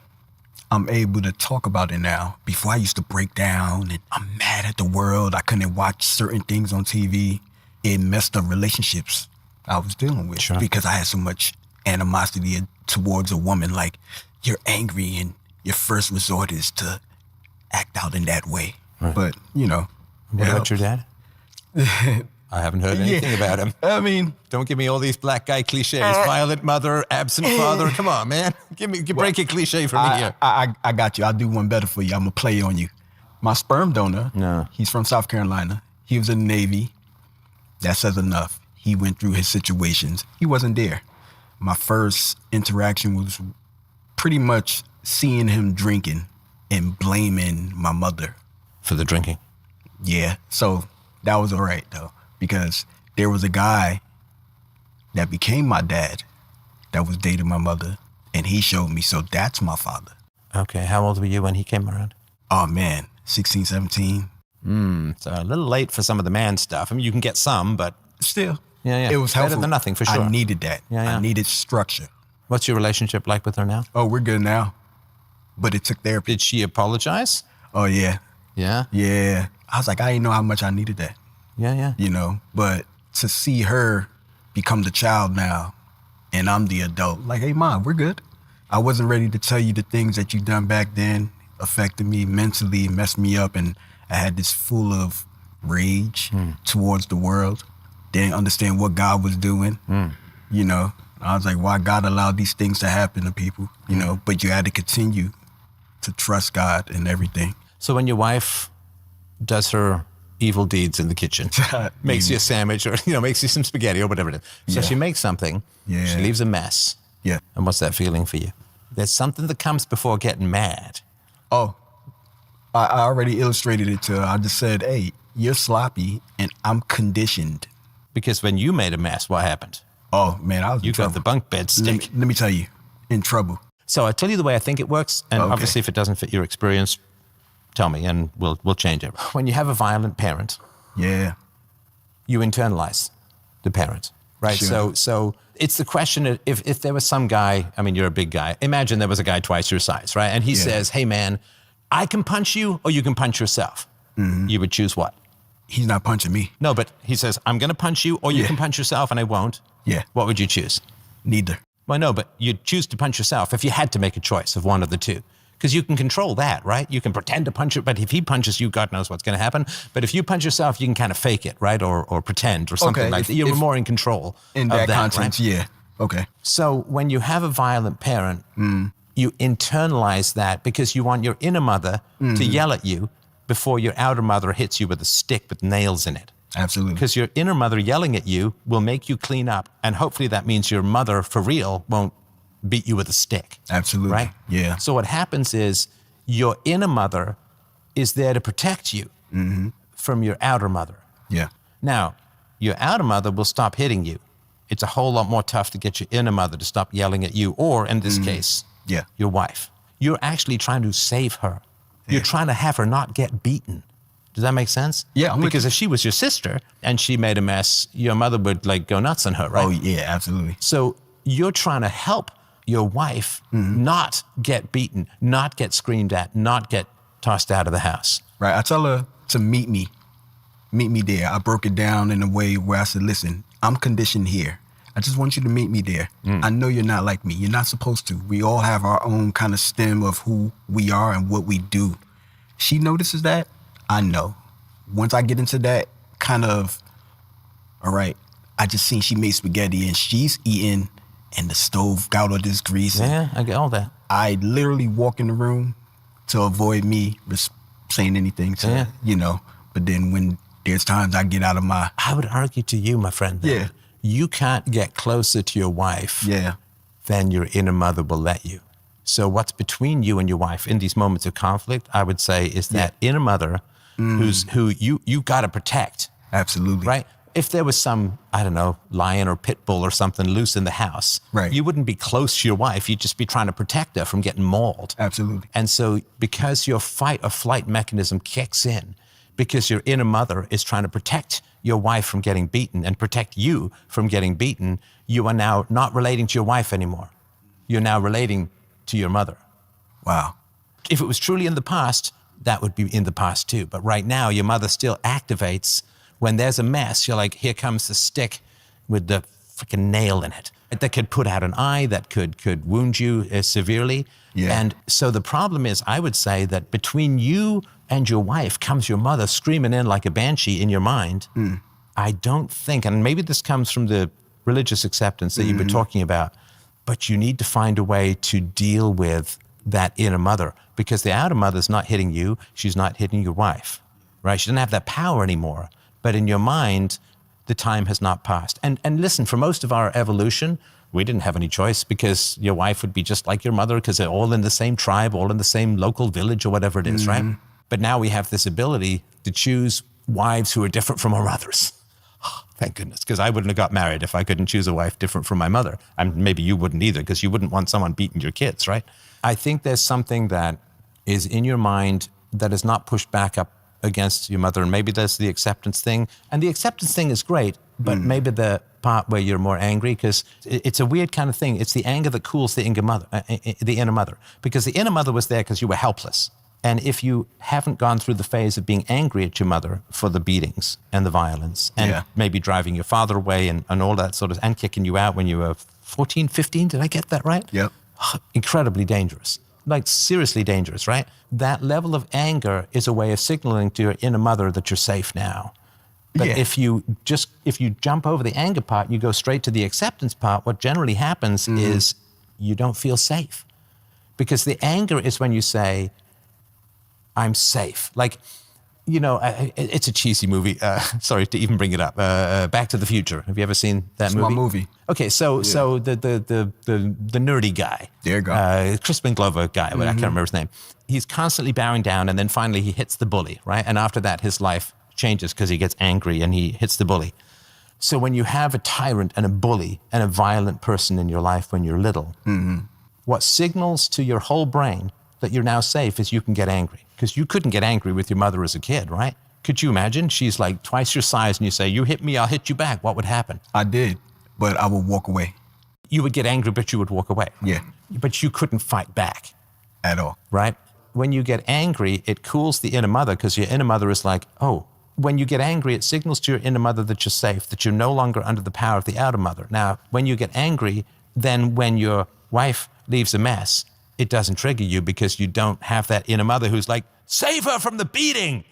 I'm able to talk about it now. Before I used to break down and I'm mad at the world. I couldn't watch certain things on TV. It messed up relationships I was dealing with because I had so much animosity towards a woman. Like, you're angry and your first resort is to act out in that way. Right. But, you know. What about your dad? I haven't heard anything about him. I mean, don't give me all these black guy cliches. Violent mother, absent father. Come on, man. Break a cliche for me here. I got you. I'll do one better for you. I'm going to play on you. My sperm donor, he's from South Carolina. He was in the Navy. That says enough. He went through his situations. He wasn't there. My first interaction was pretty much seeing him drinking and blaming my mother. For the drinking? Yeah. So that was all right, though, because there was a guy that became my dad that was dating my mother, and he showed me, so that's my father. Okay. How old were you when he came around? Oh, man, 16, 17. So a little late for some of the man stuff. I mean, you can get some, but... Still. Yeah. It was helpful. Better than nothing, for sure. I needed that. Yeah. I needed structure. What's your relationship like with her now? Oh, we're good now. But it took therapy. Did she apologize? Oh, yeah. Yeah? Yeah. I was like, I didn't know how much I needed that. Yeah. You know, but to see her become the child now, and I'm the adult, like, hey, Mom, we're good. I wasn't ready to tell you the things that you done back then affected me mentally, messed me up, and I had this full of rage towards the world. Didn't understand what God was doing. You know, I was like, why God allowed these things to happen to people, you know, but you had to continue to trust God and everything. So when your wife does her evil deeds in the kitchen, makes you a sandwich or, makes you some spaghetti or whatever it is. So she makes something, she leaves a mess. Yeah. And what's that feeling for you? There's something that comes before getting mad. Oh, I already illustrated it to her. I just said, hey, you're sloppy and I'm conditioned. Because when you made a mess, what happened? Oh, man, I was in trouble. You got the bunk bed stick. Let me tell you, in trouble. So I tell you the way I think it works, and obviously if it doesn't fit your experience, tell me and we'll change it. When you have a violent parent, you internalize the parent, right? Sure. So it's the question of if there was some guy, I mean, you're a big guy. Imagine there was a guy twice your size, right? And he says, hey, man, I can punch you or you can punch yourself. You would choose what? He's not punching me. No, but he says, I'm going to punch you or you can punch yourself and I won't. Yeah. What would you choose? Neither. Well, no, but you'd choose to punch yourself if you had to make a choice of one of the two. Because you can control that, right? You can pretend to punch it, but if he punches you, God knows what's going to happen. But if you punch yourself, you can kind of fake it, right? Or pretend or something like that. You're more in control in of that that context, right? yeah. Okay. So when you have a violent parent, you internalize that because you want your inner mother to yell at you before your outer mother hits you with a stick with nails in it. Absolutely. Because your inner mother yelling at you will make you clean up. And hopefully that means your mother, for real, won't beat you with a stick. Absolutely. Right? Yeah. So what happens is your inner mother is there to protect you from your outer mother. Yeah. Now, your outer mother will stop hitting you. It's a whole lot more tough to get your inner mother to stop yelling at you, or in this case, your wife. You're actually trying to save her. You're trying to have her not get beaten. Does that make sense? Yeah. Because if she was your sister and she made a mess, your mother would go nuts on her, right? Oh, yeah, absolutely. So you're trying to help your wife not get beaten, not get screamed at, not get tossed out of the house. Right. I tell her to meet me there. I broke it down in a way where I said, listen, I'm conditioned here. I just want you to meet me there. I know you're not like me. You're not supposed to. We all have our own kind of stem of who we are and what we do. She notices that. I know. Once I get into that kind of, all right, I just seen she made spaghetti and she's eating and the stove got all this grease. Yeah, I get all that. I literally walk in the room to avoid me saying anything to her, But then when there's times I get out of my... I would argue to you, my friend, that you can't get closer to your wife than your inner mother will let you. So what's between you and your wife in these moments of conflict, I would say, is that inner mother who you got to protect. Absolutely. Right? If there was some, I don't know, lion or pit bull or something loose in the house, you wouldn't be close to your wife. You'd just be trying to protect her from getting mauled. Absolutely. And so because your fight or flight mechanism kicks in, because your inner mother is trying to protect your wife from getting beaten and protect you from getting beaten, you are now not relating to your wife anymore. You're now relating to your mother. Wow. If it was truly in the past, that would be in the past too. But right now, your mother still activates. When there's a mess, you're like, here comes the stick with the freaking nail in it. That could put out an eye, that could wound you severely. Yeah. And so the problem is, I would say that between you and your wife comes your mother screaming in like a banshee in your mind. I don't think, and maybe this comes from the religious acceptance that you've been talking about, but you need to find a way to deal with that inner mother, because the outer mother's not hitting you, she's not hitting your wife, right? She doesn't have that power anymore, but in your mind, the time has not passed. And listen, for most of our evolution, we didn't have any choice, because your wife would be just like your mother, because they're all in the same tribe, all in the same local village or whatever it is, right? But now we have this ability to choose wives who are different from our mothers. Thank goodness, because I wouldn't have got married if I couldn't choose a wife different from my mother. And maybe you wouldn't either, because you wouldn't want someone beating your kids, right? I think there's something that is in your mind that is not pushed back up against your mother, and maybe there's the acceptance thing. And the acceptance thing is great, but maybe the part where you're more angry, because it's a weird kind of thing. It's the anger that cools the inner mother, because the inner mother was there because you were helpless. And if you haven't gone through the phase of being angry at your mother for the beatings and the violence, and maybe driving your father away and all that sort of, and kicking you out when you were 14, 15, did I get that right? Yep. Incredibly dangerous, like seriously dangerous, right? That level of anger is a way of signaling to your inner mother that you're safe now. But if you jump over the anger part, you go straight to the acceptance part, what generally happens is you don't feel safe. Because the anger is when you say, I'm safe. Like, you know, it's a cheesy movie. Sorry to even bring it up. Back to the Future. Have you ever seen that movie? It's my movie. Okay, so the nerdy guy, Crispin Glover guy, I can't remember his name. He's constantly bowing down, and then finally he hits the bully, right? And after that, his life changes because he gets angry and he hits the bully. So when you have a tyrant and a bully and a violent person in your life when you're little, what signals to your whole brain that you're now safe is you can get angry. Because you couldn't get angry with your mother as a kid, right? Could you imagine? She's like twice your size and you say, you hit me, I'll hit you back. What would happen? I did, but I would walk away. You would get angry, but you would walk away. Yeah. But you couldn't fight back. At all. Right? When you get angry, it cools the inner mother, because your inner mother is like, oh, when you get angry, it signals to your inner mother that you're safe, that you're no longer under the power of the outer mother. Now, when you get angry, then when your wife leaves a mess, it doesn't trigger you, because you don't have that inner mother who's like, save her from the beating,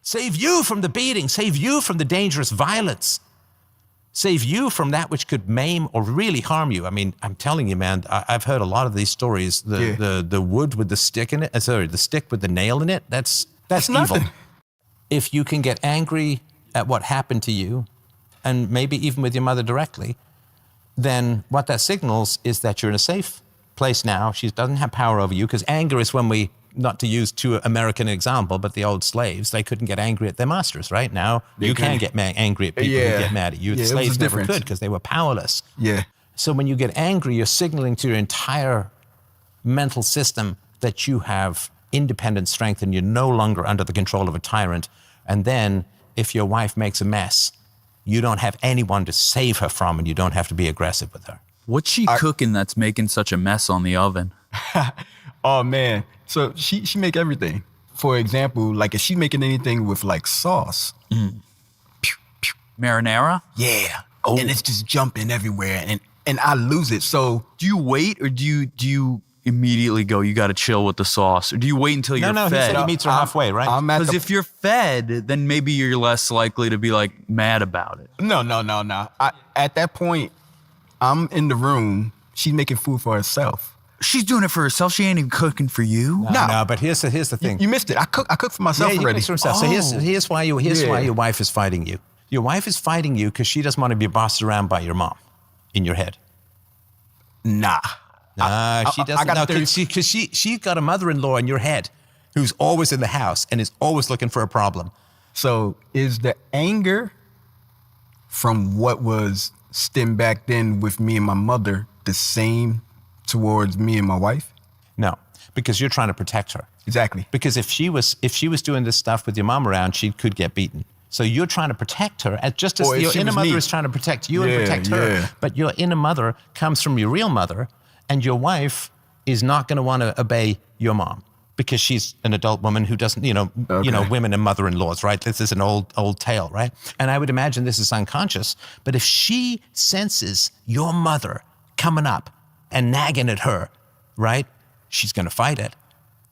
save you from the beating, save you from the dangerous violence, save you from that which could maim or really harm you. I mean, I'm telling you, man, I've heard a lot of these stories. The wood with the stick in it, the stick with the nail in it, that's evil. Nothing. If you can get angry at what happened to you, and maybe even with your mother directly, then what that signals is that you're in a safe place now. She doesn't have power over you, because anger is when we, not to use too American example, but the old slaves, they couldn't get angry at their masters, right? Now you can get angry at people who get mad at you. The slaves never could, because they were powerless. Yeah. So when you get angry, you're signaling to your entire mental system that you have independent strength and you're no longer under the control of a tyrant. And then if your wife makes a mess, you don't have anyone to save her from, and you don't have to be aggressive with her. What's she cooking that's making such a mess on the oven? Oh man, so she make everything. For example, like if she making anything with like sauce, marinara, and it's just jumping everywhere, and I lose it. So do you wait, or do you immediately go, you got to chill with the sauce, or do you wait until you're fed? He said he meets her halfway, right? Because if you're fed, then maybe you're less likely to be like mad about it. No. At that point, I'm in the room. She's making food for herself. She's doing it for herself. She ain't even cooking for you. No, but here's the thing. You missed it. I cook for myself already. Yeah, you for himself. So here's why your wife is fighting you. Your wife is fighting you because she doesn't want to be bossed around by your mom in your head. Nah, she doesn't. Because she's got a mother-in-law in your head who's always in the house and is always looking for a problem. So is the anger from what was stemmed back then with me and my mother the same towards me and my wife? No, because you're trying to protect her. Exactly. Because if she was doing this stuff with your mom around, she could get beaten. So you're trying to protect her, just as your inner mother is trying to protect you and protect her. But your inner mother comes from your real mother, and your wife is not going to want to obey your mom, because she's an adult woman who doesn't, women and mother-in-laws, right? This is an old tale, right? And I would imagine this is unconscious, but if she senses your mother coming up and nagging at her, right, she's going to fight it.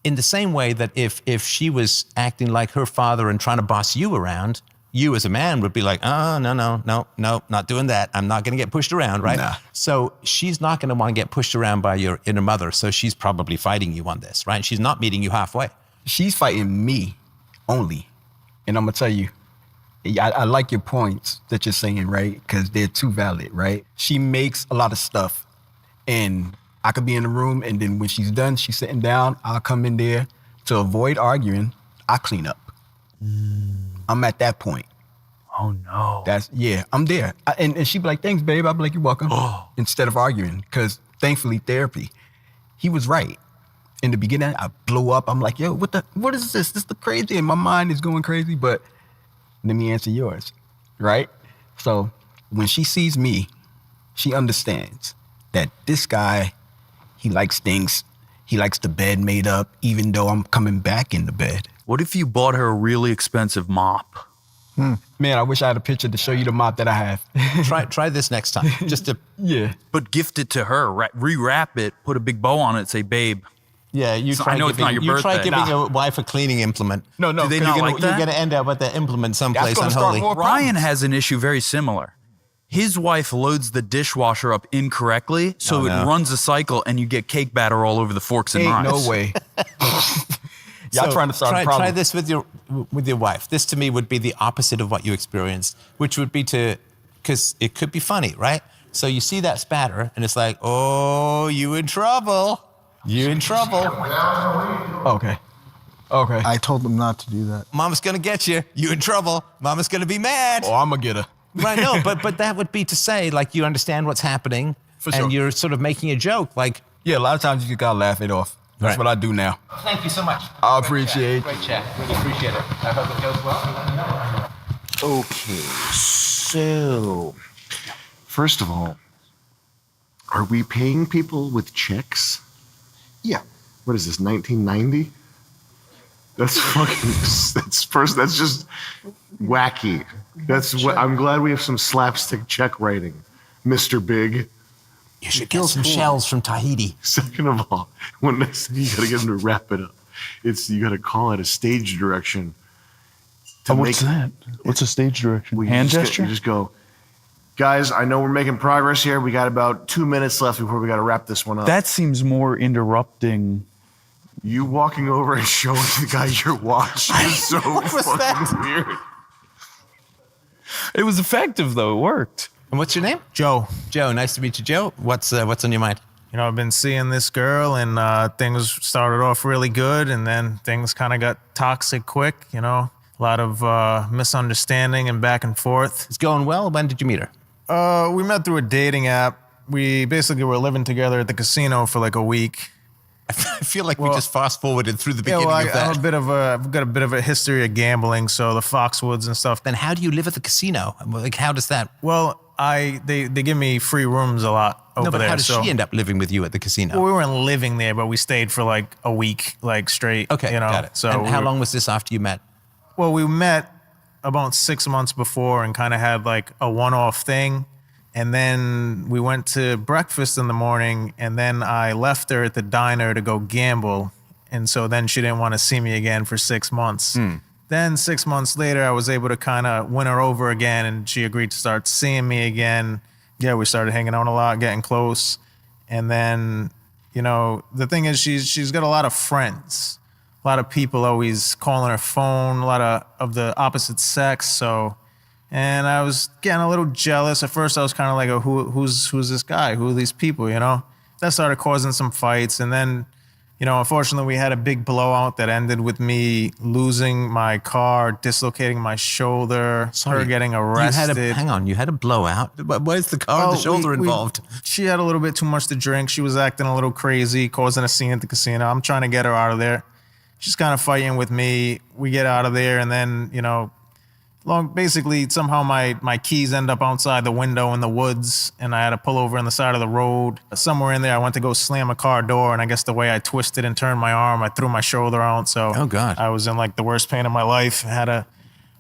In the same way that if she was acting like her father and trying to boss you around, you as a man would be like, oh, no, not doing that. I'm not going to get pushed around, right? Nah. So she's not going to want to get pushed around by your inner mother. So she's probably fighting you on this, right? She's not meeting you halfway. She's fighting me only. And I'm going to tell you, I like your points that you're saying, right? Because they're too valid, right? She makes a lot of stuff. And I could be in the room, and then when she's done, she's sitting down, I'll come in there. To avoid arguing, I clean up. I'm at that point. Oh, no. I'm there. And she'd be like, thanks, babe. I'd be like, you're welcome. Instead of arguing, because thankfully, therapy. He was right. In the beginning, I blow up. I'm like, yo, what is this? This is crazy. And my mind is going crazy, but let me answer yours, right? So when she sees me, she understands that this guy, he likes things. He likes the bed made up, even though I'm coming back in the bed. What if you bought her a really expensive mop? Man, I wish I had a picture to show you the mop that I have. Try this next time. Just to But gift it to her, rewrap it, put a big bow on it, say, babe. Yeah, you So try I know giving, it's not your you birthday. try giving Nah. your wife a cleaning implement. No, Do they not like that? You're going to end up with the implement someplace gonna start unholy. more Ryan has an issue very similar. His wife loads the dishwasher up incorrectly, so it runs a cycle, and you get cake batter all over the forks and Ain't knives. no way. Y'all trying to start a problem. Try this with your wife. This to me would be the opposite of what you experienced, which would be because it could be funny, right? So you see that spatter, and it's like, oh, you in trouble. You in trouble. Okay. I told them not to do that. Mama's going to get you. You in trouble. Mama's going to be mad. Oh, I'm going to get her. Right, no, but that would be to say, like, you understand what's happening, For sure. and you're sort of making a joke, like... Yeah, a lot of times you just gotta laugh it off. That's what I do now. Thank you so much. I appreciate Great chat. Really appreciate it. I hope it goes well. Okay, so first of all, are we paying people with checks? Yeah. What is this, 1990? That's that's just wacky. That's what I'm glad we have some slapstick check writing, Mr. Big. You should get some shells from Tahiti. Second of all, when next thing you gotta get them to wrap it up. You gotta call it a stage direction. What's that? What's a stage direction? Hand gesture? You just go, guys, I know we're making progress here. We got about 2 minutes left before we gotta wrap this one up. That seems more interrupting. You walking over and showing the guy your watch is so fucking weird. It was effective, though. It worked. And what's your name? Joe. Joe, nice to meet you, Joe. What's on your mind? You know, I've been seeing this girl, and things started off really good, and then things kind of got toxic quick, you know. A lot of misunderstanding and back and forth. It's going well. When did you meet her? We met through a dating app. We basically were living together at the casino for like a week. I feel like we just fast forwarded through the beginning of that. I've got a bit of a history of gambling, so the Foxwoods and stuff. Then how do you live at the casino? Like, how does that? Well, they give me free rooms a lot over there. How does she end up living with you at the casino? Well, we weren't living there, but we stayed for like a week, like straight. Okay, you know. got it. So and how long was this after you met? Well, we met about 6 months before and kind of had like a one-off thing. And then we went to breakfast in the morning, and then I left her at the diner to go gamble. And so then she didn't want to see me again for 6 months. Then 6 months later, I was able to kind of win her over again, and she agreed to start seeing me again. Yeah, we started hanging out a lot, getting close. And then, you know, the thing is she's got a lot of friends. A lot of people always calling her phone, a lot of the opposite sex, so... And I was getting a little jealous. At first, I was kind of like, who's this guy? Who are these people, you know? That started causing some fights. And then, you know, unfortunately, we had a big blowout that ended with me losing my car, dislocating my shoulder, her getting arrested. You had a blowout? Where's the car and the shoulder involved? She had a little bit too much to drink. She was acting a little crazy, causing a scene at the casino. I'm trying to get her out of there. She's kind of fighting with me. We get out of there, and then, you know, basically, somehow my keys end up outside the window in the woods, and I had to pull over on the side of the road. Somewhere in there, I went to go slam a car door, and I guess the way I twisted and turned my arm, I threw my shoulder out. So oh God, I was in like the worst pain of my life. I had to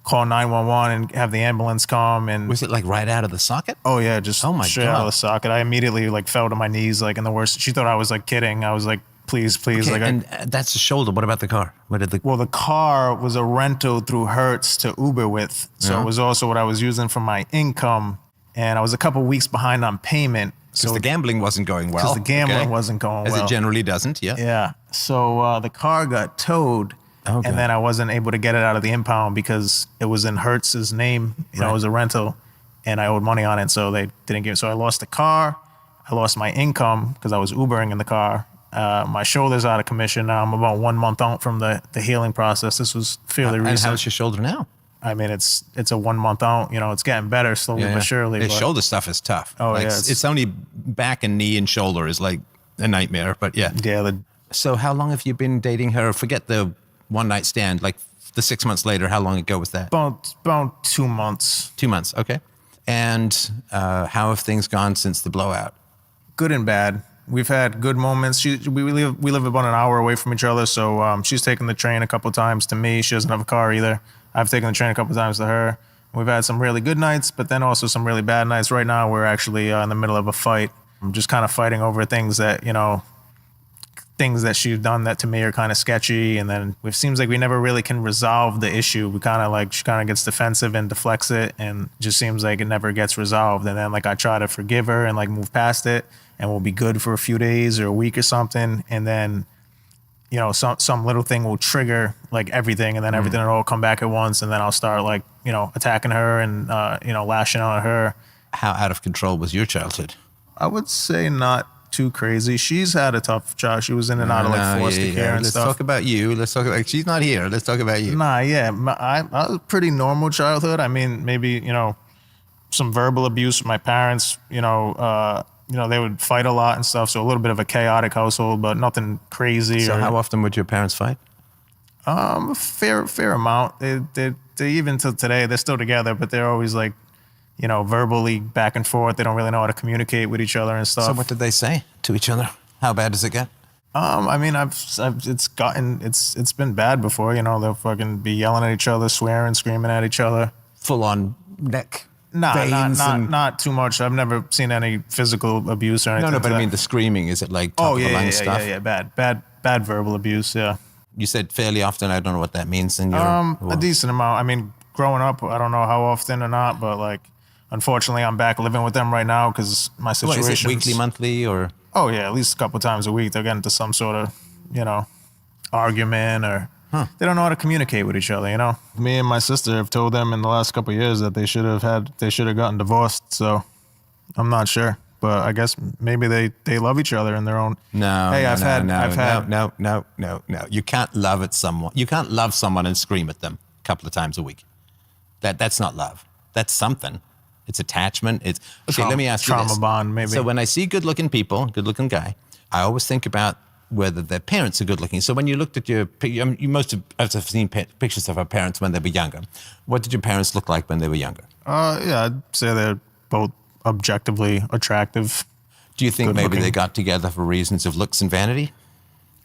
call 911 and have the ambulance come. And was it like right out of the socket? Oh yeah, just straight out of the socket. I immediately like fell to my knees, like in the worst. She thought I was like kidding. I was like please. Okay, Like, and that's the shoulder. What about the car? Well, the car was a rental through Hertz to Uber with. So Yeah. it was also what I was using for my income. And I was a couple weeks behind on payment. Because the gambling wasn't going well. Because the gambling okay? wasn't going As well. it generally doesn't, yeah. Yeah. So the car got towed. Okay. And then I wasn't able to get it out of the impound because it was in Hertz's name. You know, it was a rental. And I owed money on it. So they didn't give it. So I lost the car. I lost my income because I was Ubering in the car. My shoulder's out of commission now. I'm about 1 month out from the healing process. This was fairly recent. And how's your shoulder now? I mean, it's a 1 month out. You know, it's getting better slowly but surely. The but shoulder stuff is tough. Oh, like, yeah, it's only back and knee and shoulder is like a nightmare. But yeah. Yeah. So how long have you been dating her? Forget the one night stand. Like the 6 months later, how long ago was that? About 2 months. 2 months. Okay. And how have things gone since the blowout? Good and bad. We've had good moments. We live about an hour away from each other, so she's taken the train a couple times to me. She doesn't have a car either. I've taken the train a couple times to her. We've had some really good nights, but then also some really bad nights. Right now, we're actually in the middle of a fight. I'm just kind of fighting over things that, you know, things that she's done that to me are kind of sketchy. And then it seems like we never really can resolve the issue. We kind of like, she kind of gets defensive and deflects it, and it just seems like it never gets resolved. And then like I try to forgive her and like move past it, and we'll be good for a few days or a week or something. And then, you know, some little thing will trigger like everything, and then everything will all come back at once. And then I'll start like, you know, attacking her and, you know, lashing out at her. How out of control was your childhood? I would say not too crazy. She's had a tough child. She was in and out of like foster care and Let's stuff. talk about you. Let's talk about, she's not here. Let's talk about you. Nah, yeah. I was a pretty normal childhood. I mean, maybe, you know, some verbal abuse from my parents, you know, they would fight a lot and stuff. So a little bit of a chaotic household, but nothing crazy. So how often would your parents fight? A fair amount. They even till today, they're still together, but they're always like, you know, verbally back and forth. They don't really know how to communicate with each other and stuff. So what did they say to each other? How bad does it get? I mean, it's been bad before. You know, they'll fucking be yelling at each other, swearing, screaming at each other. Full on neck. Nah, not too much. I've never seen any physical abuse or anything. No, but I mean the screaming. Is it like top of the line stuff? Yeah, bad verbal abuse. Yeah. You said fairly often. I don't know what that means. And you're a decent amount. I mean, growing up, I don't know how often or not, but like, unfortunately, I'm back living with them right now because my situation. What, is it weekly, monthly, or? Oh yeah, at least a couple times a week. They'll get into some sort of, you know, argument, or they don't know how to communicate with each other. You know, me and my sister have told them in the last couple of years that they should have gotten divorced. So I'm not sure, but I guess maybe they love each other in their own. No. Hey, I've had. No. You can't love at someone. You can't love someone and scream at them a couple of times a week. That's not love. That's something. It's attachment. It's okay. Let me ask you this. Trauma bond, maybe. So when I see good-looking people, good-looking guy, I always think about whether their parents are good-looking. So when you looked at your, you most have seen pictures of our parents when they were younger. What did your parents look like when they were younger? Yeah, I'd say they're both objectively attractive. Do you think maybe they got together for reasons of looks and vanity?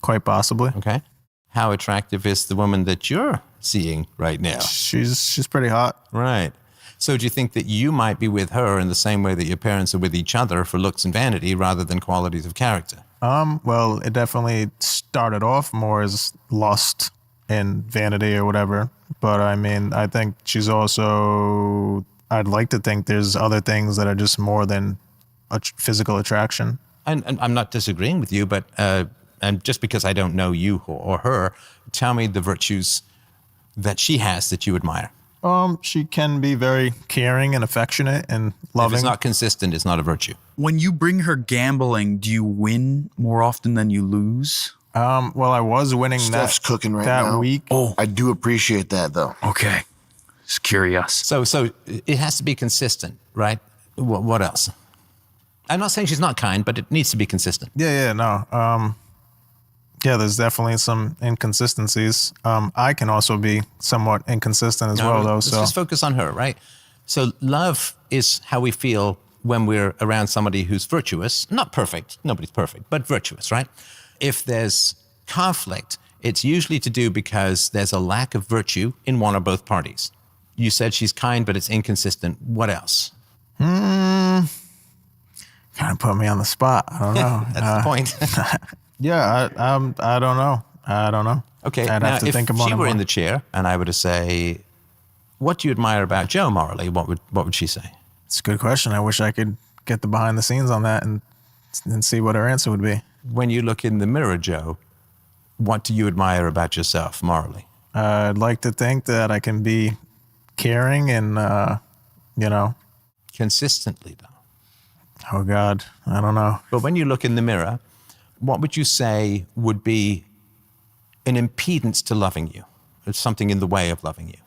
Quite possibly. Okay. How attractive is the woman that you're seeing right now? She's pretty hot. Right. So do you think that you might be with her in the same way that your parents are with each other for looks and vanity rather than qualities of character? Well, it definitely started off more as lust and vanity or whatever. But I mean, I think she's also, I'd like to think there's other things that are just more than a physical attraction. And I'm not disagreeing with you, but and just because I don't know you or her, tell me the virtues that she has that you admire. She can be very caring and affectionate and loving. If it's not consistent, it's not a virtue. When you bring her gambling, do you win more often than you lose? Well, I was winning Steph's cooking right that now. week. Oh, I do appreciate that though. Okay. Just curious. So it has to be consistent, right? What else? I'm not saying she's not kind, but it needs to be consistent. No. Yeah, there's definitely some inconsistencies. I can also be somewhat inconsistent as well, though. Let's just focus on her, right? So love is how we feel when we're around somebody who's virtuous. Not perfect. Nobody's perfect, but virtuous, right? If there's conflict, it's usually to do because there's a lack of virtue in one or both parties. You said she's kind, but it's inconsistent. What else? Kind of put me on the spot. I don't know. That's the point. Yeah, I don't know. I don't know. Okay, I'd now have to if think about she it were more. in the chair and I were to say, what do you admire about Joe morally, what would she say? It's a good question. I wish I could get the behind the scenes on that and see what her answer would be. When you look in the mirror, Joe, what do you admire about yourself morally? I'd like to think that I can be caring and, consistently, though. Oh, God. I don't know. But when you look in the mirror, what would you say would be an impedance to loving you? It's something in the way of loving you.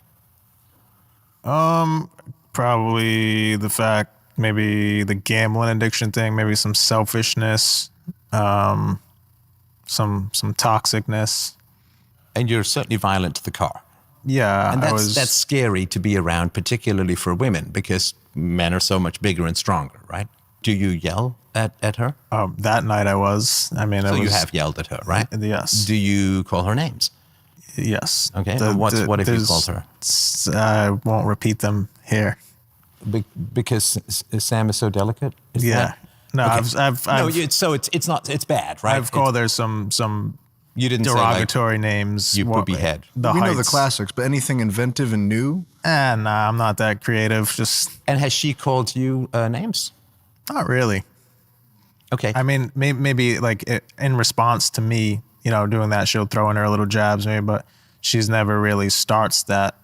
Probably the fact, maybe the gambling addiction thing, maybe some selfishness, some toxicness. And you're certainly violent to the car. Yeah, and that's scary to be around, particularly for women, because men are so much bigger and stronger, right? Do you yell at her? That night I was. I mean, so you have yelled at her, right? Yes. Do you call her names? Yes. Okay. What have you called her? I won't repeat them here. Because Sam is so delicate. Yeah. No, okay. It's bad, right? I've called her some. You didn't derogatory say like, names. You poopy head. We know the classics, but anything inventive and new? Nah, I'm not that creative. And has she called you names? Not really. Okay. I mean, maybe like in response to me, doing that, she'll throw in her little jabs, maybe, but she's never really starts that,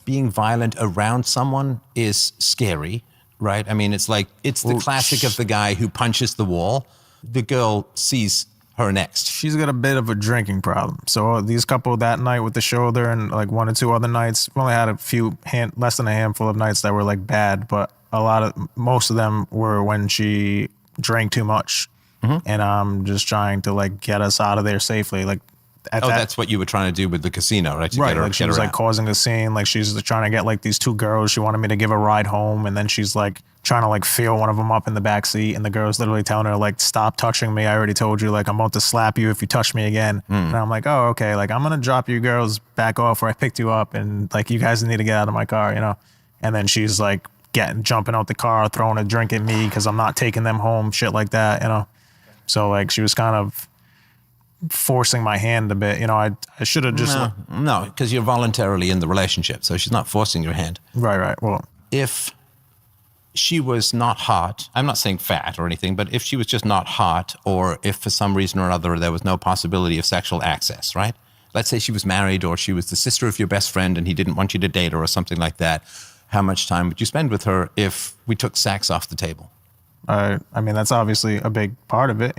Being violent around someone is scary, right? I mean, it's the classic of the guy who punches the wall. The girl sees her next. She's got a bit of a drinking problem. So these couple that night with the shoulder and like one or two other nights, we only had less than a handful of nights that were like bad, but most of them were when she drank too much. Mm-hmm. And I'm just trying to like get us out of there safely. Like, that's what you were trying to do with the casino, right? She was like causing a scene. Like she's trying to get like these two girls. She wanted me to give a ride home, and then she's like trying to like feel one of them up in the back seat, and the girl's literally telling her like, "Stop touching me! I already told you. Like I'm about to slap you if you touch me again." And I'm like, "Oh, okay. Like I'm gonna drop you girls back off where I picked you up, and like you guys need to get out of my car, And then she's like jumping out the car, throwing a drink at me because I'm not taking them home, shit like that, So like she was kind of forcing my hand a bit. I should have just... No, because you're voluntarily in the relationship, so she's not forcing your hand. Right. Well, if she was not hot, I'm not saying fat or anything, but if she was just not hot, or if for some reason or other there was no possibility of sexual access, right? Let's say she was married, or she was the sister of your best friend and he didn't want you to date her or something like that. How much time would you spend with her if we took sex off the table? I mean, that's obviously a big part of it,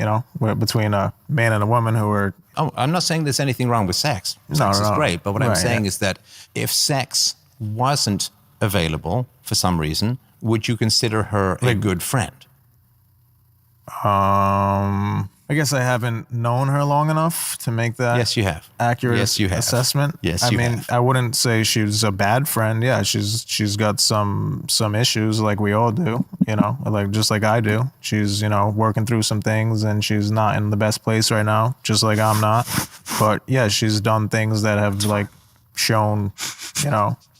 between a man and a woman who are... Oh, I'm not saying there's anything wrong with sex. Sex is great. But what I'm saying is that if sex wasn't available for some reason, would you consider her a good friend? I guess I haven't known her long enough to make that yes, you have. accurate yes, you have. assessment. Yes, I you mean, have. I wouldn't say she's a bad friend. Yeah, she's got some issues like we all do, like just like I do. She's, working through some things and she's not in the best place right now, just like I'm not. But yeah, she's done things that have like shown,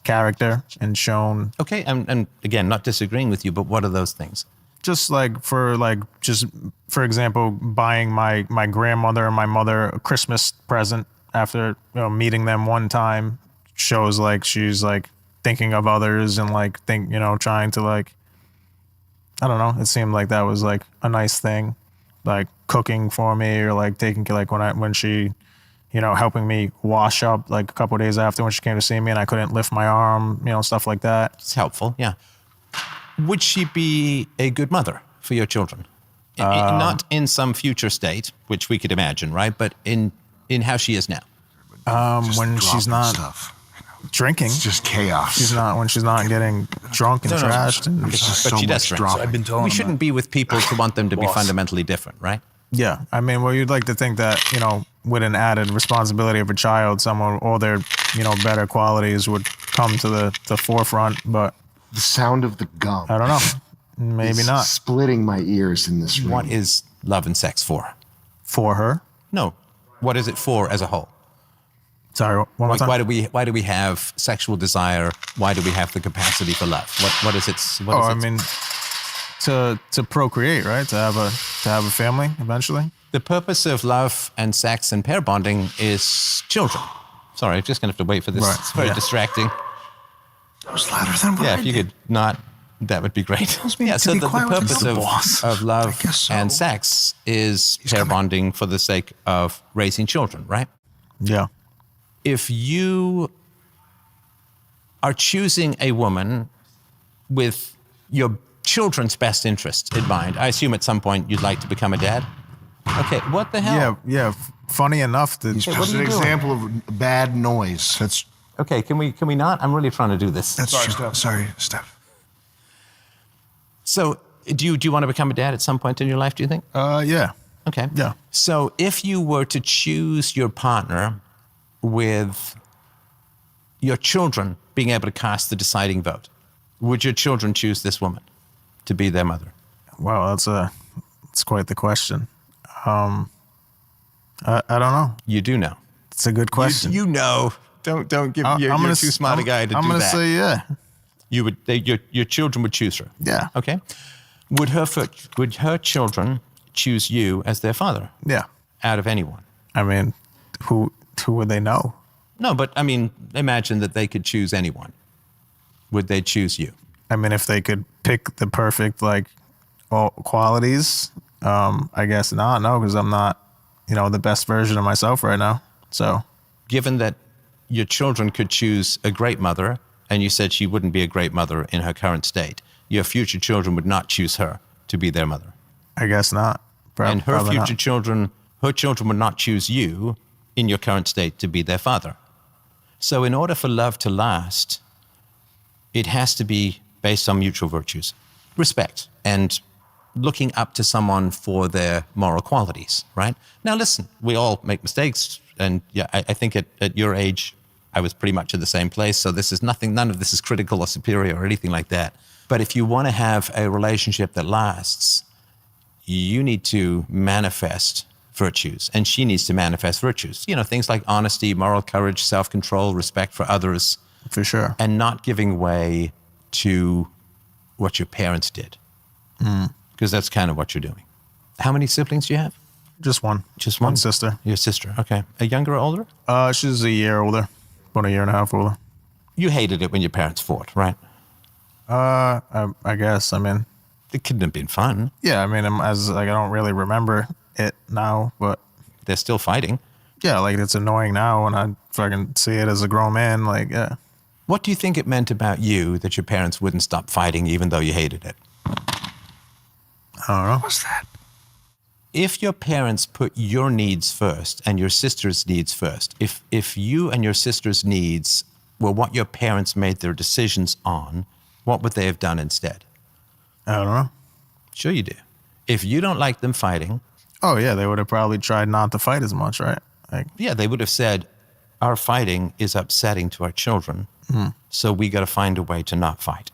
character and shown. Okay, and again, not disagreeing with you, but what are those things? Just for example, buying my grandmother and my mother a Christmas present after meeting them one time shows like she's like thinking of others and like trying to like, I don't know. It seemed like that was like a nice thing, like cooking for me or like taking like when she, helping me wash up like a couple of days after when she came to see me and I couldn't lift my arm, stuff like that. It's helpful, yeah. Would she be a good mother for your children? Not in some future state, which we could imagine, right? But in how she is now. When she's not drinking. It's just chaos. When she's not getting drunk and trashed. But she does drink. So I've been told we shouldn't be with people to want them to be fundamentally different, right? Yeah. I mean, well, you'd like to think that, with an added responsibility of a child, all their, better qualities would come to the forefront, but... The sound of the gum. I don't know. Maybe not. Splitting my ears in this room. What is love and sex for? For her? No. What is it for as a whole? Sorry, one more time. Why do we have sexual desire? Why do we have the capacity for love? What is it? I mean, to procreate, right? To have a family eventually. The purpose of love and sex and pair bonding is children. Sorry, I'm just going to have to wait for this. Right, It's very distracting. That was louder than what Yeah, I if you did. could not, that would be great. Tells me Yeah, to so be the quiet with purpose the boss. of love I guess so. and sex is pair bonding for the sake of raising children, right? Yeah. If you are choosing a woman with your children's best interest in mind, I assume at some point you'd like to become a dad? Okay, what the hell? Yeah. Funny enough, that He's what just are an you doing? example of bad noise. That's Okay, can we not? I'm really trying to do this. Sorry, Steph. Sorry, Steph. So, do you want to become a dad at some point in your life, do you think? Yeah. Okay. Yeah. So, if you were to choose your partner with your children being able to cast the deciding vote, would your children choose this woman to be their mother? Wow, that's quite the question. I don't know. You do know. It's a good question. You know. Don't give. You're too smart a guy to do that. I'm gonna say yeah. You would. Your children would choose her. Yeah. Okay. Would her children choose you as their father? Yeah. Out of anyone? I mean, who would they know? No, but I mean, imagine that they could choose anyone. Would they choose you? I mean, if they could pick the perfect all qualities, I guess not. No, because I'm not, the best version of myself right now. So, given that your children could choose a great mother, and you said she wouldn't be a great mother in her current state, your future children would not choose her to be their mother. I guess not. And her Probably future not. children, her children would not choose you in your current state to be their father. So in order for love to last, it has to be based on mutual virtues, respect, and looking up to someone for their moral qualities, right? Now listen, we all make mistakes, and yeah, I think at your age, I was pretty much in the same place, so this is none of this is critical or superior or anything like that. But if you want to have a relationship that lasts, you need to manifest virtues, and she needs to manifest virtues. Things like honesty, moral courage, self-control, respect for others. For sure. And not giving way to what your parents did. Because that's kind of what you're doing. How many siblings do you have? Just one. Just one? One sister. Your sister, okay. A younger or older? She's a year older. About a year and a half older. You hated it when your parents fought, right? I guess. I mean, it couldn't have been fun. Yeah, I mean, I don't really remember it now, but they're still fighting. Yeah, it's annoying now when I fucking see it as a grown man. Yeah. What do you think it meant about you that your parents wouldn't stop fighting even though you hated it? I don't know. What's that? If your parents put your needs first and your sister's needs first, if you and your sister's needs were what your parents made their decisions on, what would they have done instead? I don't know. Sure you do. If you don't like them fighting... Oh, yeah, they would have probably tried not to fight as much, right? Yeah, they would have said, our fighting is upsetting to our children, so we got to find a way to not fight.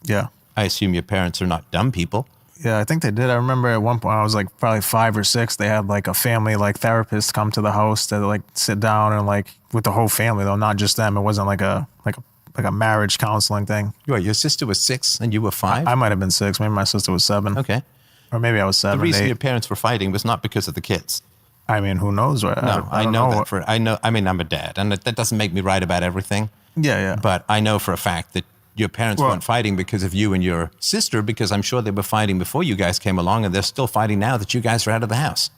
Yeah. I assume your parents are not dumb people. Yeah, I think they did. I remember at one point, I was probably 5 or 6, they had a family therapist come to the house to sit down and with the whole family though, not just them. It wasn't like a marriage counseling thing. What, your sister was 6 and you were 5? I might have been 6. Maybe my sister was 7. Okay. Or maybe I was 7. The reason your parents were fighting was not because of the kids. I mean, who knows? Right? No, I know that I'm a dad, and that doesn't make me right about everything. Yeah. But I know for a fact that your parents weren't fighting because of you and your sister, because I'm sure they were fighting before you guys came along, and they're still fighting now that you guys are out of the house.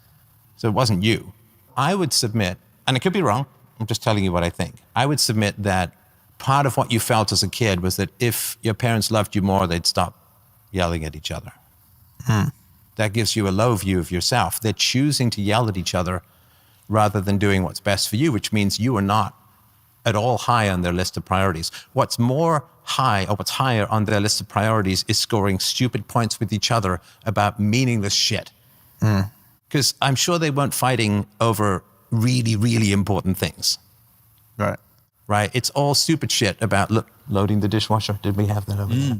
So it wasn't you. I would submit, and I could be wrong, I'm just telling you what I think. I would submit that part of what you felt as a kid was that if your parents loved you more, they'd stop yelling at each other. That gives you a low view of yourself. They're choosing to yell at each other rather than doing what's best for you, which means you are not at all high on their list of priorities. What's higher on their list of priorities is scoring stupid points with each other about meaningless shit. Because I'm sure they weren't fighting over really, really important things. Right? It's all stupid shit about loading the dishwasher. Did we have that over there?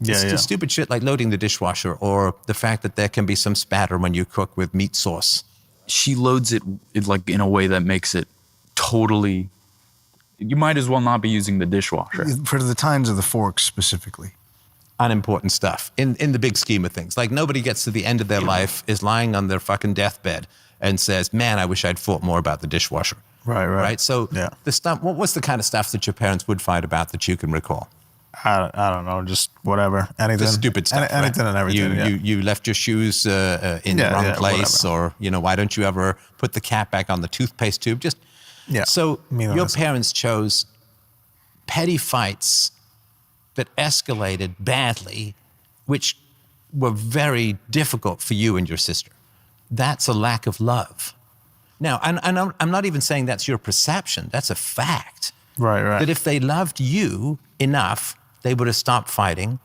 Yeah, Just stupid shit like loading the dishwasher, or the fact that there can be some spatter when you cook with meat sauce. She loads it in a way that makes it totally... You might as well not be using the dishwasher. For the tines of the forks specifically. unimportant stuff in the big scheme of things. Like nobody gets to the end of their life, is lying on their fucking deathbed and says, man, I wish I'd thought more about the dishwasher. Right. So the stuff, what was the kind of stuff that your parents would fight about that you can recall? I don't know, just whatever, anything. Just stupid stuff. Anything and everything. You left your shoes in the wrong place, whatever. or why don't you ever put the cap back on the toothpaste tube? Just So your parents chose petty fights that escalated badly, which were very difficult for you and your sister. That's a lack of love. Now, and I'm not even saying that's your perception. That's a fact. Right. That if they loved you enough, they would have stopped fighting,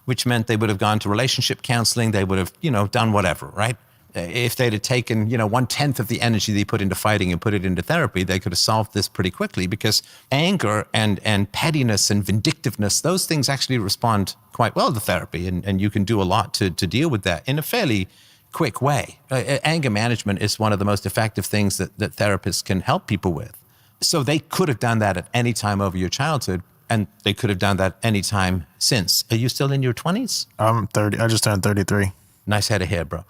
which meant they would have gone to relationship counseling. They would have, done whatever, right? If they'd have taken, 1/10 of the energy they put into fighting and put it into therapy, they could have solved this pretty quickly, because anger and pettiness and vindictiveness, those things actually respond quite well to therapy. And you can do a lot to deal with that in a fairly quick way. Anger management is one of the most effective things that therapists can help people with. So they could have done that at any time over your childhood, and they could have done that any time since. Are you still in your 20s? I'm 30. I just turned 33. Nice head of hair, bro.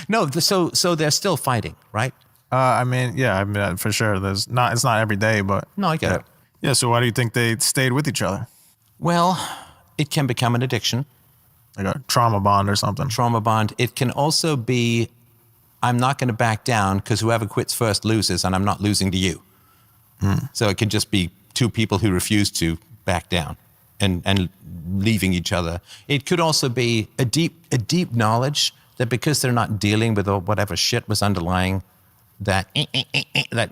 No, so they're still fighting, right? For sure. It's not every day, but no, I get it. Yeah. So why do you think they stayed with each other? Well, it can become an addiction, like a trauma bond or something. Trauma bond. It can also be, I'm not going to back down because whoever quits first loses, and I'm not losing to you. So it could just be two people who refuse to back down and leaving each other. It could also be a deep knowledge that because they're not dealing with whatever shit was underlying that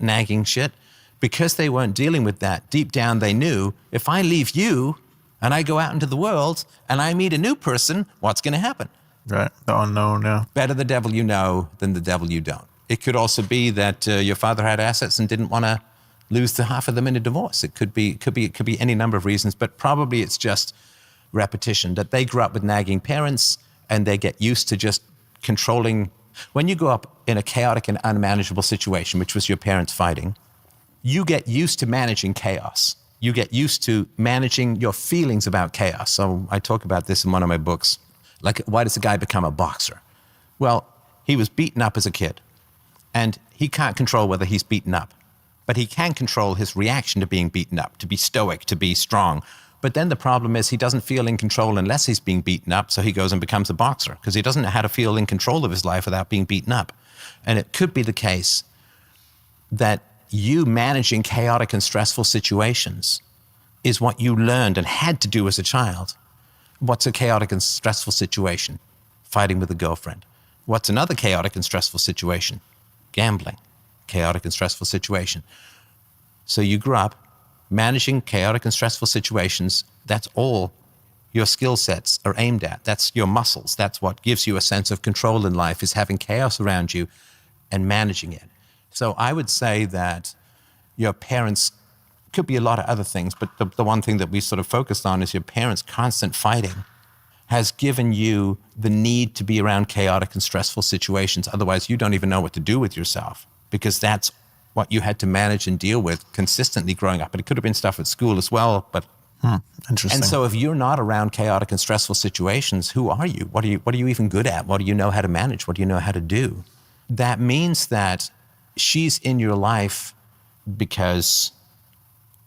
nagging shit, because they weren't dealing with that, deep down they knew, if I leave you and I go out into the world and I meet a new person, what's going to happen? Right, the unknown, yeah. Better the devil you know than the devil you don't. It could also be that your father had assets and didn't want to lose the half of them in a divorce. It could be any number of reasons, but probably it's just repetition, that they grew up with nagging parents and they get used to just controlling. When you grow up in a chaotic and unmanageable situation, which was your parents fighting, you get used to managing chaos. You get used to managing your feelings about chaos. So I talk about this in one of my books. Like, why does a guy become a boxer? Well, he was beaten up as a kid, and he can't control whether he's beaten up, but he can control his reaction to being beaten up, to be stoic, to be strong. But then the problem is he doesn't feel in control unless he's being beaten up, so he goes and becomes a boxer because he doesn't know how to feel in control of his life without being beaten up. And it could be the case that you managing chaotic and stressful situations is what you learned and had to do as a child. What's a chaotic and stressful situation? Fighting with a girlfriend. What's another chaotic and stressful situation? Gambling. Chaotic and stressful situation. So you grew up managing chaotic and stressful situations. That's all your skill sets are aimed at. That's your muscles. That's what gives you a sense of control in life, is having chaos around you and managing it. So I would say that your parents, could be a lot of other things, but the one thing that we sort of focused on is your parents' constant fighting has given you the need to be around chaotic and stressful situations. Otherwise, you don't even know what to do with yourself, because that's what you had to manage and deal with consistently growing up. But it could have been stuff at school as well. But interesting. And so if you're not around chaotic and stressful situations, who are you? What are you even good at? What do you know how to manage? What do you know how to do? That means that she's in your life because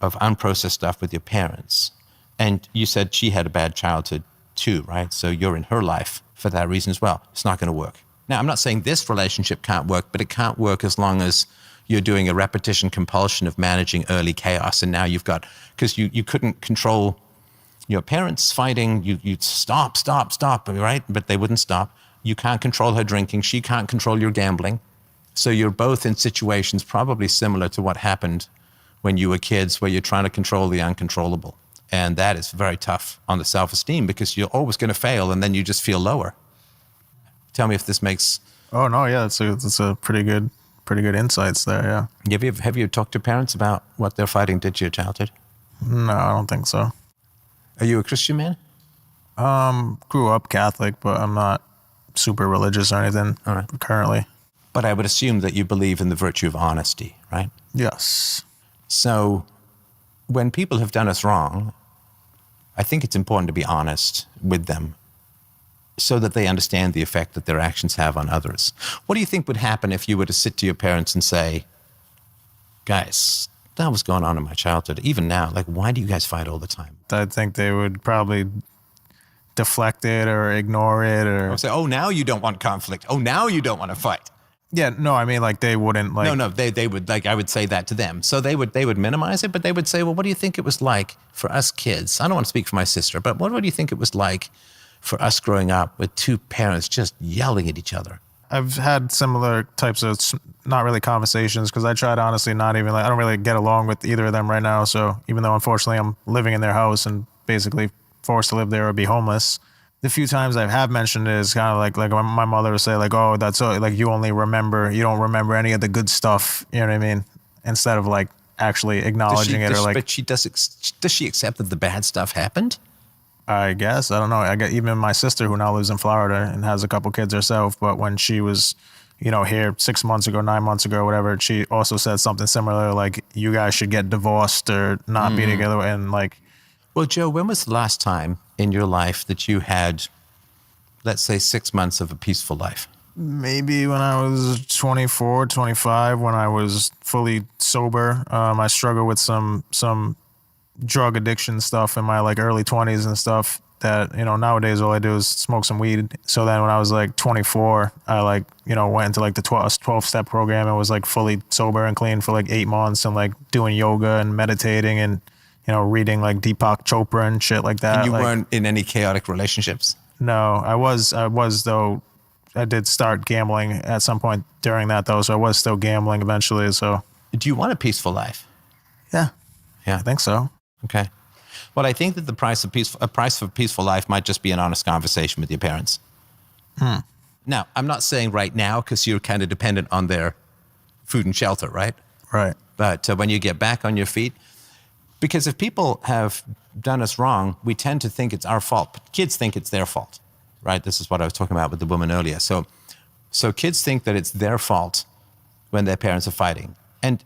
of unprocessed stuff with your parents. And you said she had a bad childhood too, right? So you're in her life for that reason as well. It's not going to work. Now, I'm not saying this relationship can't work, but it can't work as long as you're doing a repetition compulsion of managing early chaos. And now you've got, because you couldn't control your parents fighting, you'd stop, right? But they wouldn't stop. You can't control her drinking. She can't control your gambling. So you're both in situations probably similar to what happened when you were kids, where you're trying to control the uncontrollable. And that is very tough on the self-esteem, because you're always going to fail and then you just feel lower. Tell me if this makes... Oh, no, yeah, it's a pretty good insights there, yeah. Have you talked to parents about what their fighting did to your childhood? No, I don't think so. Are you a Christian man? Grew up Catholic, but I'm not super religious or anything currently. But I would assume that you believe in the virtue of honesty, right? Yes. So when people have done us wrong, I think it's important to be honest with them so that they understand the effect that their actions have on others. What do you think would happen if you were to sit to your parents and say, guys, that was going on in my childhood, even now, like, why do you guys fight all the time? I think they would probably deflect it or ignore it or say, oh, now you don't want conflict. Oh, now you don't want to fight. Yeah, no, I mean, like, they wouldn't, like... No, they would, like, I would say that to them. So they would minimize it, but they would say, well, what do you think it was like for us kids? I don't want to speak for my sister, but what do you think it was like for us growing up with two parents just yelling at each other? I've had similar types of, not really conversations, because I try to honestly not even, like, I don't really get along with either of them right now. So even though, unfortunately, I'm living in their house and basically forced to live there or be homeless, the few times I have mentioned it is kind of like when my mother would say, like, oh, that's so, like, you don't remember any of the good stuff, you know what I mean? Instead of, like, actually acknowledging it or, like... But does she accept that the bad stuff happened? I guess. I don't know. I got even my sister, who now lives in Florida and has a couple kids herself, but when she was, here 6 months ago, 9 months ago, whatever, she also said something similar, like, you guys should get divorced or not be together. And, like... Well, Joe, when was the last time in your life that you had, let's say, 6 months of a peaceful life? Maybe when I was 24, 25, when I was fully sober. I struggled with some drug addiction stuff in my, like, early 20s and stuff that, nowadays all I do is smoke some weed. So then when I was, like, 24, I, like, went into, like, the 12-step program and was, like, fully sober and clean for, like, 8 months and, like, doing yoga and meditating and, reading, like, Deepak Chopra and shit like that. And you like, weren't in any chaotic relationships? No, I was though. I did start gambling at some point during that, though, so I was still gambling eventually, so. Do you want a peaceful life? Yeah. Yeah. I think so. Okay. Well, I think that the price for a peaceful life might just be an honest conversation with your parents. Now, I'm not saying right now, because you're kind of dependent on their food and shelter, right? Right. But when you get back on your feet, because if people have done us wrong, we tend to think it's our fault. But kids think it's their fault, right? This is what I was talking about with the woman earlier. So kids think that it's their fault when their parents are fighting. And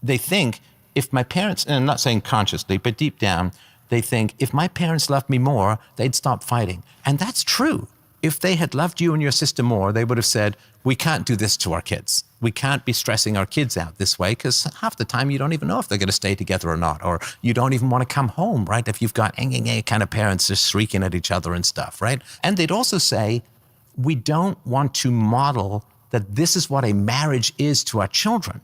they think, if my parents, and I'm not saying consciously, but deep down, they think, if my parents loved me more, they'd stop fighting. And that's true. If they had loved you and your sister more, they would have said, we can't do this to our kids. We can't be stressing our kids out this way, because half the time you don't even know if they're going to stay together or not, or you don't even want to come home, right? If you've got kind of parents just shrieking at each other and stuff, right? And they'd also say, we don't want to model that this is what a marriage is to our children.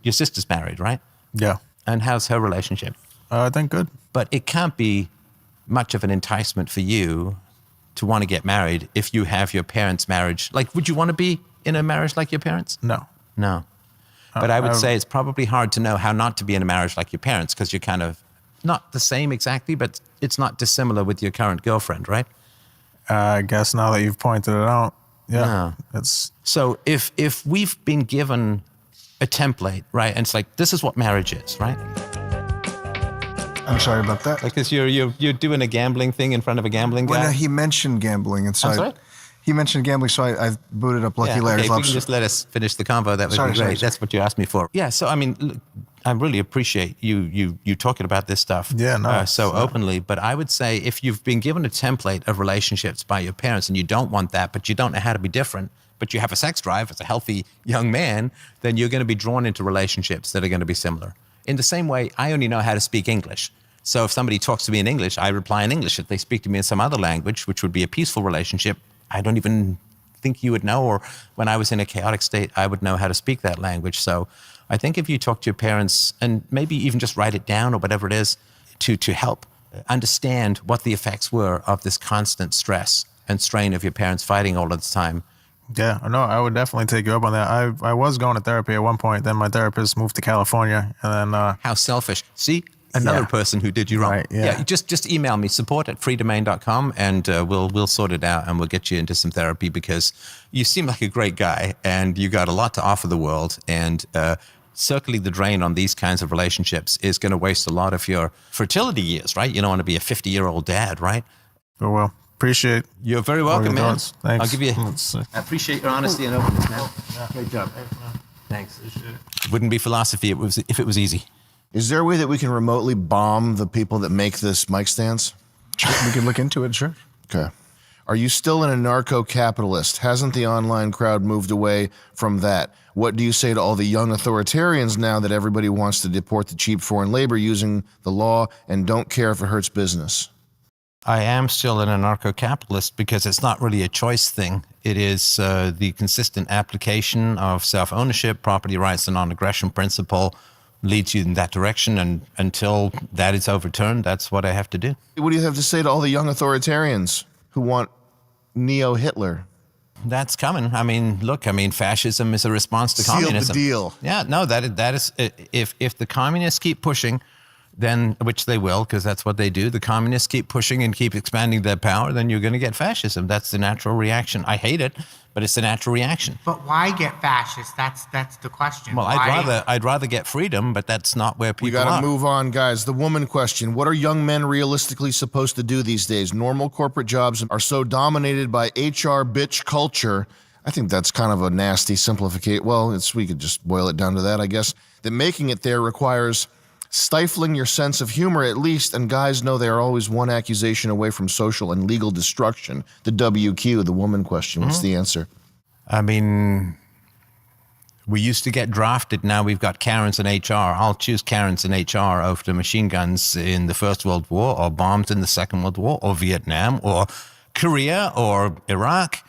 Your sister's married, right? Yeah. And how's her relationship? I think good. But it can't be much of an enticement for you to want to get married if you have your parents' marriage. Like, would you want to be in a marriage like your parents? No. No. But I would say it's probably hard to know how not to be in a marriage like your parents, because you're kind of not the same exactly, but it's not dissimilar with your current girlfriend, right? I guess now that you've pointed it out, yeah. It's so if we've been given a template, right, and it's like, this is what marriage is, right? I'm sorry about that. Because you're doing a gambling thing in front of a gambling guy? Well, no, he mentioned gambling, and so I'm sorry? He mentioned gambling, so I booted up Lucky Larry's okay, if you can just let us finish the convo, that would be great. Sorry. That's what you asked me for. Yeah, so I mean, look, I really appreciate you talking about this stuff so openly. But I would say, if you've been given a template of relationships by your parents and you don't want that, but you don't know how to be different, but you have a sex drive as a healthy young man, then you're going to be drawn into relationships that are going to be similar. In the same way, I only know how to speak English. So if somebody talks to me in English, I reply in English. If they speak to me in some other language, which would be a peaceful relationship, I don't even think you would know, or when I was in a chaotic state, I would know how to speak that language. So I think if you talk to your parents, and maybe even just write it down or whatever it is, to help understand what the effects were of this constant stress and strain of your parents fighting all of the time. Yeah, no, I would definitely take you up on that. I was going to therapy at one point, then my therapist moved to California, and then... How selfish. See? Another person who did you wrong. Right, yeah. Just email me, support@freedomain.com, and we'll sort it out, and we'll get you into some therapy, because you seem like a great guy and you got a lot to offer the world, and certainly the drain on these kinds of relationships is going to waste a lot of your fertility years, right? You don't want to be a 50-year-old dad, right? Oh, well, appreciate. You're very welcome, man. Thanks. I'll give you. I appreciate your honesty and openness, man. Yeah. Great job. Thanks. It wouldn't be philosophy if it was easy. Is there a way that we can remotely bomb the people that make this mic stands? Sure, we can look into it, sure. Okay. Are you still an anarcho-capitalist? Hasn't the online crowd moved away from that? What do you say to all the young authoritarians now that everybody wants to deport the cheap foreign labor using the law and don't care if it hurts business? I am still an anarcho-capitalist because it's not really a choice thing. It is the consistent application of self-ownership, property rights, and non-aggression principle leads you in that direction, and until that is overturned, that's what I have to do. What do you have to say to all the young authoritarians who want neo-Hitler? That's coming. I mean, look, fascism is a response to Seal communism. the deal. Yeah, no, that is if the communists keep pushing, then, which they will, because that's what they do, the communists keep pushing and keep expanding their power, then you're going to get fascism. That's the natural reaction. I hate it, but it's the natural reaction. But why get fascist? That's the question. Well, Why? I'd rather get freedom, but that's not where people We got are. to move on, guys. The woman question. What are young men realistically supposed to do these days? Normal corporate jobs are so dominated by HR bitch culture. I think that's kind of a nasty simplification. Well, we could just boil it down to that, I guess. That making it there requires stifling your sense of humor at least, and guys know they are always one accusation away from social and legal destruction. The WQ, the woman question. What's the answer? I mean, we used to get drafted. Now we've got Karens in HR. I'll choose Karens in HR over the machine guns in the First World War, or bombs in the Second World War, or Vietnam, or Korea, or Iraq.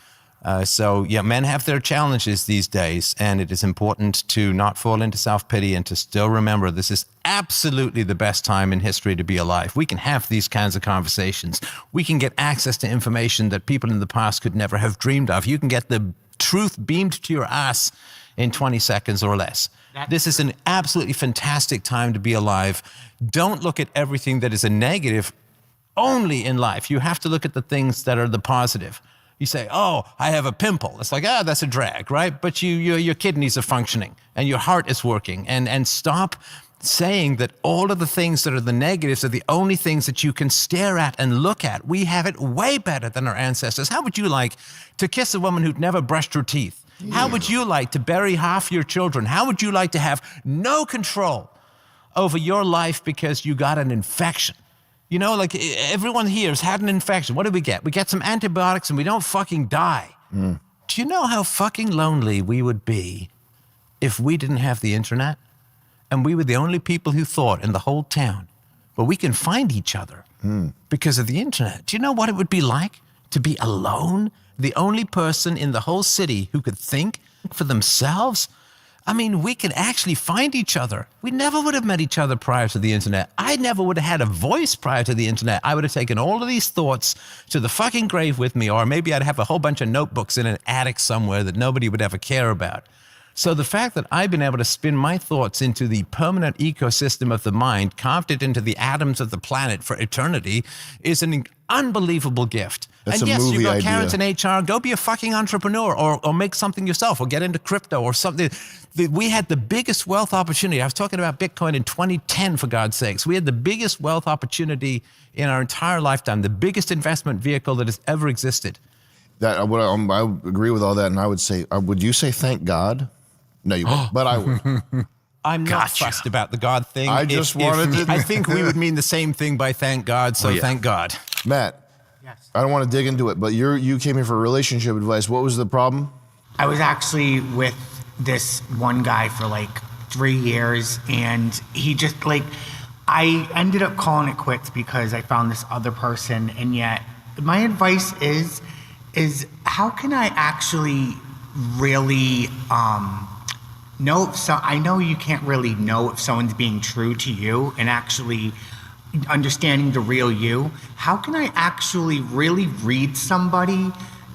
So, yeah, men have their challenges these days, and it is important to not fall into self-pity and to still remember this is absolutely the best time in history to be alive. We can have these kinds of conversations. We can get access to information that people in the past could never have dreamed of. You can get the truth beamed to your ass in 20 seconds or less. This is an absolutely fantastic time to be alive. Don't look at everything that is a negative only in life. You have to look at the things that are the positive. You say, oh, I have a pimple. It's like, that's a drag, right? But your kidneys are functioning and your heart is working. And stop saying that all of the things that are the negatives are the only things that you can stare at and look at. We have it way better than our ancestors. How would you like to kiss a woman who'd never brushed her teeth? Yeah. How would you like to bury half your children? How would you like to have no control over your life because you got an infection? You know, like everyone here has had an infection. What do we get? We get some antibiotics and we don't fucking die. Do you know how fucking lonely we would be if we didn't have the internet? And we were the only people who thought in the whole town, but we can find each other because of the internet. Do you know what it would be like to be alone? The only person in the whole city who could think for themselves? I mean, we can actually find each other. We never would have met each other prior to the internet. I never would have had a voice prior to the internet. I would have taken all of these thoughts to the fucking grave with me, or maybe I'd have a whole bunch of notebooks in an attic somewhere that nobody would ever care about. So the fact that I've been able to spin my thoughts into the permanent ecosystem of the mind, carved it into the atoms of the planet for eternity, is an unbelievable gift. That's and a yes, movie you've got idea. Karens in HR, go be a fucking entrepreneur or make something yourself or get into crypto or something. We had the biggest wealth opportunity. I was talking about Bitcoin in 2010, for God's sakes. We had the biggest wealth opportunity in our entire lifetime, the biggest investment vehicle that has ever existed. I agree with all that, and I would say, would you say thank God? No, you wouldn't, but I would. I'm not fussed about the God thing. I just wanted to. I think we would mean the same thing by thank God, so thank God. Matt, yes. I don't want to dig into it, but you came here for relationship advice. What was the problem? I was actually with this one guy for like 3 years, and he just I ended up calling it quits because I found this other person, and yet my advice is how can I actually really know I know you can't really know if someone's being true to you and actually understanding the real you. How can I actually really read somebody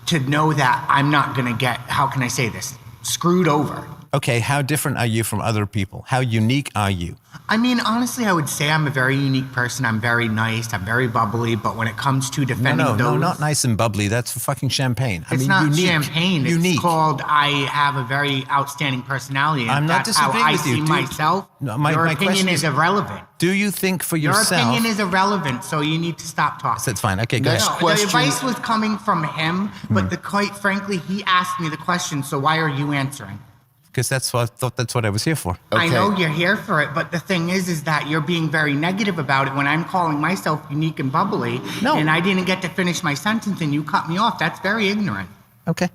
to know that I'm not gonna get, how can I say this, screwed over? Okay, how different are you from other people? How unique are you? I mean, honestly, I would say I'm a very unique person. I'm very nice. I'm very bubbly. But when it comes to defending those... No, not nice and bubbly. That's fucking champagne. It's not unique. Champagne. Unique. It's called I have a very outstanding personality. And I'm not that's how disagreeing I with you. see myself. No, your my opinion is irrelevant. Do you think for Your yourself... opinion is irrelevant, so you need to stop talking. That's fine. Okay, go ahead. The advice was coming from him, but quite frankly, he asked me the question, so why are you answering? because that's what I was here for. I know you're here for it, but the thing is that you're being very negative about it when I'm calling myself unique and bubbly, and I didn't get to finish my sentence and you cut me off. That's very ignorant. Okay.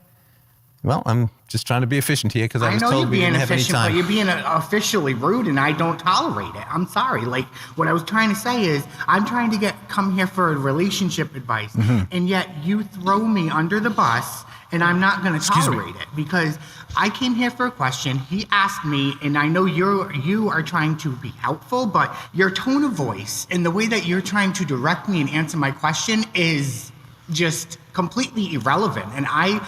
Well, I'm just trying to be efficient here because I was told we didn't have any time. But you're being officially rude, and I don't tolerate it. I'm sorry. Like, what I was trying to say is, I'm trying to come here for a relationship advice, and yet you throw me under the bus, and I'm not going to tolerate it because I came here for a question. He asked me, and I know you are trying to be helpful, but your tone of voice and the way that you're trying to direct me and answer my question is just completely irrelevant. And I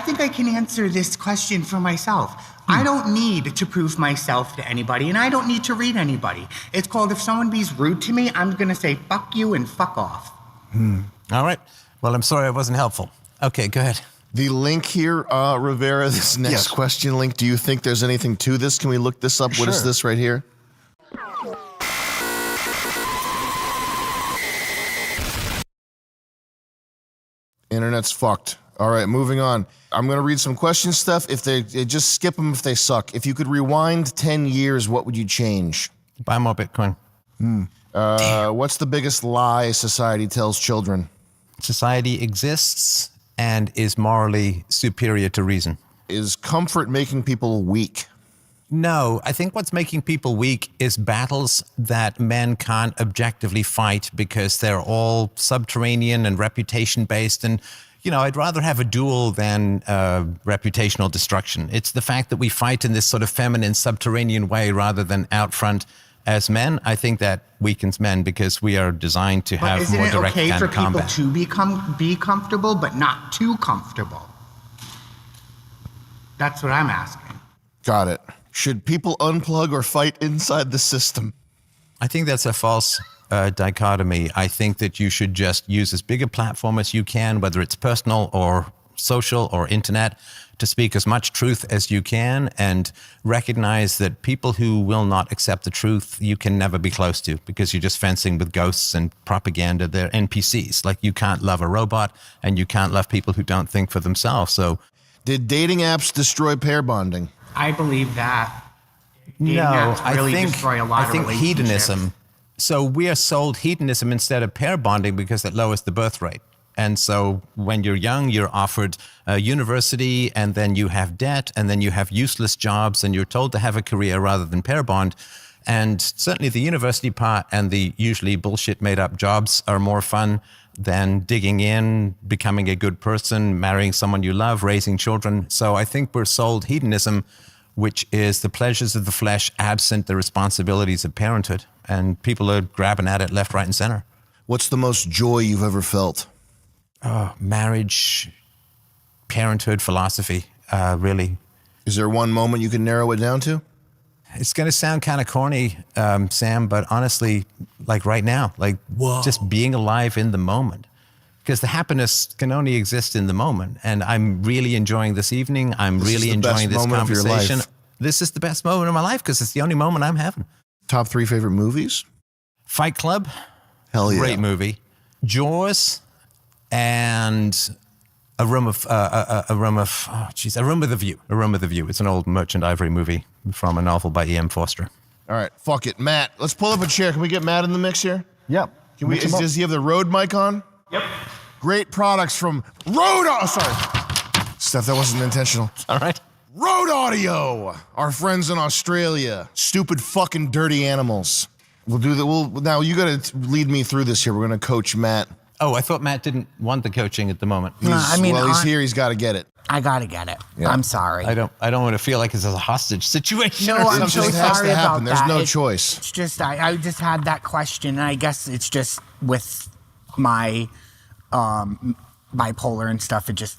think I can answer this question for myself. I don't need to prove myself to anybody, and I don't need to read anybody. It's called, if someone be's rude to me, I'm going to say, fuck you and fuck off. All right. Well, I'm sorry I wasn't helpful. Okay, go ahead. The link here, Rivera, this next question link, do you think there's anything to this? Can we look this up? What is this right here? Internet's fucked. All right, moving on. I'm going to read some question stuff. If they just skip them if they suck. If you could rewind 10 years, what would you change? Buy more Bitcoin. What's the biggest lie society tells children? Society exists and is morally superior to reason. Is comfort making people weak? No, I think what's making people weak is battles that men can't objectively fight because they're all subterranean and reputation-based. And, I'd rather have a duel than reputational destruction. It's the fact that we fight in this sort of feminine, subterranean way rather than out front as men. I think that weakens men because we are designed to have more direct combat. Isn't it okay for combat. people to be comfortable, but not too comfortable? That's what I'm asking. Got it. Should people unplug or fight inside the system? I think that's a false dichotomy. I think that you should just use as big a platform as you can, whether it's personal or social or internet, to speak as much truth as you can and recognize that people who will not accept the truth, you can never be close to because you're just fencing with ghosts and propaganda. They're NPCs. Like, you can't love a robot and you can't love people who don't think for themselves. So, did dating apps destroy pair bonding? I believe that. No, destroy a lot I think hedonism. So we are sold hedonism instead of pair bonding because it lowers the birth rate. And so when you're young, you're offered a university, and then you have debt, and then you have useless jobs, and you're told to have a career rather than pair bond. And certainly the university part and the usually bullshit made up jobs are more fun than digging in, becoming a good person, marrying someone you love, raising children. So I think we're sold hedonism, which is the pleasures of the flesh absent the responsibilities of parenthood. And people are grabbing at it left, right, and center. What's the most joy you've ever felt? Marriage, parenthood, philosophy, really. Is there one moment you can narrow it down to? It's going to sound kind of corny, Sam, but honestly, like right now, like just being alive in the moment. Because the happiness can only exist in the moment. And I'm really enjoying this evening. I'm really enjoying this conversation. This is the best moment of my life because it's the only moment I'm having. Top 3 favorite movies? Fight Club. Hell yeah. Great movie. Jaws. And A Room with the View. A Room with the View. It's an old Merchant Ivory movie from a novel by E.M. Forster. All right, fuck it. Matt, let's pull up a chair. Can we get Matt in the mix here? Yep. Does he have the Rode mic on? Yep. Great products from Rode. Oh, sorry. Steph, that wasn't intentional. All right. Rode Audio. Our friends in Australia. Stupid fucking dirty animals. We'll do that. Now you got to lead me through this here. We're going to coach Matt. Oh, I thought Matt didn't want the coaching at the moment. He's here. He's got to get it. I got to get it. Yeah. I'm sorry. I don't want to feel like it's a hostage situation. No, I'm so sorry about that. There's no choice. It's just I just had that question, and I guess it's just with my bipolar and stuff. It just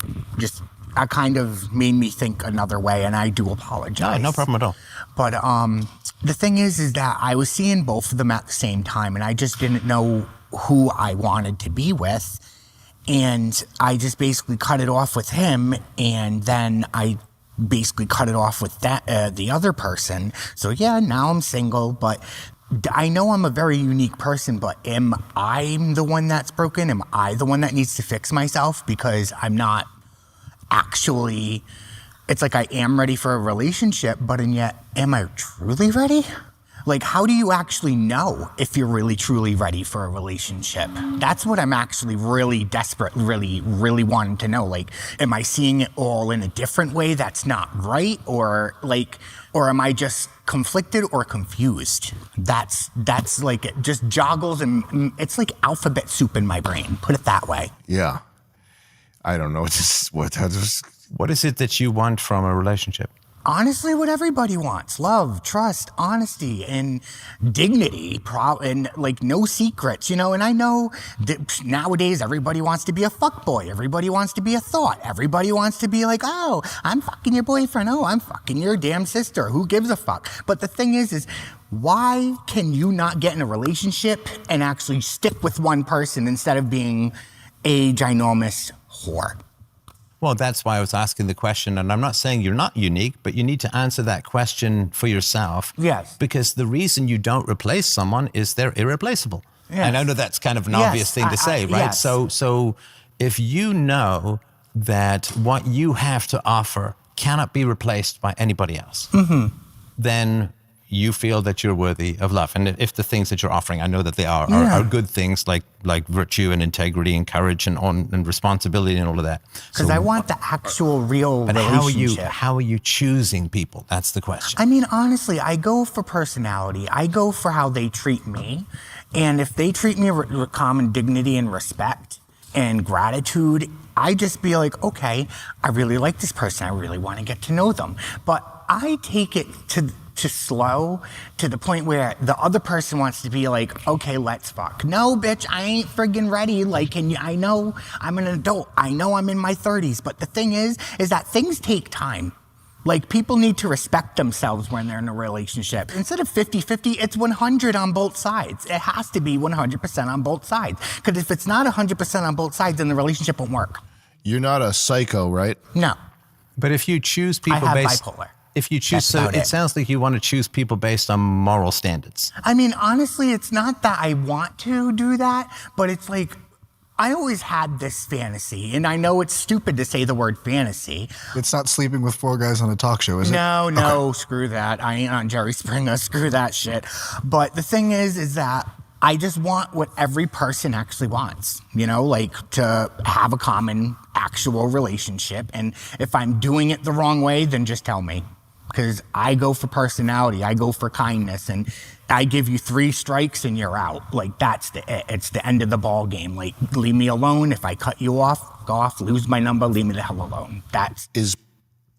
kind of made me think another way, and I do apologize. No problem at all. But the thing is that I was seeing both of them at the same time, and I just didn't know who I wanted to be with. And I just basically cut it off with him, and then I basically cut it off with that the other person. So yeah, now I'm single, but I know I'm a very unique person, but am I the one that's broken? Am I the one that needs to fix myself? Because I'm not actually it's like I am ready for a relationship, but and yet, am I truly ready? Like, how do you actually know if you're really, truly ready for a relationship? That's what I'm actually really desperate, really wanting to know. Like, am I seeing it all in a different way that's not right? Or am I just conflicted or confused? That's like, it just joggles and it's like alphabet soup in my brain, put it that way. Yeah. I don't know what is it that you want from a relationship? Honestly, what everybody wants: love, trust, honesty, and dignity, and like no secrets, you know. And I know that nowadays everybody wants to be a fuckboy, everybody wants to be a thought, everybody wants to be like, oh, I'm fucking your boyfriend, oh, I'm fucking your damn sister, who gives a fuck? But the thing is why can you not get in a relationship and actually stick with one person instead of being a ginormous whore? Well, that's why I was asking the question, and I'm not saying you're not unique, but you need to answer that question for yourself. Yes. Because the reason you don't replace someone is they're irreplaceable. Yes. And I know that's kind of an obvious thing to say, right? Yes. So if you know that what you have to offer cannot be replaced by anybody else, then you feel that you're worthy of love. And if the things that you're offering, I know that they are good things like virtue and integrity and courage and responsibility and all of that. Because I want the actual real relationship. How are you choosing people? That's the question. I mean, honestly, I go for personality. I go for how they treat me. And if they treat me with common dignity and respect and gratitude, I just be like, okay, I really like this person. I really want to get to know them. But I take it to slow to the point where the other person wants to be like, okay, let's fuck. No, bitch, I ain't friggin' ready. Like, I know I'm an adult. I know I'm in my 30s. But the thing is that things take time. Like, people need to respect themselves when they're in a relationship. Instead of 50-50, it's 100 on both sides. It has to be 100% on both sides. Because if it's not 100% on both sides, then the relationship won't work. You're not a psycho, right? No. But if you choose people I have based... bipolar. If you choose, so it sounds like you want to choose people based on moral standards. I mean, honestly, it's not that I want to do that, but it's like, I always had this fantasy, and I know it's stupid to say the word fantasy. It's not sleeping with 4 guys on a talk show, is it? No, okay. Screw that. I ain't on Jerry Springer, screw that shit. But the thing is that I just want what every person actually wants, you know, like to have a common actual relationship. And if I'm doing it the wrong way, then just tell me. Because I go for personality, I go for kindness, and I give you 3 strikes and you're out. Like, it's the end of the ball game. Like, leave me alone. If I cut you off, go off, lose my number, leave me the hell alone. Is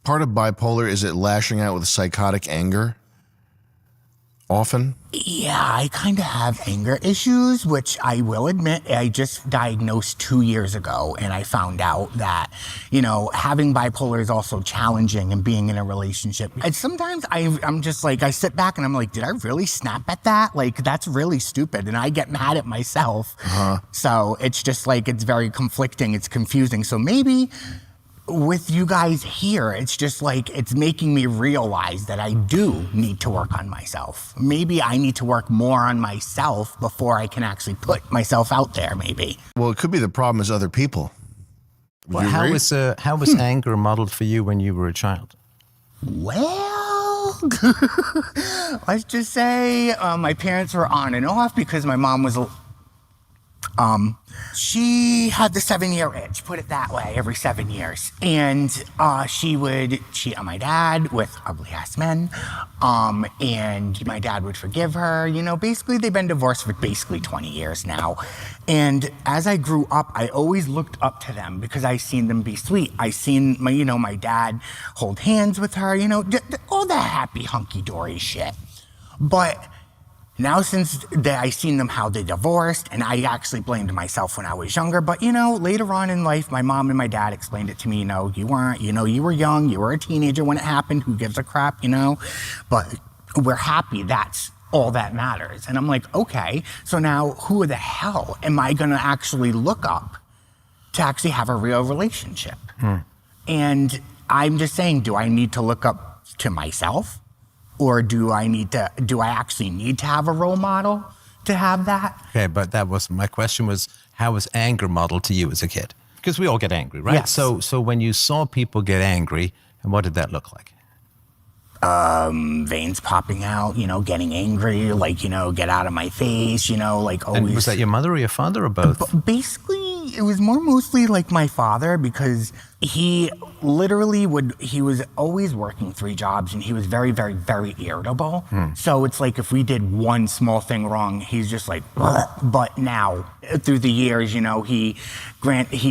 part of bipolar, is it lashing out with psychotic anger? Often? Yeah, I kind of have anger issues, which I will admit I just diagnosed 2 years ago, and I found out that, you know, having bipolar is also challenging and being in a relationship. And sometimes I'm just like, I sit back and I'm like, did I really snap at that? Like, that's really stupid, and I get mad at myself. So it's just like, it's very conflicting, it's confusing. So maybe with you guys here, it's just like, it's making me realize that I do need to work on myself. Maybe I need to work more on myself before I can actually put myself out there, maybe. Well, it could be the problem is other people. Well, how was anger modeled for you when you were a child? Well, let's just say my parents were on and off because my mom was she had the 7-year itch, put it that way, every 7 years. And she would cheat on my dad with ugly ass men. And my dad would forgive her. You know, basically they've been divorced for basically 20 years now. And as I grew up, I always looked up to them because I seen them be sweet. I seen my dad hold hands with her, you know, all that happy hunky-dory shit. But now, since I seen them how they divorced, and I actually blamed myself when I was younger, but, you know, later on in life, my mom and my dad explained it to me, you know, you weren't, you know, you were young, you were a teenager when it happened, who gives a crap, you know? But we're happy, that's all that matters. And I'm like, okay, so now who the hell am I gonna actually look up to actually have a real relationship? And I'm just saying, do I need to look up to myself? Or do I actually need to have a role model to have that? Okay, but my question was, how was anger modeled to you as a kid? Because we all get angry, right? Yes. So when you saw people get angry, And what did that look like? Veins popping out, getting angry, like, get out of my face, like always. And was that your mother or your father or both? Basically, it was mostly like my father, because he literally he was always working 3 jobs, and he was very, very, very irritable. So it's like if we did one small thing wrong, he's just like, ugh. But now through the years, he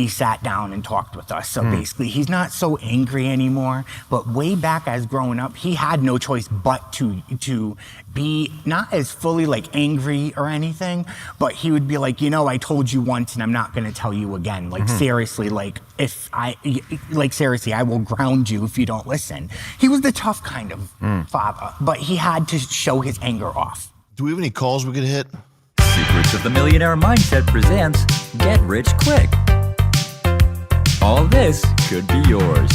sat down and talked with us. So basically he's not so angry anymore, but way back as growing up, he had no choice but to be not as fully like angry or anything, but he would be like, I told you once and I'm not going to tell you again. Like seriously, seriously, I will ground you if you don't listen. He was the tough kind of father, but he had to show his anger off. Do we have any calls we could hit? Secrets of the Millionaire Mindset presents Get Rich Quick. All this could be yours.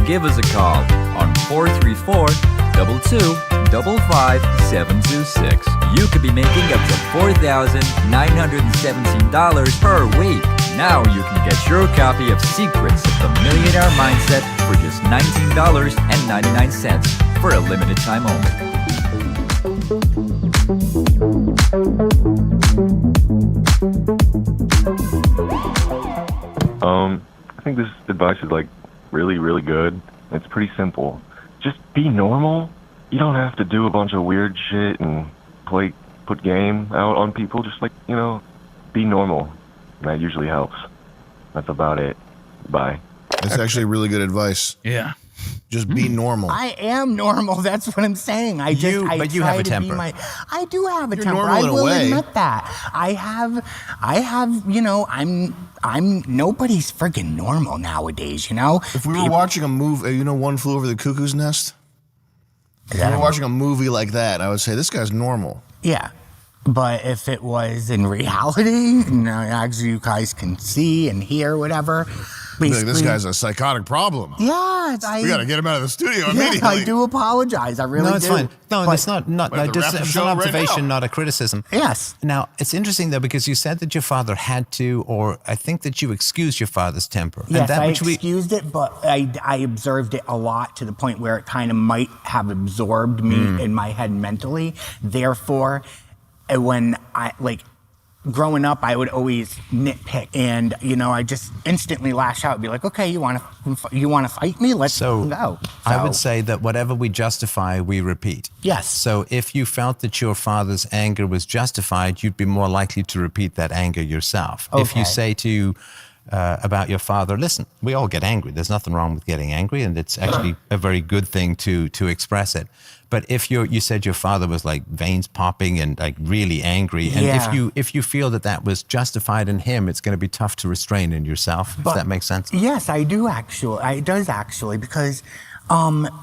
Give us a call on 434-2255-726. You could be making up to $4,917 per week. Now you can get your copy of Secrets of the Millionaire Mindset for just $19.99 for a limited time only. I think this advice is like really, really good. It's pretty simple. Just be normal. You don't have to do a bunch of weird shit and put game out on people. Just be normal. That usually helps. That's about it. Bye. That's actually really good advice. Yeah. Just be normal. I am normal. That's what I'm saying. But you have a temper. I do have a You're temper. normal I in a will way. admit that. I have. I'm nobody's friggin' normal nowadays. If we were watching a movie, One Flew Over the Cuckoo's Nest. If we were watching a movie like that, I would say this guy's normal. Yeah. But if it was in reality, as you guys can see and hear, whatever. This guy's a psychotic problem. Yeah, we got to get him out of the studio immediately. I do apologize. I really do. No, it's fine. No, it's not. Just it's an observation, not a criticism. Yes. Now, it's interesting, though, because you said that your father had to, or I think that you excused your father's temper. Yes, I excused it, but I observed it a lot to the point where it kind of might have absorbed me in my head mentally. Therefore, when growing up, I would always nitpick, and I just instantly lash out and be like, "Okay, you want to fight me? Let's go." I would say that whatever we justify, we repeat. Yes. So if you felt that your father's anger was justified, you'd be more likely to repeat that anger yourself. Okay. If you say to about your father, listen, we all get angry. There's nothing wrong with getting angry, and it's actually a very good thing to express it. But if you said your father was like veins popping and like really angry, and if you feel that was justified in him, it's going to be tough to restrain in yourself. If that makes sense. Yes, I do actually. It does actually, because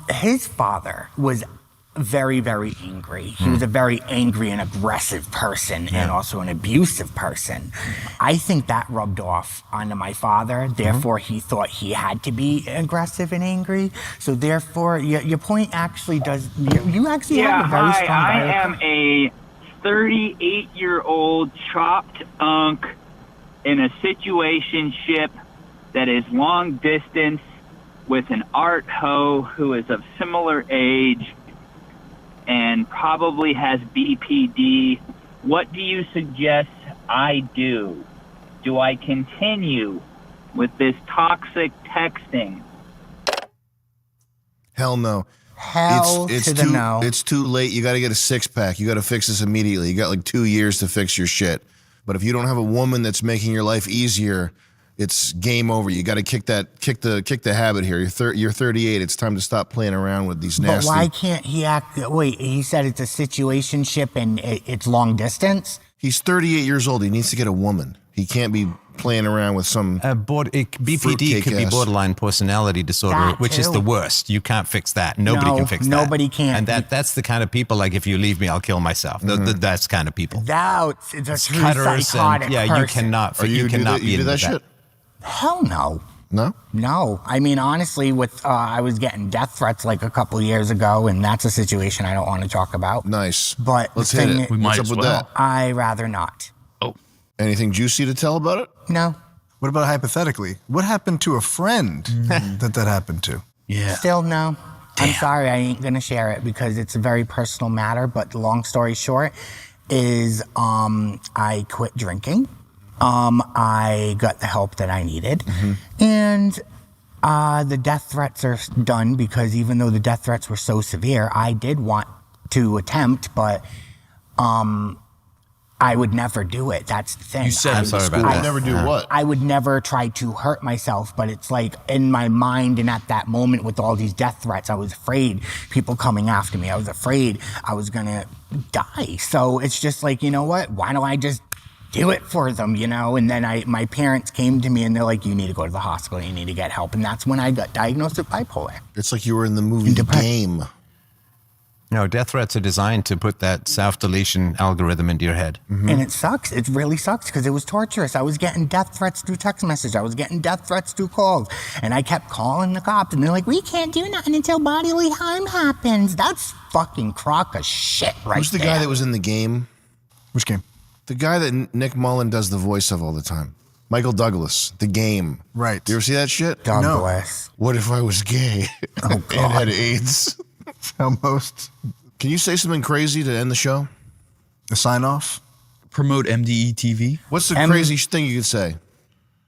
his father was very, very angry. He was a very angry and aggressive person, and also an abusive person. I think that rubbed off onto my father. Therefore, he thought he had to be aggressive and angry. So therefore, your point actually does. You actually have a very strong. I am a 38-year-old chopped unk in a situationship that is long distance with an art hoe who is of similar age and probably has BPD. What do you suggest I do? Do I continue with this toxic texting? Hell no. It's too, no. It's too late. You got to get a 6-pack. You got to fix this immediately. You got like 2 years to fix your shit. But if you don't have a woman that's making your life easier, it's game over. You got to kick the habit here. You're 38. It's time to stop playing around with these nasty. But why can't he act? Wait, he said it's a situationship and it's long distance. He's 38 years old. He needs to get a woman. He can't be playing around with some BPD could be borderline personality disorder, which is the worst. You can't fix that. Nobody can fix that. Nobody can. And that's the kind of people, like, if you leave me, I'll kill myself. That's kind of people. That's a true Cutters psychotic and, person. You cannot be do into that shit? Hell no. No? No. I mean, honestly, I was getting death threats like a couple years ago, and that's a situation I don't want to talk about. Nice. But let's hit it. What's up with that? I rather not. Oh. Anything juicy to tell about it? No. What about hypothetically? What happened to a friend that happened to? Yeah. Still no. I'm sorry, I ain't gonna share it because it's a very personal matter. But the long story short is, I quit drinking. I got the help that I needed, and the death threats are done because even though the death threats were so severe, I did want to attempt, but I would never do it. That's the thing. You said I it. Sorry about You that. would never do what? I would never try to hurt myself, but it's like in my mind and at that moment with all these death threats, I was afraid people coming after me. I was afraid I was gonna die. So it's just like, you know what? Why don't I just do it for them, you know? And then my parents came to me and they're like, you need to go to the hospital. You need to get help. And that's when I got diagnosed with bipolar. It's like you were in the movie Game. No, death threats are designed to put that self-deletion algorithm into your head. And it sucks. It really sucks because it was torturous. I was getting death threats through text message. I was getting death threats through calls. And I kept calling the cops and they're like, we can't do nothing until bodily harm happens. That's fucking crock of shit right Who's the there. guy that was in the game? Which game? The guy that Nick Mullen does the voice of all the time. Michael Douglas, The Game. Right. You ever see that shit? Douglas. What if I was gay and had AIDS? Almost. Can you say something crazy to end the show? A sign off? Promote MDE TV. What's the craziest thing you could say?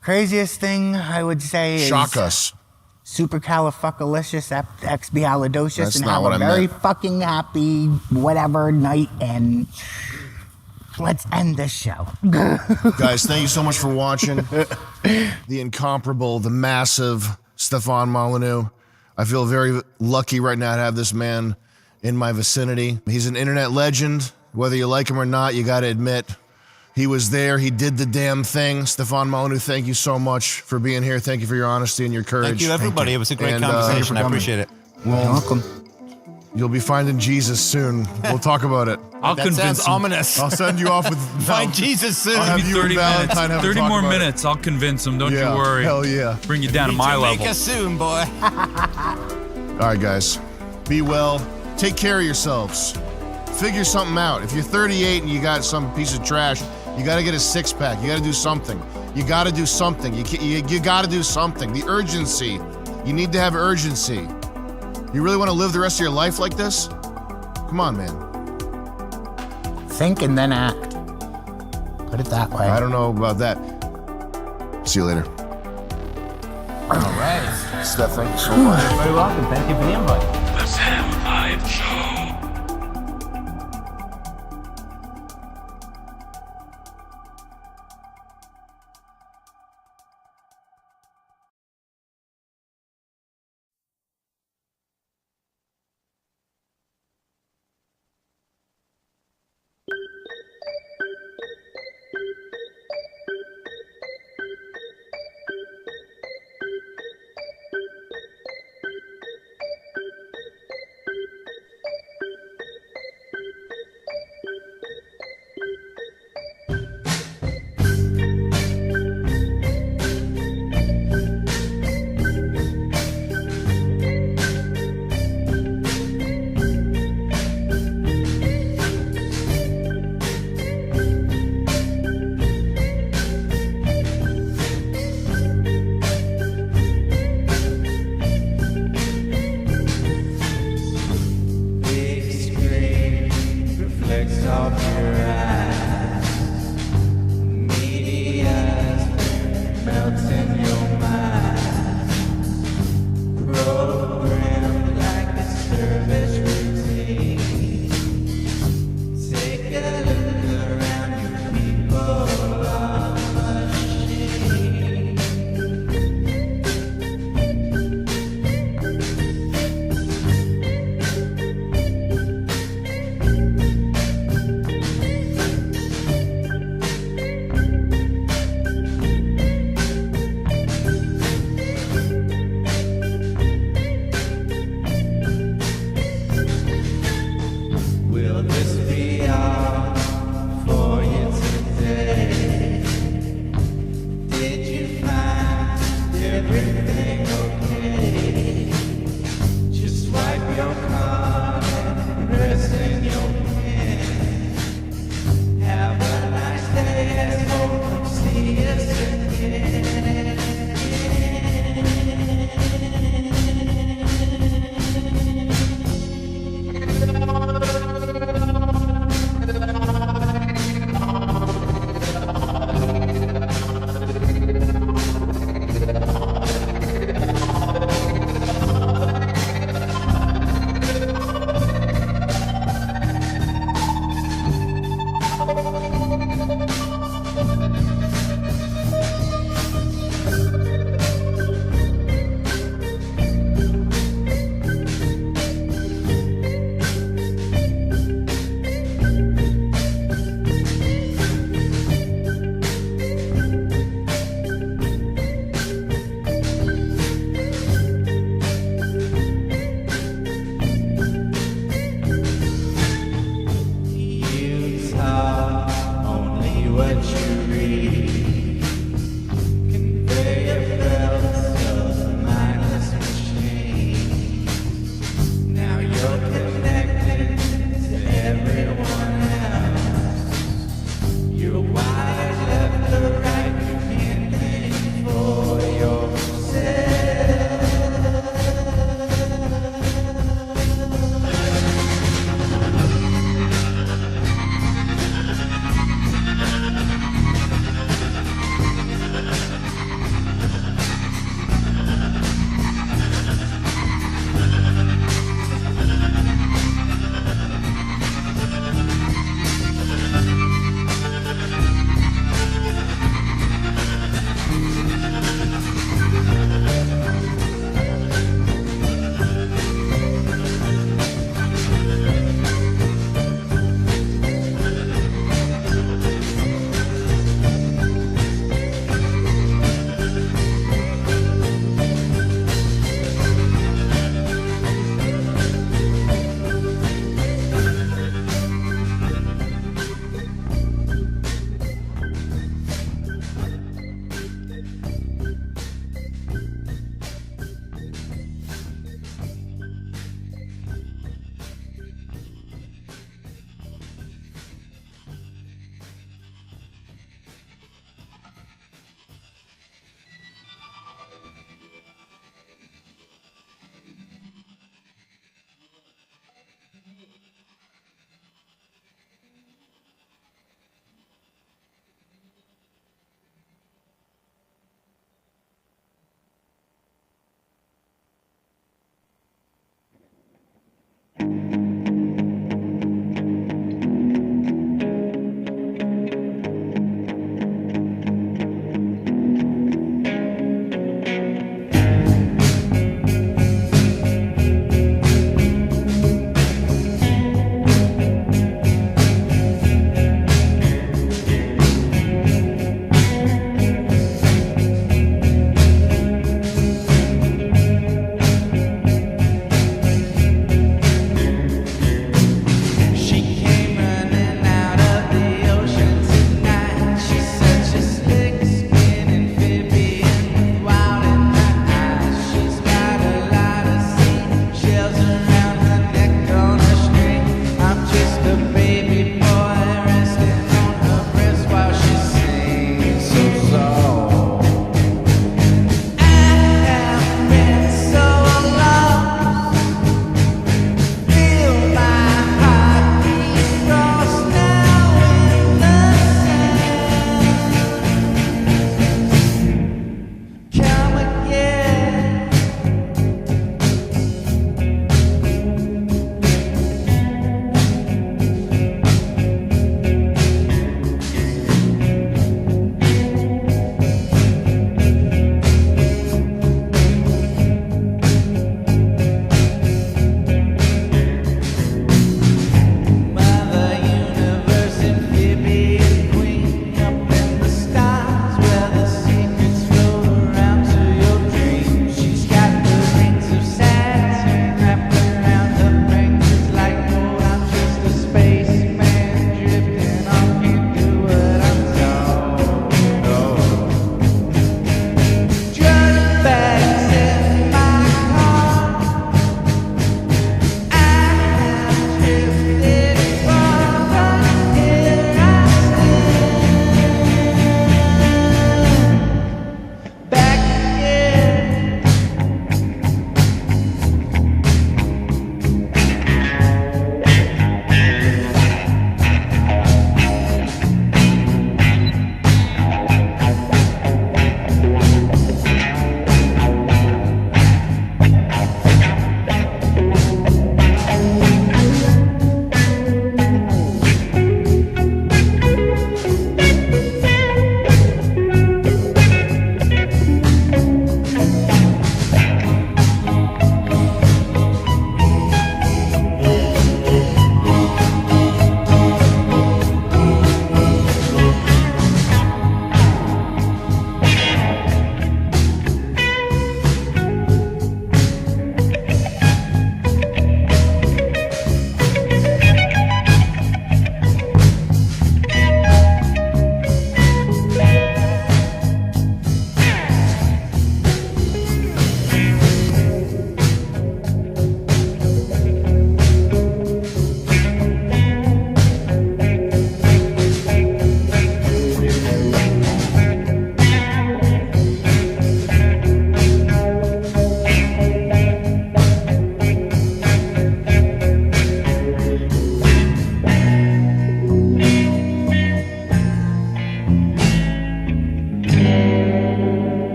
Craziest thing I would say is Shock us. supercalifragilisticexpialidocious That's and not have what a I very meant. fucking happy whatever night and let's end this show. Guys, thank you so much for watching. The incomparable, the massive Stefan Molyneux. I feel very lucky right now to have this man in my vicinity. He's an internet legend. Whether you like him or not, you got to admit, he was there. He did the damn thing. Stefan Molyneux, thank you so much for being here. Thank you for your honesty and your courage. Thank you, everybody. It was a great conversation. I appreciate it. Well, You're welcome. You'll be finding Jesus soon. We'll talk about it. I'll convince sounds him. ominous. I'll send you off with Find Jesus soon. I'll have Give me you and 30 minutes. Valentine have a 30 talk more about it. minutes. I'll convince him. Don't Yeah, you worry. hell yeah. Bring you down to my level. Jamaica soon, boy. All right, guys. Be well. Take care of yourselves. Figure something out. If you're 38 and you got some piece of trash, you got to get a six-pack. You got to do something. You got to do something. You got to do something. The urgency. You need to have urgency. You really want to live the rest of your life like this? Come on, man. Think and then act. Put it that way. I don't know about that. See you later. All right. Steph, thank you so much. You're very welcome. Thank you for the invite. The Sam Hyde Show.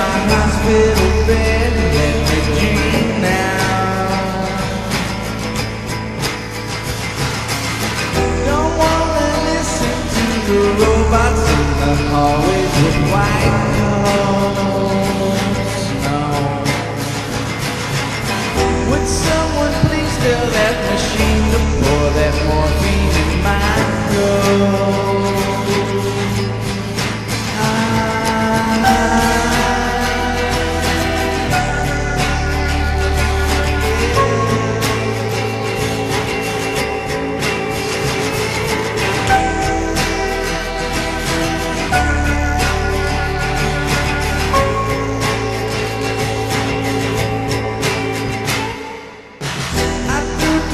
my hospital bed, let me dream now. Don't wanna listen to the robots in the hallways with white coats. No. Would someone please tell that machine to pour that morphine in my throat?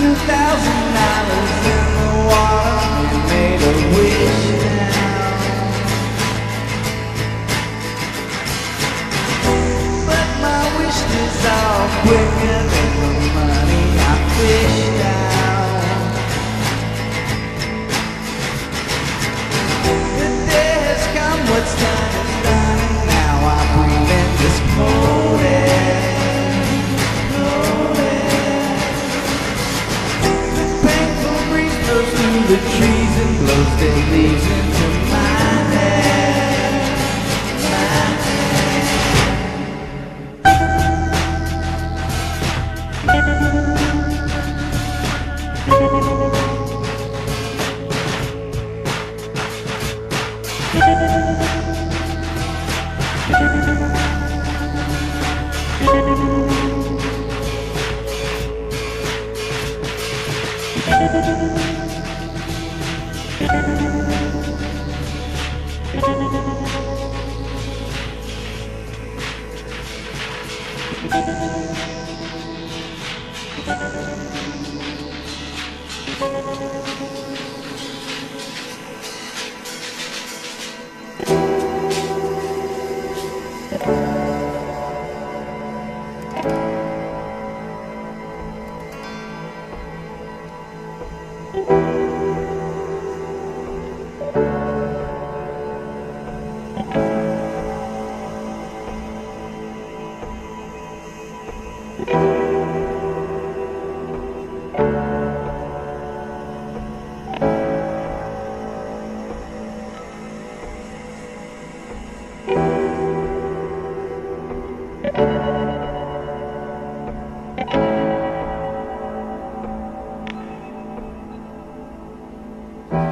$2,000 in the water and made a wish now. But my wish dissolved quicker than the money I fished out. The day has come, what's done is done, and now I breathe in this cold air. Blows through the trees and blows dead leaves into my head.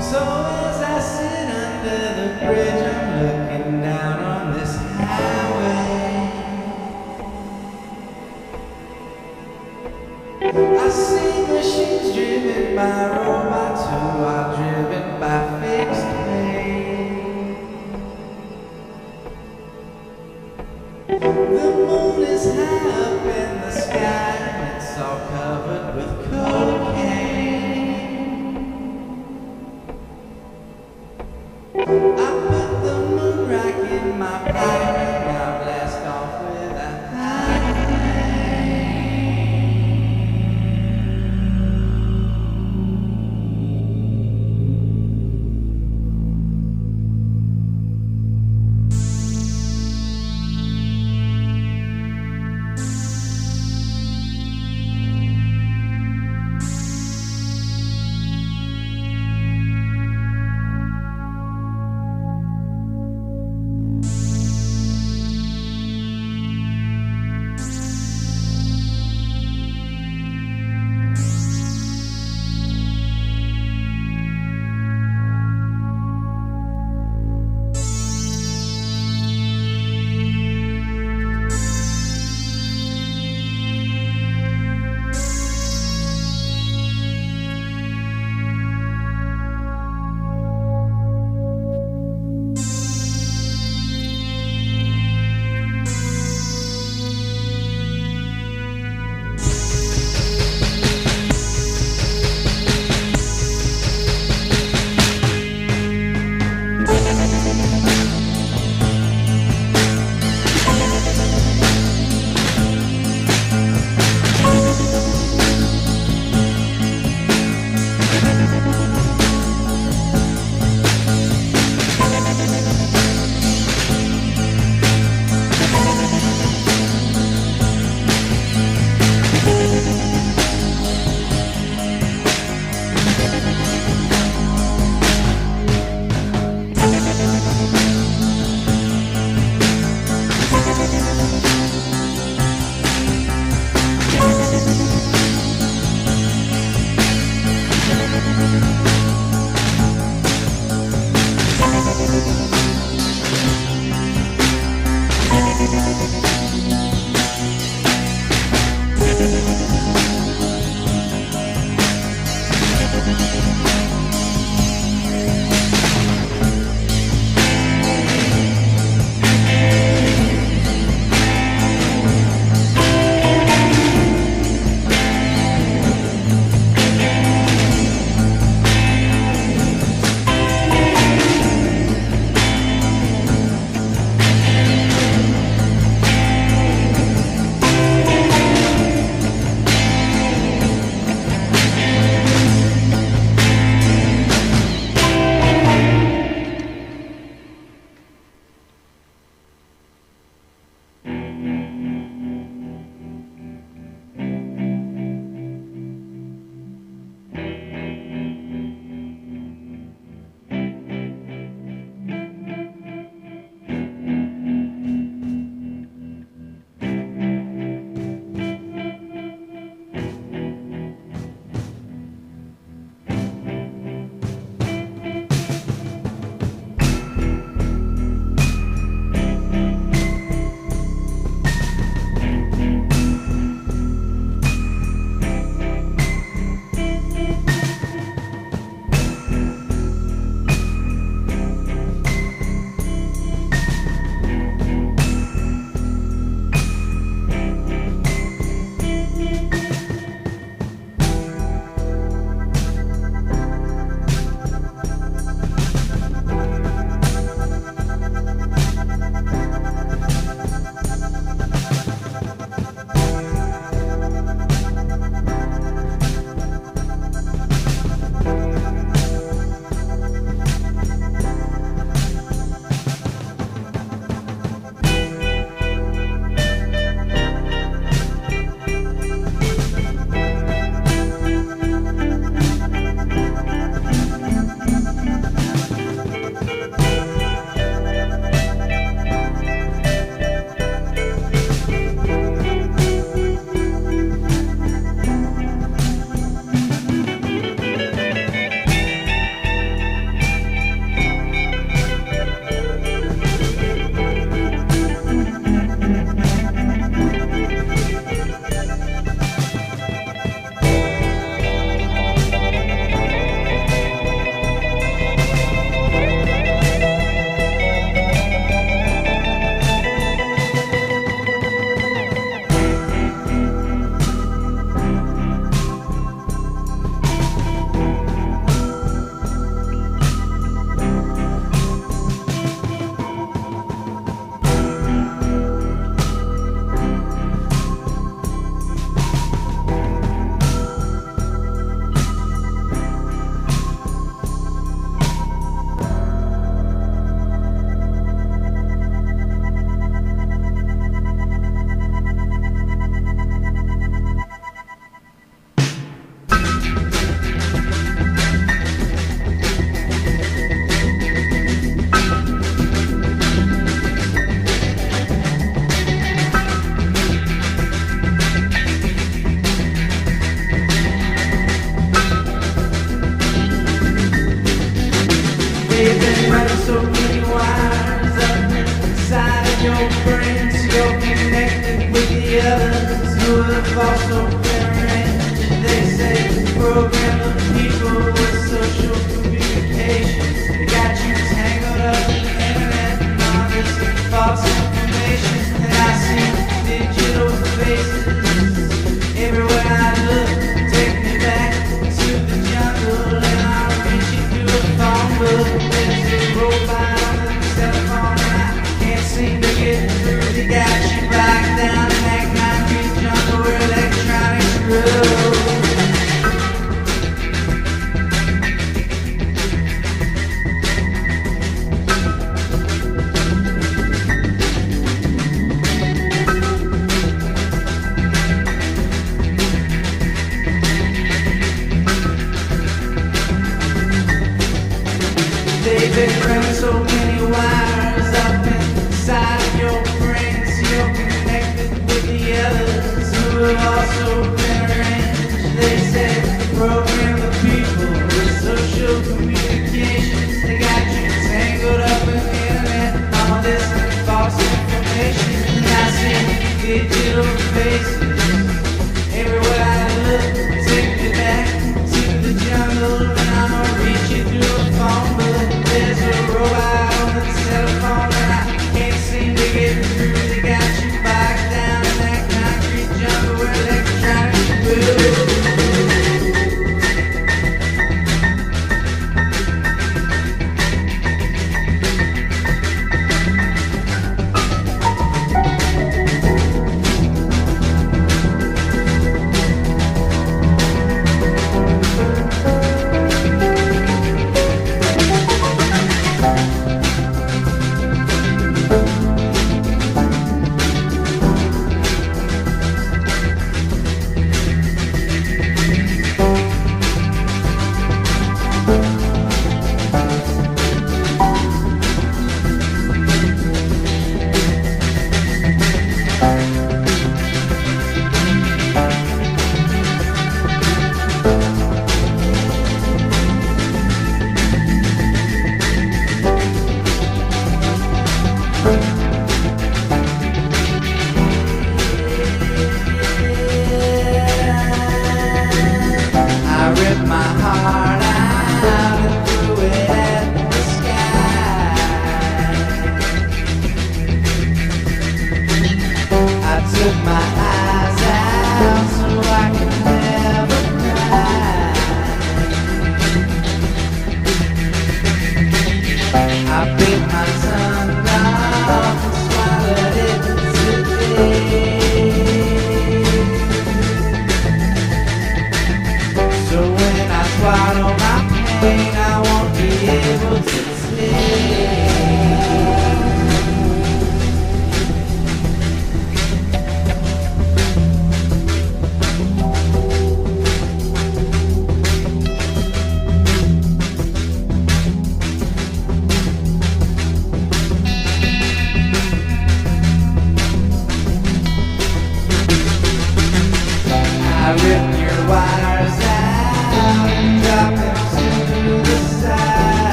So as I sit under the bridge, I'm looking down on this highway. I see machines driven by robots who are driven by fixed pay. The moon is high up in the sky and it's all covered with cocaine. I put the moon rock in my pipe and I blast off with a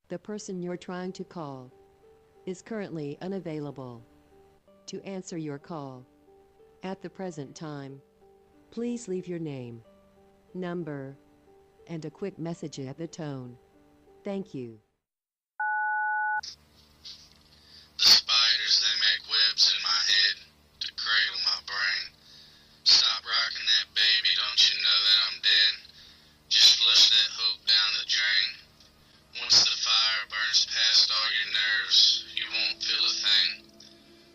The person you're trying to call is currently unavailable. To answer your call at the present time, please leave your name, number, and a quick message at the tone. Thank you. The spiders, they make webs in my head to cradle my brain. Stop rocking that baby, don't you know that I'm dead? Just flush that hoop down the drain. Once the fire burns past all your nerves, you won't feel a thing.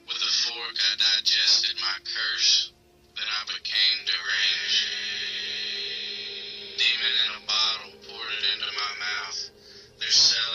With a fork I digested my curse, then I became deranged. Demon in a bottle poured it into my mouth. There's cells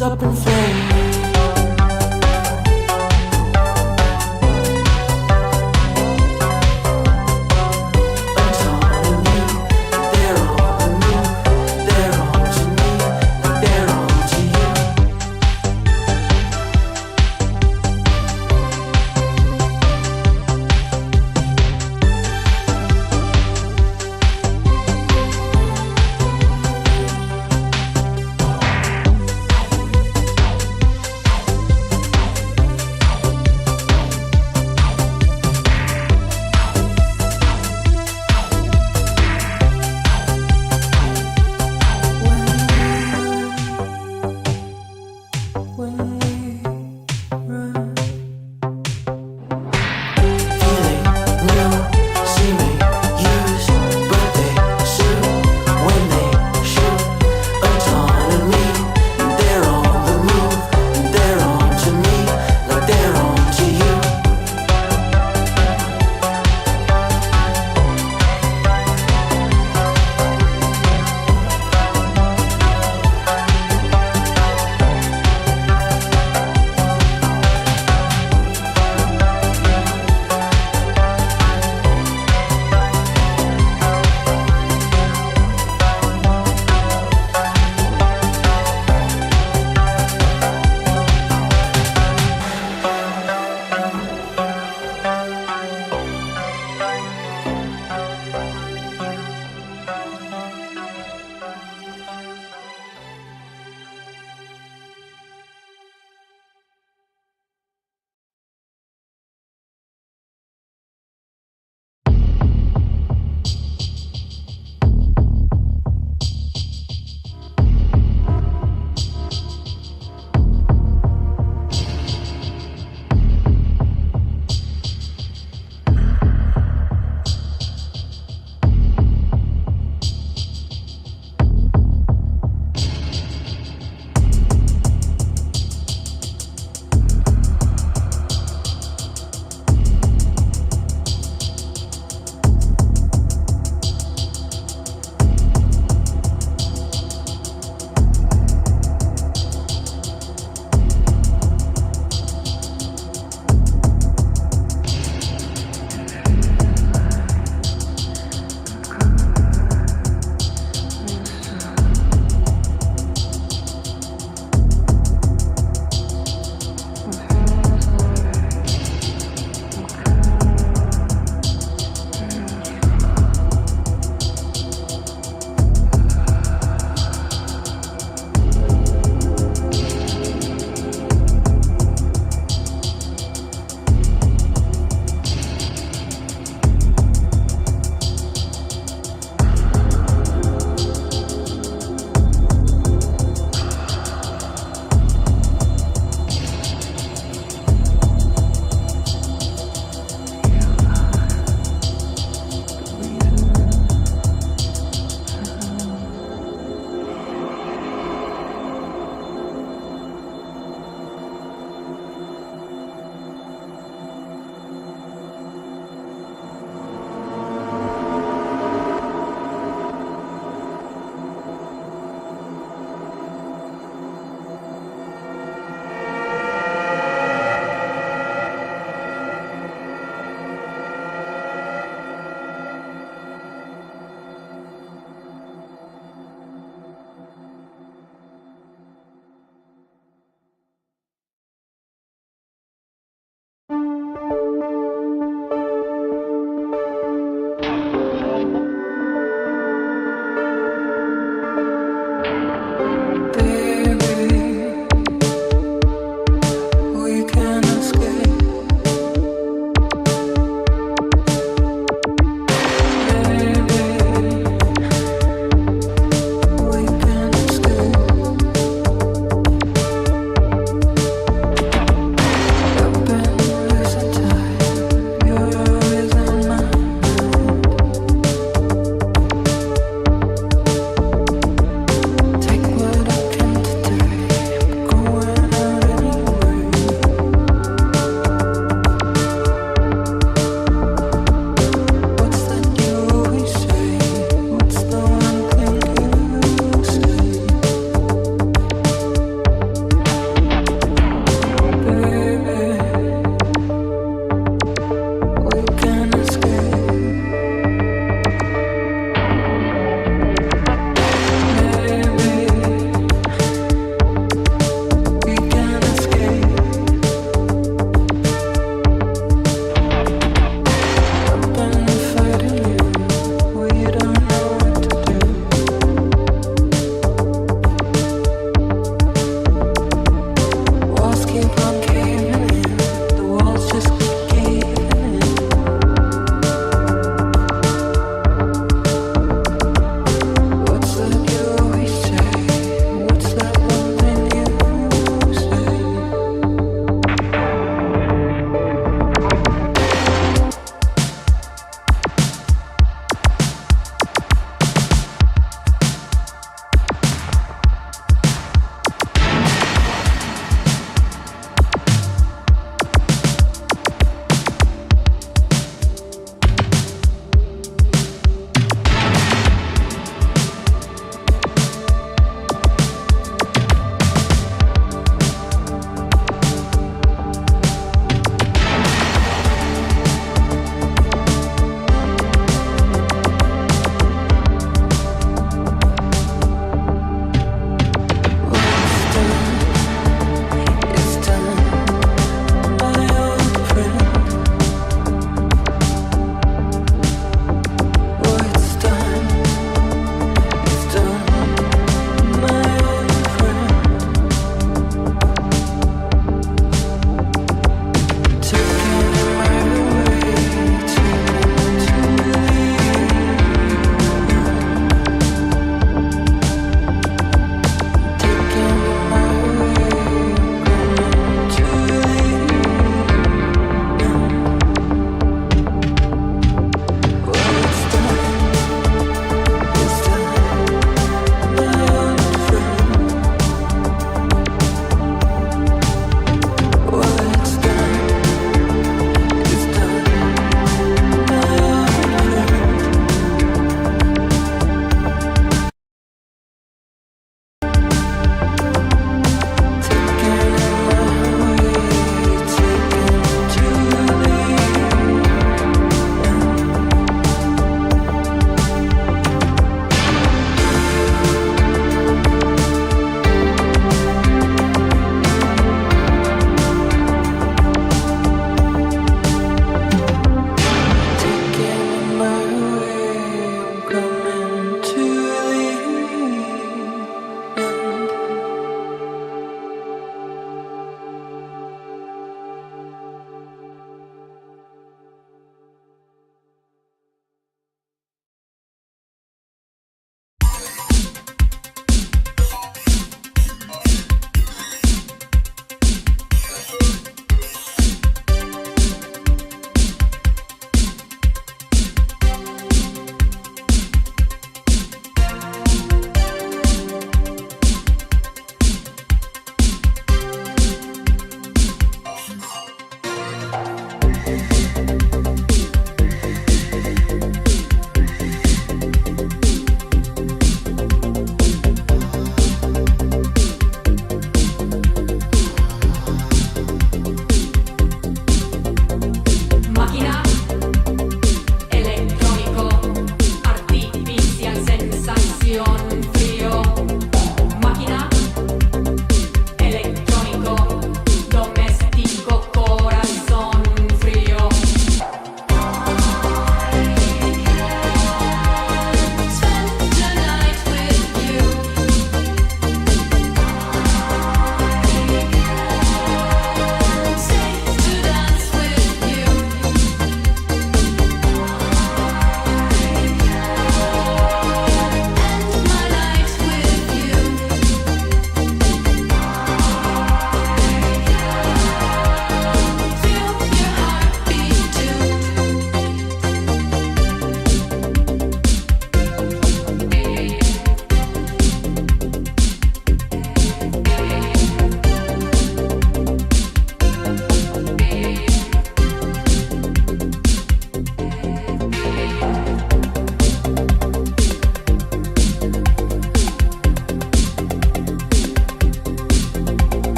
rose up in flames.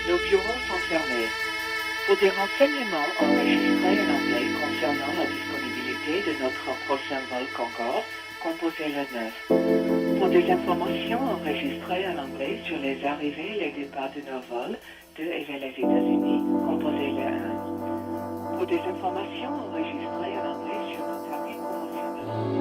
Nos bureaux sont fermés. Pour des renseignements enregistrés en anglais concernant la disponibilité de notre prochain vol Concorde, composez le 9. Pour des informations enregistrées en anglais sur les arrivées et les départs de nos vols de et vers les États-Unis, composez le 1. Pour des informations enregistrées en anglais sur nos tarifs promotionnels.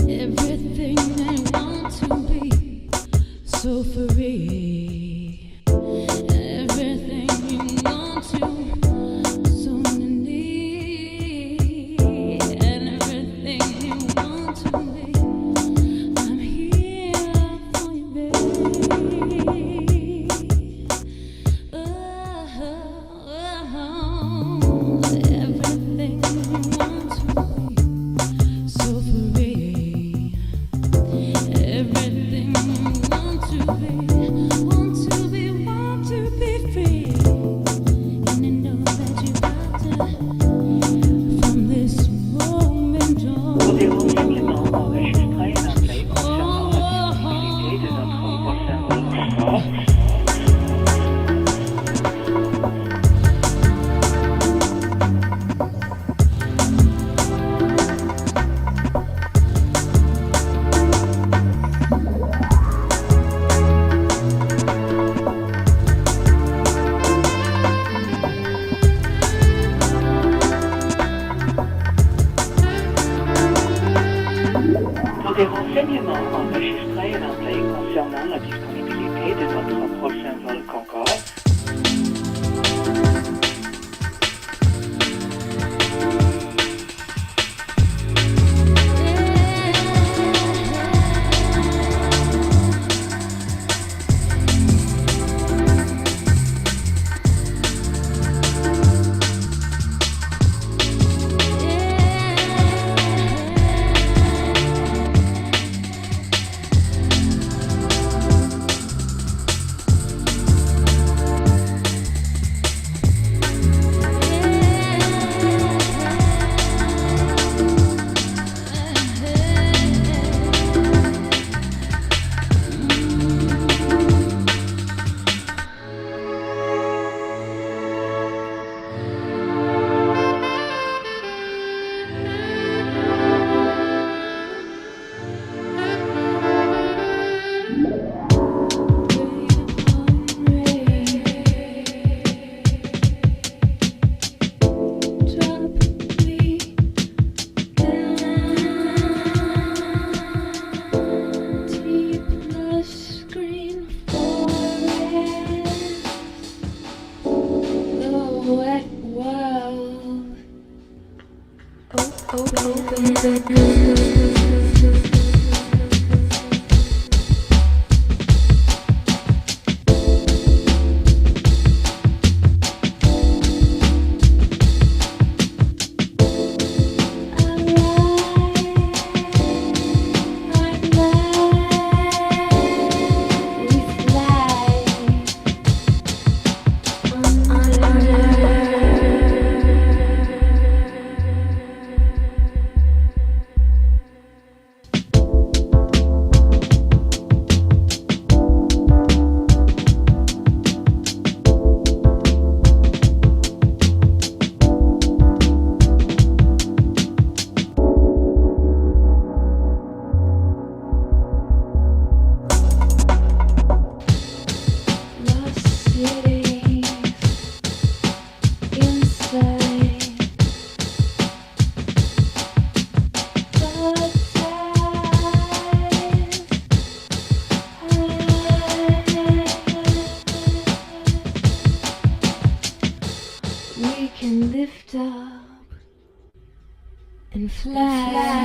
Everything I want to be, so free. Everything you want to, so need. And everything you want to be, I'm here for you, baby. Everything you want to be, so free. Everything you want to be, want to be, want to be free. And I know that you got to, from this moment on. Pour des renseignements enregistrés en anglais concernant la disponibilité de notre prochain vol Concorde, Pour des renseignements enregistrés en anglais concernant la disponibilité de notre prochain vol Concorde, lift up and fly.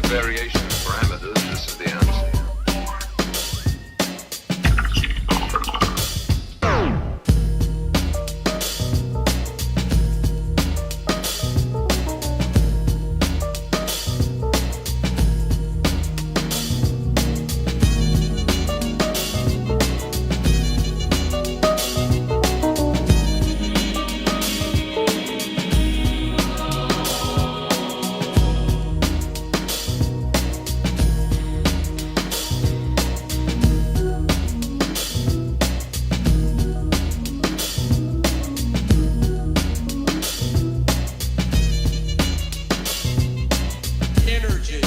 variation of parameters, this is the answer. Energy.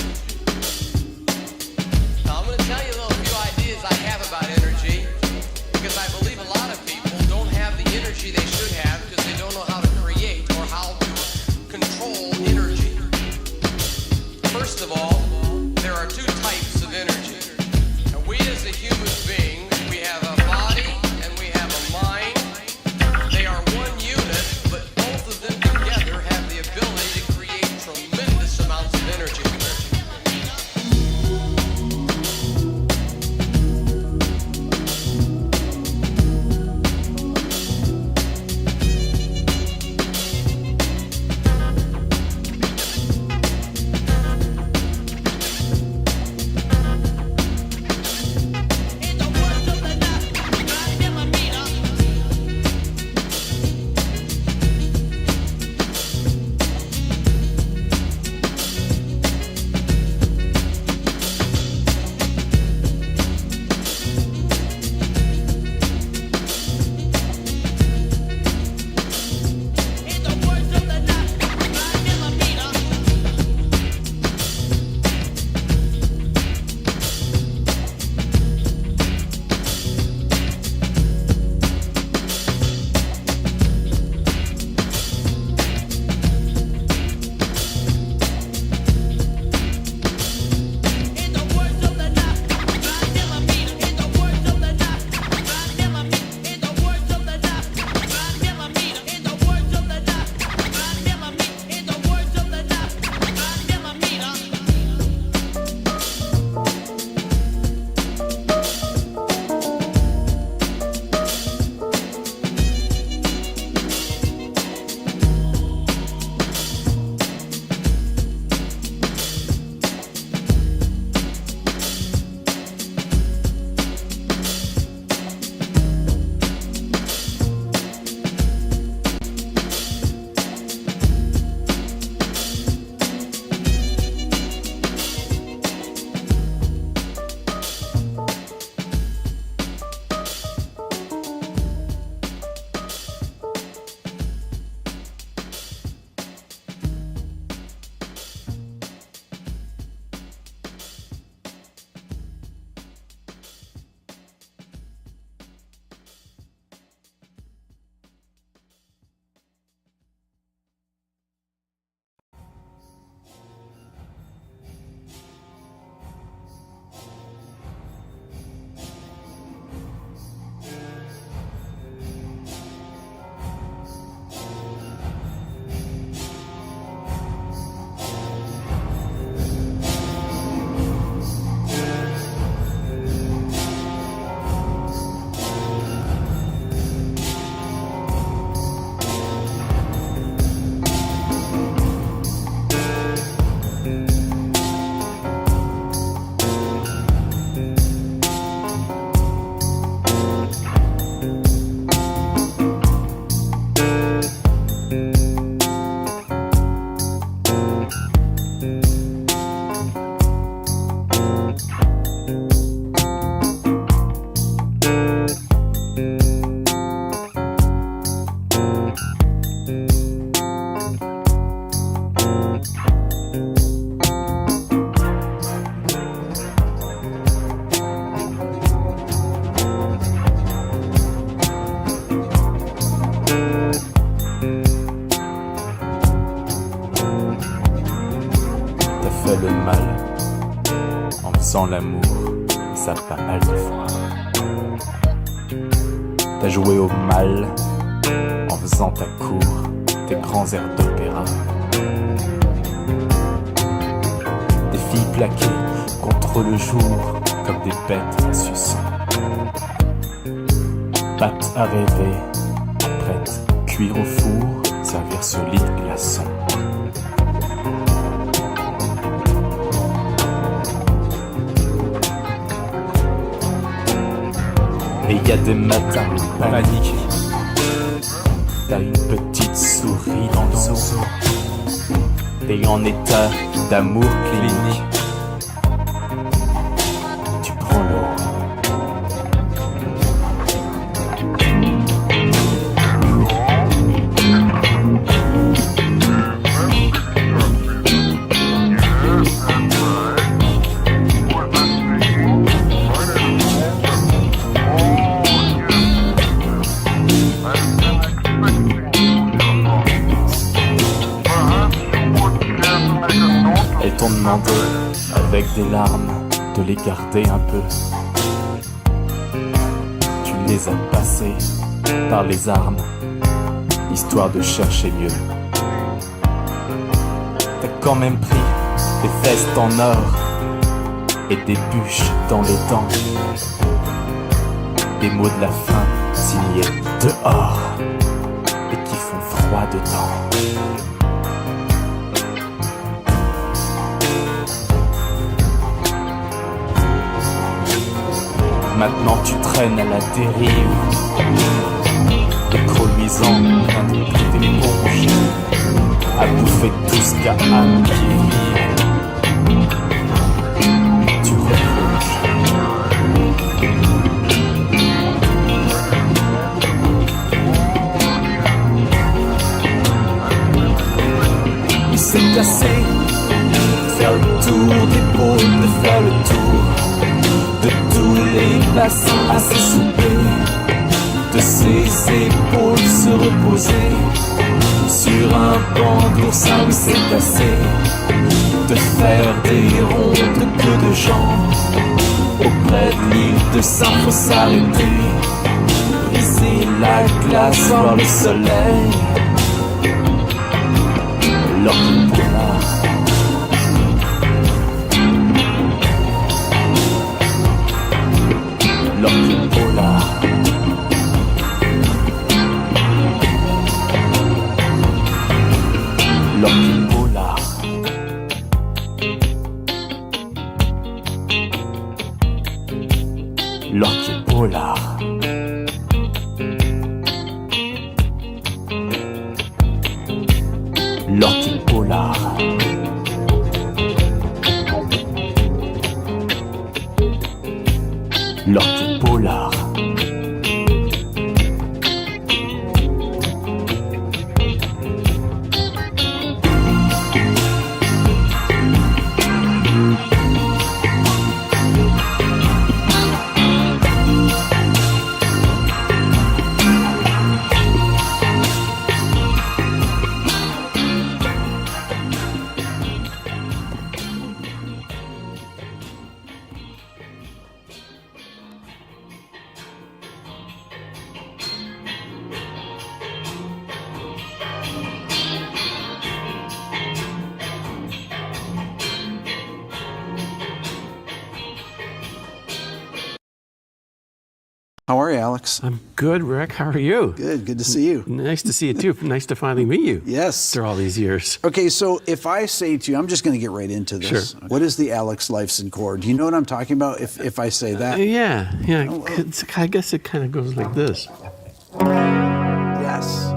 Now I'm going to tell you a little few ideas I have about energy, because I believe a lot of people don't have the energy they should have because they don't know how to create or how to control energy. First of all, there are two types of energy. And we as a human being, we have a body and we have a mind. They are one unit, but both of them together have the ability to create tremendous amounts of energy. le mal en faisant l'amour, et ça pas mal de fois. T'as joué au mal en faisant ta cour, tes grands airs d'opéra. Des filles plaqués contre le jour comme des bêtes à sucer. Pâte à rêver, prête, cuire au four, servir sur lit glaçon. Et y a des matins paniqués. T'as une petite souris dans le zoo. T'es en état d'amour clinique. Tu prends l'eau. Elles t'ont demandé, avec des larmes, de les garder un peu. Tu les as passées par les armes, histoire de chercher mieux. T'as quand même pris des vestes en or et des bûches dans les dents. Des mots de la fin signés dehors et qui font froid dedans. Maintenant tu traînes à la dérive, écrou luisant, plein de plis d'éponge, à bouffer tout ce qu'a âme qui vive. Tu replonges. Il s'est assez de faire le tour des pôles, de faire le tour de tous les bassins à se souper, de ses épaules se reposer sur un banc d'oursin où c'est assez, de faire des rondes de queue de gens auprès de l'île de Saint, faut s'arrêter, briser la glace, voir le soleil, l'orque polar. L'orque polar. L'orque polar. L'orque polar. L'orque polar. L'orque polar. How are you, Alex? I'm good, Rick. How are you? Good to see you. Nice to see you, too. Nice to finally meet you. Yes. After all these years. Okay, so if I say to you, I'm just going to get right into this. Sure. What is the Alex Lifeson chord? Do you know what I'm talking about if I say that? Yeah. I guess it kind of goes like this. Yes.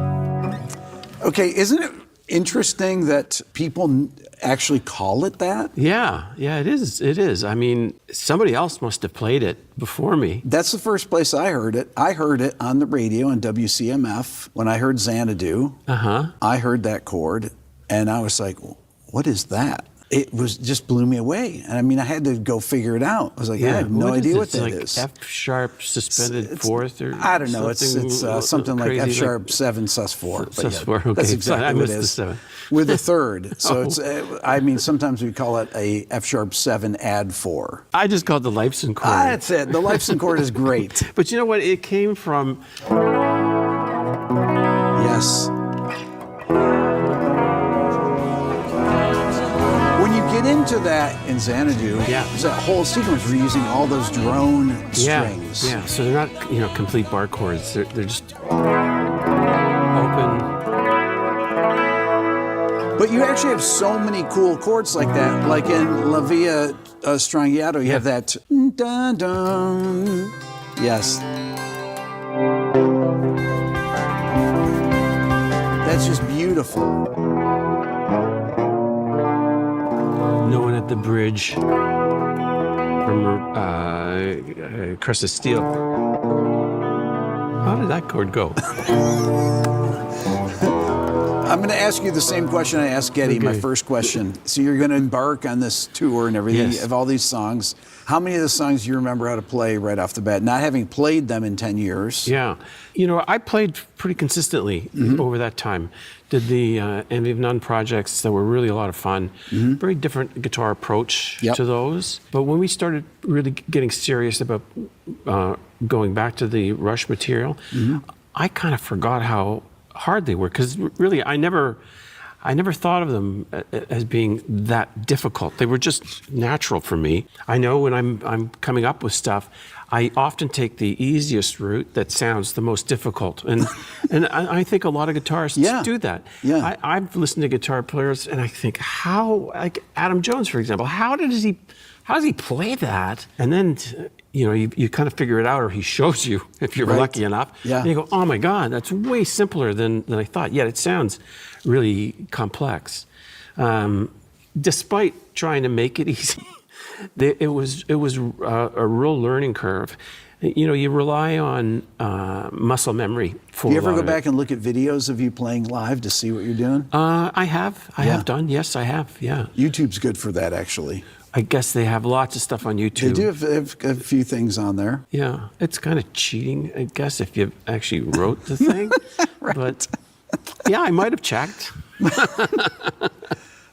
Okay, isn't it interesting that people actually call it that? Yeah, it is. It is. I mean, somebody else must have played it before me. That's the first place I heard it. I heard it on the radio on WCMF when I heard Xanadu. I heard that chord, and I was like, what is that? It just blew me away. And I mean, I had to go figure it out. I was like, I have no idea what that is. F sharp suspended fourth, or I don't know. It's something like F sharp 7 sus 4. Okay. That's exactly what it is. With a third. So it's. I mean, sometimes we call it a F sharp 7 add 4. I just call it the Lifeson chord. That's it. The Lifeson chord is great. But you know what? It came from. Yes. When you get into to that in Xanadu. Yeah. There's that whole sequence where you're using all those drone strings. Yeah, so they're not, complete bar chords. They're just open. But you actually have so many cool chords like that. Like in La Via Strangiato, you have that dun dun. Yes. That's just beautiful. No One at the Bridge from Crest of Steel. How did that chord go? I'm going to ask you the same question I asked Getty, my first question. So you're going to embark on this tour and everything. Yes. You have all these songs. How many of the songs do you remember how to play right off the bat, not having played them in 10 years? Yeah. I played pretty consistently over that time. Did the Envy of None projects that were really a lot of fun. Very different guitar approach to those. But when we started really getting serious about going back to the Rush material, I kind of forgot how hard they were, because really I never thought of them as being that difficult. They were just natural for me. I know when I'm coming up with stuff, I often take the easiest route that sounds the most difficult, and I think a lot of guitarists do that. Yeah. I've listened to guitar players and I think, how, like Adam Jones, for example, how does he play that? And then you kind of figure it out, or he shows you if you're lucky enough. Yeah. And you go, oh my God, that's way simpler than I thought. Yet it sounds really complex. Despite trying to make it easy, it was a real learning curve. You rely on muscle memory for Do you a ever lot go of back and look at videos of you playing live to see what you're doing? I have. I have done. Yes, I have. Yeah. YouTube's good for that, actually. I guess they have lots of stuff on YouTube. They do have a few things on there. Yeah, it's kind of cheating, I guess, if you actually wrote the thing. But yeah, I might have checked.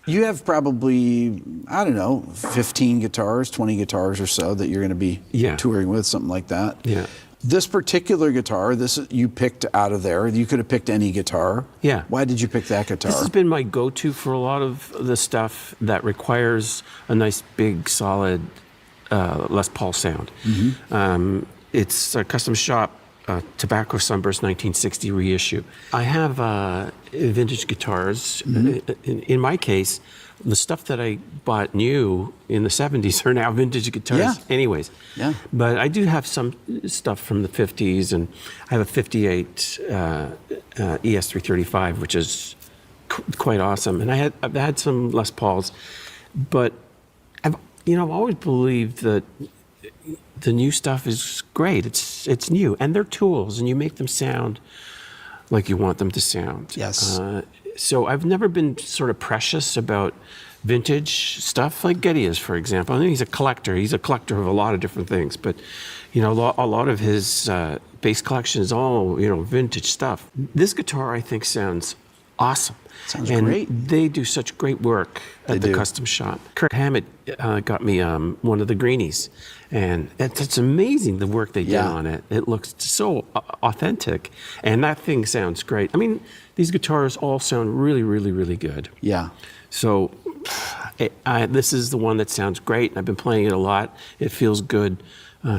You have probably, 15 guitars, 20 guitars or so that you're going to be touring with, something like that. Yeah. This particular guitar, you picked out of there. You could have picked any guitar. Yeah. Why did you pick that guitar? This has been my go-to for a lot of the stuff that requires a nice, big, solid Les Paul sound. It's a custom shop Tobacco Sunburst 1960 reissue. I have vintage guitars. In my case, the stuff that I bought new in the 70s are now vintage guitars anyways. Yeah. But I do have some stuff from the 50s, and I have a 58 ES335, which is quite awesome. And I've had some Les Pauls, but I've always believed that the new stuff is great. It's new, and they're tools, and you make them sound like you want them to sound. Yes. So I've never been sort of precious about vintage stuff like Getty is, for example. I think he's a collector. He's a collector of a lot of different things, but a lot of his bass collection is all vintage stuff. This guitar, I think, sounds awesome. Sounds and great. They do such great work at the custom shop. Kurt Hammett got me one of the greenies, and it's amazing the work they did on it. It looks so authentic, and that thing sounds great. I mean, these guitars all sound really, really, really good. Yeah. So this is the one that sounds great, and I've been playing it a lot. It feels good.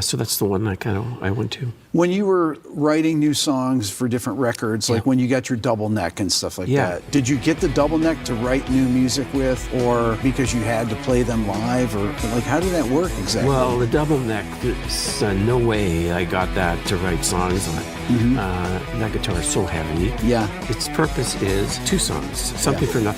So that's the one I went to. When you were writing new songs for different records, like when you got your double neck and stuff like that, did you get the double neck to write new music with, or because you had to play them live, or like how did that work exactly? Well, the double neck, there's no way I got that to write songs on. That guitar is so heavy. Yeah. Its purpose is two songs, Something for Nothing